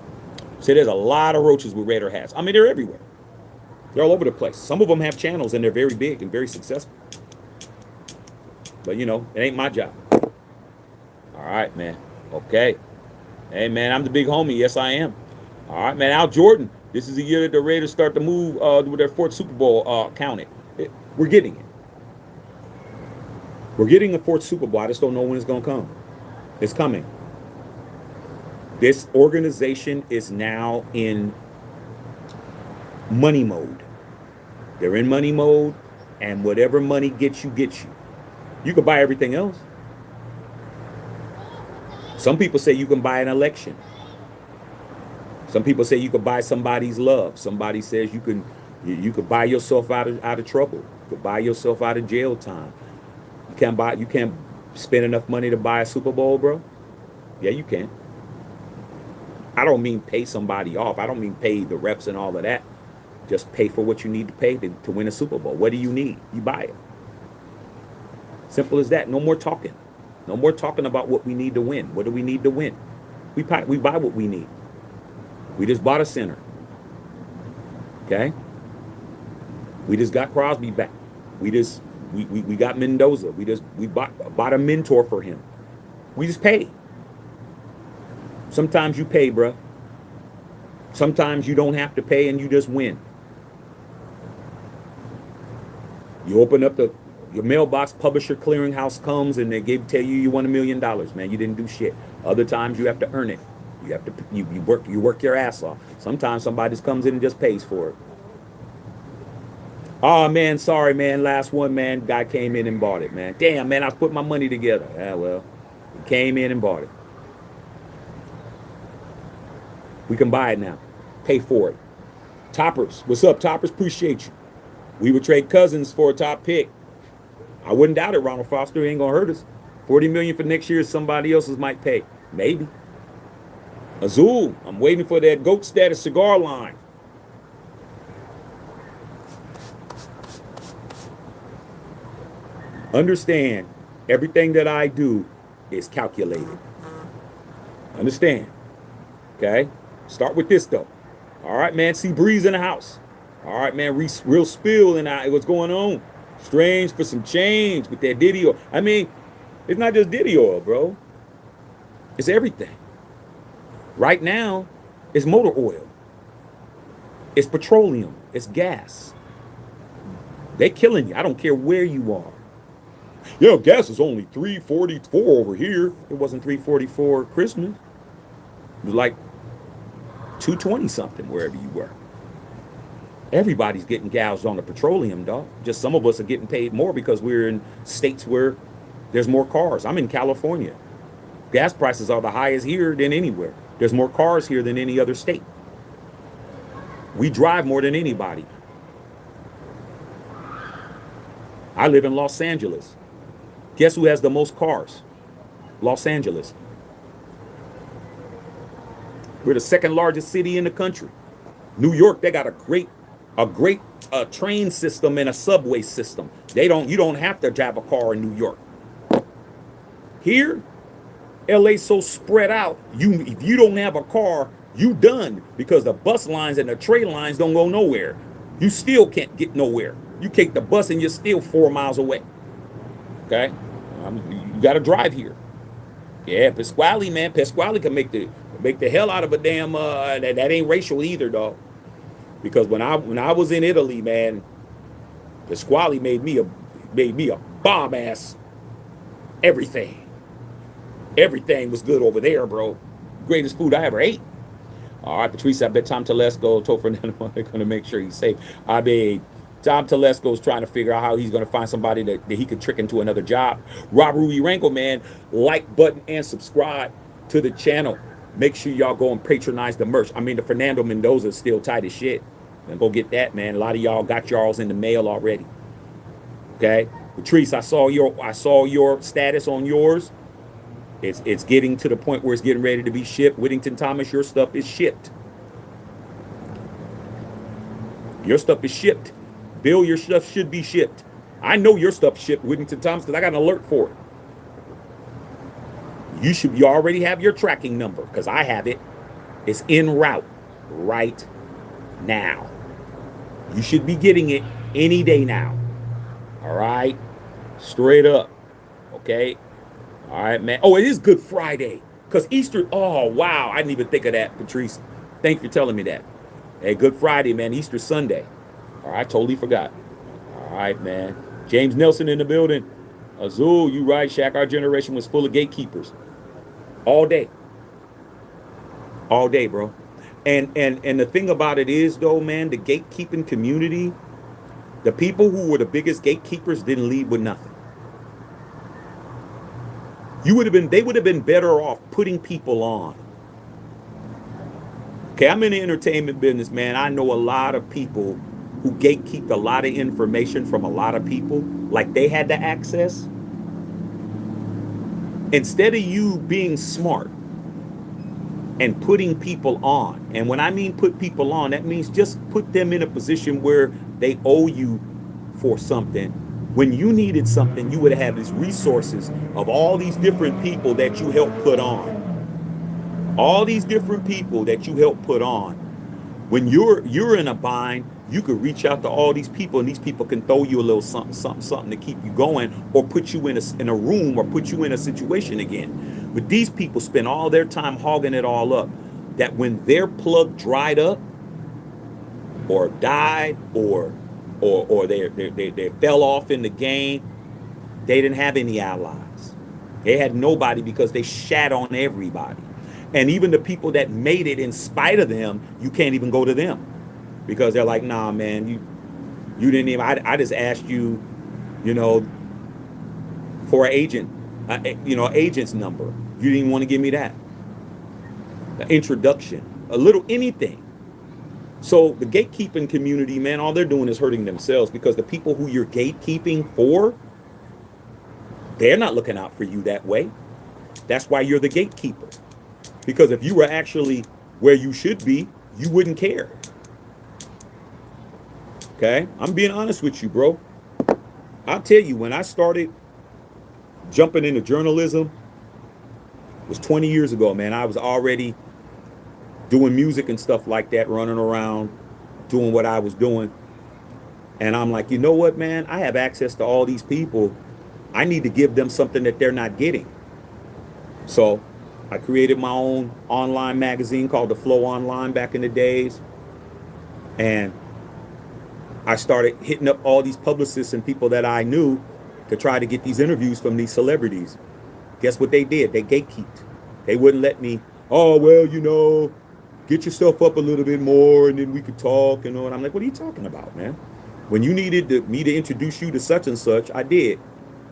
So there's a lot of roaches with Raider hats. I mean, they're everywhere. They're all over the place. Some of them have channels and they're very big and very successful. But it ain't my job. All right, man. Okay. Hey, man, I'm the big homie. Yes, I am. All right, man. Al Jordan. This is the year that the Raiders start to move with their 4th Super Bowl counted. We're getting it. We're getting a 4th Super Bowl. I just don't know when it's going to come. It's coming. This organization is now in money mode. They're in money mode, and whatever money gets you, gets you. You can buy everything else. Some people say you can buy an election. Some people say you could buy somebody's love. Somebody says you could buy yourself out of trouble. You could buy yourself out of jail time. You can't spend enough money to buy a Super Bowl, bro. Yeah, you can. I don't mean pay somebody off. I don't mean pay the reps and all of that. Just pay for what you need to pay to win a Super Bowl. What do you need? You buy it. Simple as that. No more talking. No more talking about what we need to win. What do we need to win? We buy what we need. We just bought a center. Okay? We just got Crosby back. We got Mendoza. We bought a mentor for him. We just pay. Sometimes you pay, bruh. Sometimes you don't have to pay and you just win. You open up your mailbox, Publisher Clearinghouse comes and they tell you won $1 million, man. You didn't do shit. Other times you have to earn it. You have to you work your ass off. Sometimes somebody just comes in and just pays for it. Oh man, sorry man, last one man, guy came in and bought it, man. Damn man, I put my money together. Yeah, well, he came in and bought it. We can buy it now. Pay for it. Toppers, what's up, Toppers? Appreciate you. We would trade Cousins for a top pick. I wouldn't doubt it, Ronald Foster. He ain't gonna hurt us. $40 million for next year, somebody else's might pay. Maybe. Azul, I'm waiting for that GOAT status cigar line. Understand, everything that I do is calculated. Understand. Okay? Start with this though. All right, man. See Breeze in the house. All right, man. Real spill and what's going on? Strange for some change with that Diddy oil. I mean, it's not just Diddy oil, bro. It's everything. Right now, it's motor oil. It's petroleum. It's gas. They're killing you. I don't care where you are. Yeah, gas is only $3.44 over here. It wasn't $3.44 Christmas. It was like $2.20 something wherever you were. Everybody's getting gouged on the petroleum, dog. Just some of us are getting paid more because we're in states where there's more cars. I'm in California. Gas prices are the highest here than anywhere. There's more cars here than any other state. We drive more than anybody. I live in Los Angeles. Guess who has the most cars? Los Angeles. We're the second largest city in the country. New York, they got a great train system and a subway system. You don't have to drive a car in New York. Here, LA's so spread out, if you don't have a car, you done, because the bus lines and the train lines don't go nowhere. You still can't get nowhere. You take the bus and you're still 4 miles away. Okay? You got to drive here. Yeah, Pasquale, man. Pasquale can make the hell out of a damn, that ain't racial either, dog. Because when I was in Italy, man, Pasquale made me a bomb ass everything. Everything was good over there, bro. Greatest food I ever ate. All right, Patrice, I bet Tom Telesco told Fernando they're going to make sure he's safe. I mean, Tom Telesco's trying to figure out how he's going to find somebody that he could trick into another job. Rob Ruirango, man, like button and subscribe to the channel. Make sure y'all go and patronize the merch. I mean, the Fernando Mendoza is still tight as shit. And go get that, man. A lot of y'all got y'all's in the mail already. Okay, Patrice, I saw your status on yours. It's getting to the point where it's getting ready to be shipped. Whittington Thomas, your stuff is shipped. Your stuff is shipped. Bill, your stuff should be shipped. I know your stuff shipped, Whittington Thomas, because I got an alert for it. You already have your tracking number, because I have it. It's en route right now. You should be getting it any day now. All right? Straight up. Okay? All right, man. Oh, it is Good Friday. Because Easter, oh, wow. I didn't even think of that, Patrice. Thank you for telling me that. Hey, Good Friday, man. Easter Sunday. All right, totally forgot. All right, man. James Nelson in the building. Azul, you right, Shaq. Our generation was full of gatekeepers. All day. All day, bro. And the thing about it is, though, man, the gatekeeping community, the people who were the biggest gatekeepers didn't leave with nothing. They would have been better off putting people on. Okay, I'm in the entertainment business, man. I know a lot of people who gatekeep a lot of information from a lot of people, like they had the access. Instead of you being smart and putting people on, and when I mean put people on, that means just put them in a position where they owe you for something. When you needed something, you would have these resources of all these different people that you helped put on. All these different people that you helped put on. When you're in a bind, you could reach out to all these people, and these people can throw you a little something, something, something to keep you going, or put you in a room, or put you in a situation again. But these people spend all their time hogging it all up. That when their plug dried up, or died, or they fell off in the game, they didn't have any allies. They had nobody because they shat on everybody. And even the people that made it in spite of them, you can't even go to them because they're like, nah, man, you didn't even. I just asked you, you know, for an agent, agent's number. You didn't even want to give me that. The introduction, a little anything. So the gatekeeping community, man, all they're doing is hurting themselves because the people who you're gatekeeping for, they're not looking out for you that way. That's why you're the gatekeeper. Because if you were actually where you should be, you wouldn't care. Okay? I'm being honest with you, bro. I'll tell you, when I started jumping into journalism, it was 20 years ago, man. I was already doing music and stuff like that, running around, doing what I was doing. And I'm like, you know what, man? I have access to all these people. I need to give them something that they're not getting. So I created my own online magazine called The Flow Online back in the days. And I started hitting up all these publicists and people that I knew to try to get these interviews from these celebrities. Guess what they did? They gatekeeped. They wouldn't let me, oh, well, get yourself up a little bit more and then we could talk, And I'm like, what are you talking about, man? When you needed me to introduce you to such and such, I did.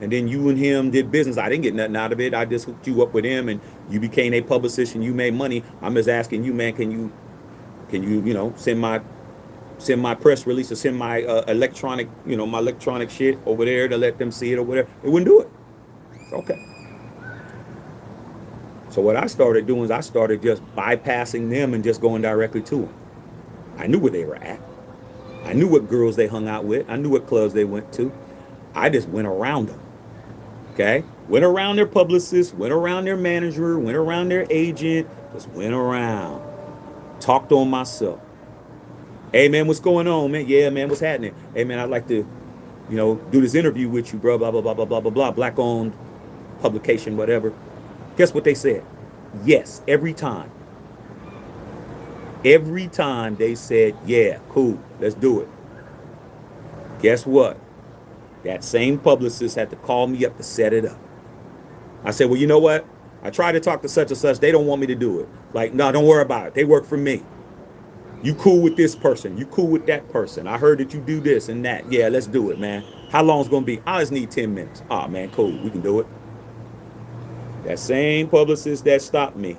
And then you and him did business. I didn't get nothing out of it. I just hooked you up with him and you became a publicist and you made money. I'm just asking you, man, can you send my press release or send my electronic shit over there to let them see it or whatever. They wouldn't do it. It's okay. So what I started doing is I started just bypassing them and just going directly to them. I knew where they were at. I knew what girls they hung out with. I knew what clubs they went to. I just went around them. Okay? Went around their publicist, went around their manager, went around their agent, just went around. Talked on myself. Hey, man, what's going on, man? Yeah, man, what's happening? Hey, man, I'd like to, do this interview with you, bro, blah, blah, blah, blah, blah, blah, blah, black-owned publication, whatever. Guess what they said? Yes, every time. Every time they said, yeah, cool, let's do it. Guess what? That same publicist had to call me up to set it up. I said, well, you know what? I tried to talk to such and such. They don't want me to do it. Like, no, don't worry about it. They work for me. You cool with this person. You cool with that person. I heard that you do this and that. Yeah, let's do it, man. How long is it going to be? I just need 10 minutes. Oh, man, cool. We can do it. That same publicist that stopped me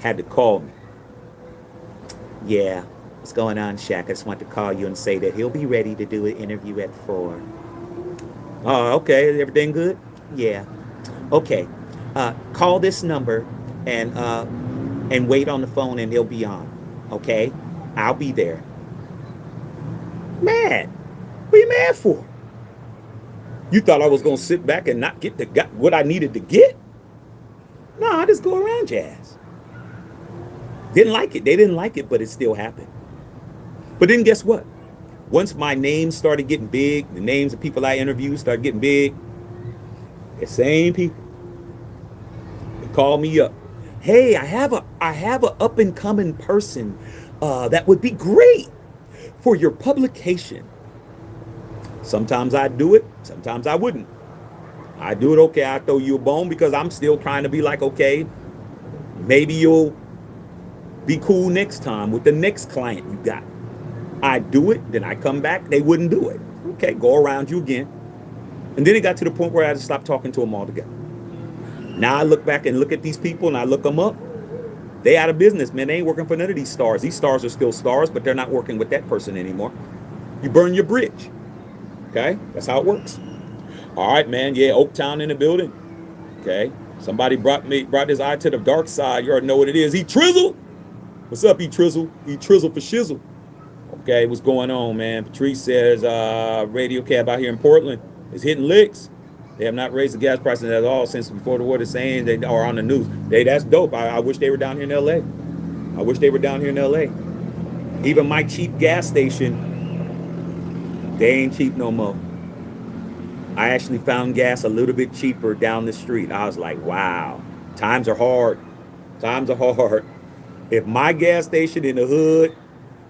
had to call me. Yeah, what's going on, Shaq? I just want to call you and say that he'll be ready to do an interview at 4. Oh, okay. Everything good? Yeah. Okay. Call this number and wait on the phone and he'll be on. Okay? I'll be there. Mad? What are you mad for? You thought I was going to sit back and not get what I needed to get? No, I just go around jazz. Didn't like it. They didn't like it, but it still happened. But then guess what? Once my name started getting big, the names of people I interviewed started getting big, the same people, they called me up. Hey, I have a up and coming person that would be great for your publication. Sometimes I'd do it, sometimes I wouldn't. I do it, okay, I throw you a bone because I'm still trying to be like, okay, maybe you'll be cool next time with the next client you got. I do it, then I come back, they wouldn't do it. Okay, go around you again. And then it got to the point where I had to stop talking to them altogether. Now I look back and look at these people and I look them up. They out of business, man. They ain't working for none of these stars. These stars are still stars, but they're not working with that person anymore. You burn your bridge. Okay, that's how it works. All right, man. Yeah, Oaktown in the building. Okay, somebody brought his eye to the dark side. You already know what it is. Trizzle. What's up, Trizzle? Trizzle for shizzle. Okay, what's going on, man? Patrice says radio cab out here in Portland is hitting licks. They have not raised the gas prices at all since before the war. They're saying they are on the news. That's dope. I wish they were down here in L.A. I wish they were down here in L.A. Even my cheap gas station, they ain't cheap no more. I actually found gas a little bit cheaper down the street. I was like, wow, times are hard. Times are hard. If my gas station in the hood,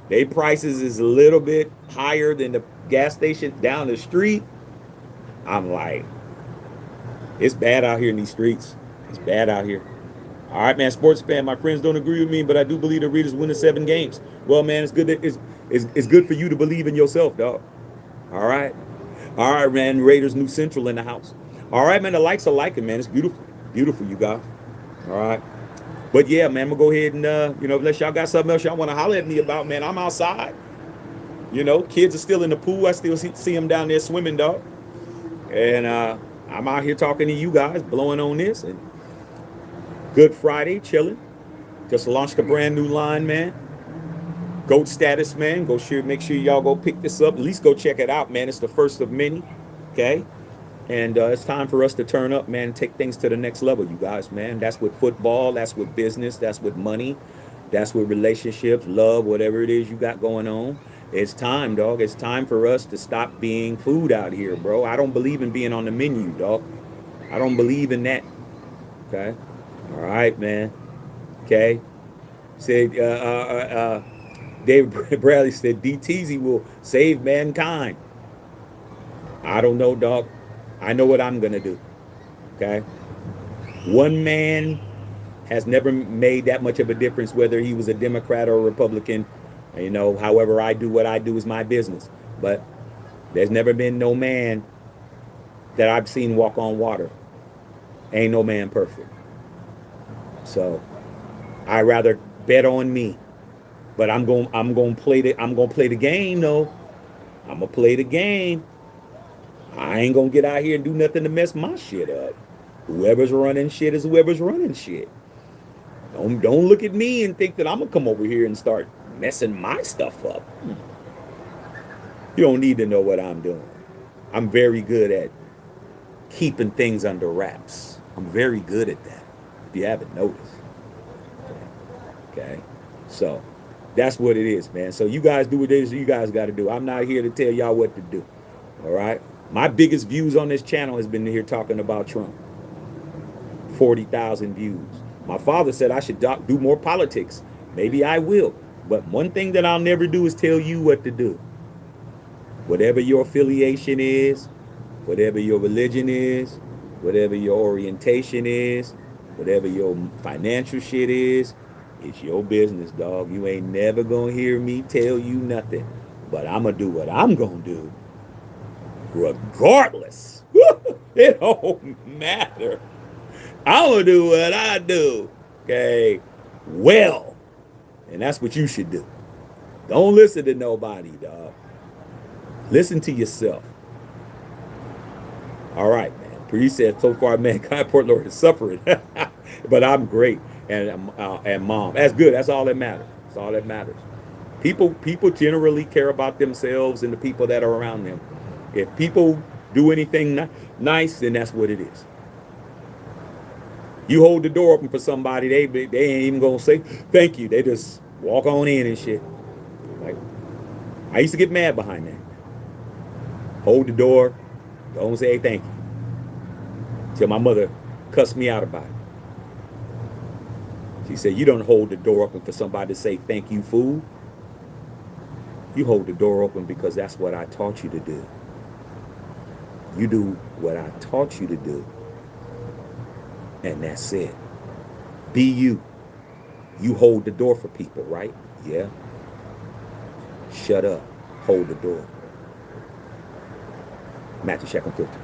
they prices is a little bit higher than the gas station down the street, I'm like, it's bad out here in these streets. It's bad out here. All right, man, sports fan. My friends don't agree with me, but I do believe the Raiders win the 7 games. Well, man, it's good. It's good for you to believe in yourself, dog. All right, man. Raiders New Central in the house. All right, man. The likes are liking, man. It's beautiful, beautiful, you guys. All right, but yeah, man, I'm gonna go ahead and unless y'all got something else y'all want to holler at me about, man, I'm outside. Kids are still in the pool. I still see them down there swimming, dog. And I'm out here talking to you guys, blowing on this. And Good Friday, chilling. Just launched a brand new line, man. GOAT status, man. Make sure y'all go pick this up. At least go check it out, man. It's the first of many. Okay. And it's time for us to turn up, man, and take things to the next level, you guys, man. That's with football. That's with business. That's with money. That's with relationships, love, whatever it is you got going on. It's time, dog. It's time for us to stop being food out here, bro. I don't believe in being on the menu, dog. I don't believe in that. Okay. All right, man. Okay. Said David Bradley said DTZ will save mankind. I don't know, dog. I know what I'm gonna do. Okay. One man has never made that much of a difference, whether he was a Democrat or a Republican. However I do what I do is my business. But there's never been no man that I've seen walk on water. Ain't no man perfect. So I rather bet on me. But I'm going to play the game though. I'm going to play the game. I ain't going to get out here and do nothing to mess my shit up. Whoever's running shit is whoever's running shit. Don't look at me and think that I'm going to come over here and start messing my stuff up. You don't need to know what I'm doing. I'm very good at keeping things under wraps. I'm very good at that, if you haven't noticed. Okay? So, that's what it is, man. So, you guys do what it is you guys got to do. I'm not here to tell y'all what to do. All right? My biggest views on this channel has been here talking about Trump. 40,000 views. My father said I should do more politics. Maybe I will. But one thing that I'll never do is tell you what to do. Whatever your affiliation is, whatever your religion is, whatever your orientation is, whatever your financial shit is, it's your business, dog. You ain't never gonna hear me tell you nothing. But I'm gonna do what I'm gonna do. Regardless. It don't matter. I'm gonna do what I do. Okay. Well. And that's what you should do. Don't listen to nobody, dog. Listen to yourself. All right, man. Priest said, so far, mankind, Port Lord is suffering. But I'm great. And mom. That's good. That's all that matters. That's all that matters. People generally care about themselves and the people that are around them. If people do anything nice, then that's what it is. You hold the door open for somebody, they ain't even gonna say thank you. They just walk on in and shit. Like, I used to get mad behind that. Hold the door, don't say thank you. Till my mother cussed me out about it. She said, you don't hold the door open for somebody to say thank you, fool. You hold the door open because that's what I taught you to do. You do what I taught you to do. And that's it. Be you. You hold the door for people, right? Yeah. Shut up. Hold the door. Matthew Shack on 50.